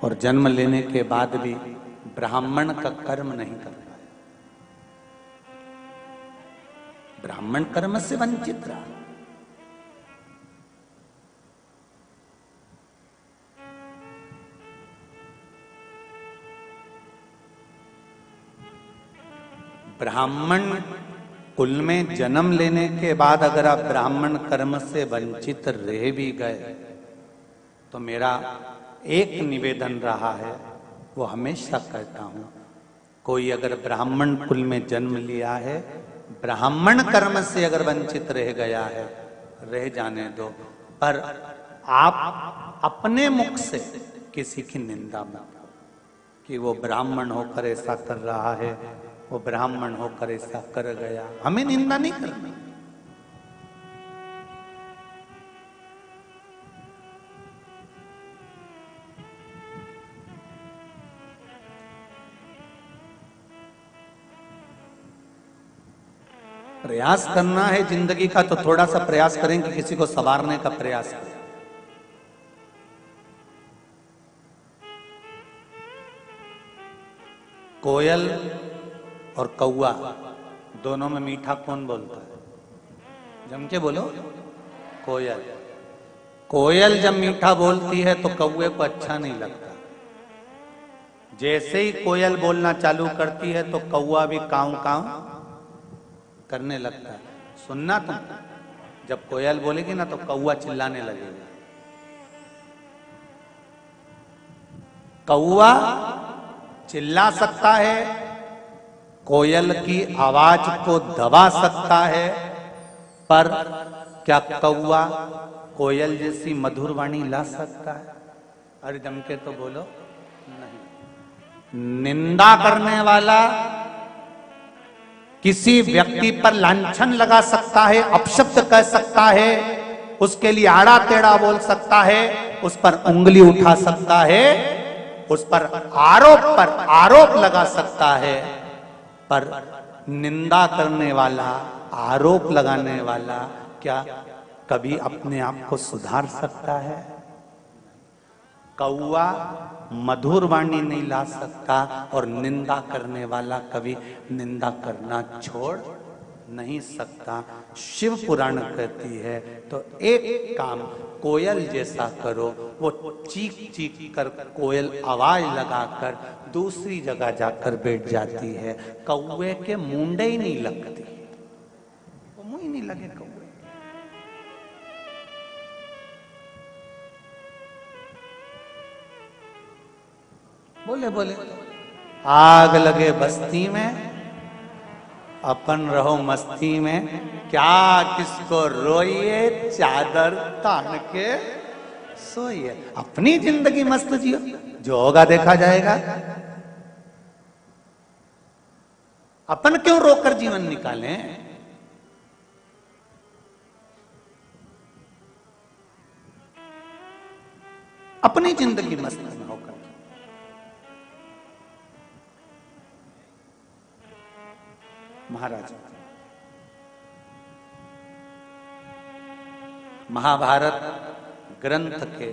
और जन्म लेने के बाद भी ब्राह्मण का कर्म नहीं कर पाया। ब्राह्मण कर्म से वंचित रहा। ब्राह्मण कुल में जन्म लेने के बाद अगर आप ब्राह्मण कर्म से वंचित रह भी गए तो मेरा एक निवेदन रहा है, वो हमेशा कहता हूं, कोई अगर ब्राह्मण कुल में जन्म लिया है, ब्राह्मण कर्म से अगर वंचित रह गया है, रह जाने दो, पर आप अपने मुख से किसी की निंदा मत करो कि वो ब्राह्मण होकर ऐसा कर रहा है, वो ब्राह्मण होकर ऐसा कर गया। हमें निंदा नहीं करनी। प्रयास करना है जिंदगी का तो थोड़ा सा प्रयास करें कि किसी को संवारने का प्रयास करें। कोयल और कौआ दोनों में मीठा कौन बोलता है? जम के बोलो। कोयल। कोयल जब मीठा बोलती है तो कौए को अच्छा नहीं लगता। जैसे ही कोयल बोलना चालू करती है तो कौआ भी काऊ काऊ करने लगता है। सुनना तुम, जब कोयल बोलेगी ना तो कौआ चिल्लाने लगेगा। कौआ चिल्ला सकता है, कोयल की आवाज को दबा सकता है, पर क्या कौआ कोयल जैसी मधुर वाणी ला सकता है? अरे जम के तो बोलो। नहीं। निंदा करने वाला किसी व्यक्ति पर लांछन लगा सकता है, अपशब्द कह सकता है, उसके लिए आड़ा टेढ़ा बोल सकता है, उस पर उंगली उठा सकता है, उस पर आरोप लगा सकता है, पर निंदा करने वाला, आरोप लगाने वाला क्या कभी अपने आप को सुधार सकता है? कौआ मधुर वाणी नहीं ला सकता और निंदा करने वाला कभी निंदा करना छोड़ नहीं सकता। शिव पुराण कहती है तो एक काम कोयल जैसा करो, वो चीख चीख कर कोयल आवाज लगाकर दूसरी जगह जाकर बैठ जाती है। कौवे के मुंडे ही नहीं लगती, वो मुंह ही नहीं लगे कौवे। बोले बोले आग लगे बस्ती में, अपन रहो मस्ती में, क्या किसको रोइए, चादर तान के सोइए। अपनी जिंदगी मस्त जियो, जो होगा देखा जाएगा। अपन क्यों रोकर जीवन निकालें? अपनी जिंदगी मस्त में होकर। महाराज, महाभारत ग्रंथ के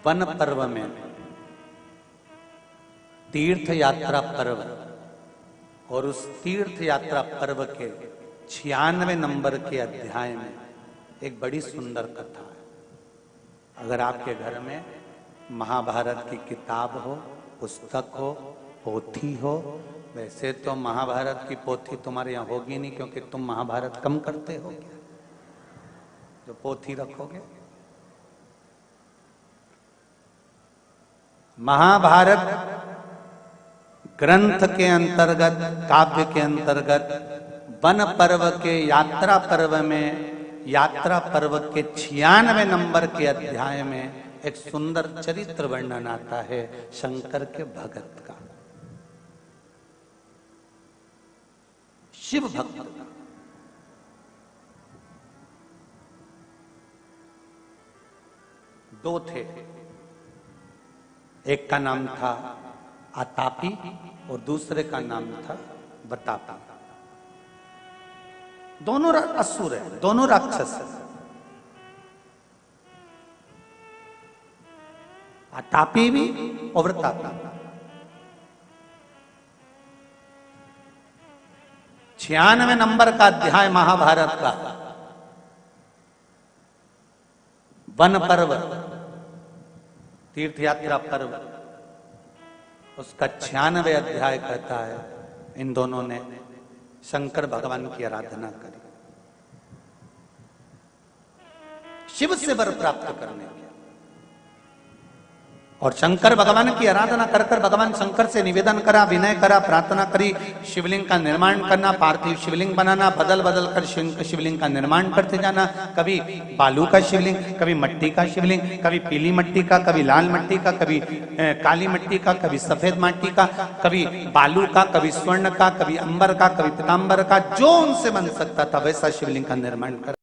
वन पर्व में तीर्थ यात्रा पर्व, और उस तीर्थ यात्रा पर्व के 96 नंबर के अध्याय में एक बड़ी सुंदर कथा है। अगर आपके घर में महाभारत की किताब हो, पुस्तक हो, पोथी हो, वैसे तो महाभारत की पोथी तुम्हारे यहाँ होगी नहीं क्योंकि तुम महाभारत कम करते हो, जो पोथी रखोगे। महाभारत ग्रंथ के अंतर्गत, काव्य के अंतर्गत वन पर्व के यात्रा पर्व में, यात्रा पर्व के 96 नंबर के अध्याय में एक सुंदर चरित्र वर्णन आता है शंकर के भगत का, शिव भक्त। दो थे, एक का नाम था आतापी और दूसरे का नाम था बतापी। दोनों असुर है, दोनों राक्षस है। आतापी भी और वृतापी। 96 नंबर का अध्याय महाभारत का वन पर्व, तीर्थ यात्रा पर्व, उसका 96 अध्याय कहता है इन दोनों ने शंकर भगवान की आराधना करी, शिव से वर प्राप्त करने के। और शंकर भगवान की आराधना कर कर भगवान शंकर से निवेदन करा, विनय करा, प्रार्थना करी, शिवलिंग का निर्माण करना, पार्थिव शिवलिंग बनाना, बदल बदल कर शिवलिंग का निर्माण करते जाना। कभी बालू का शिवलिंग, कभी मिट्टी का शिवलिंग, कभी पीली मिट्टी का, कभी लाल मिट्टी का, कभी काली मिट्टी का, कभी सफेद मिट्टी का, कभी बालू का, कभी स्वर्ण का, कभी अंबर का, कभी पीतांबर का, जो उनसे बन सकता था वैसा शिवलिंग का निर्माण कर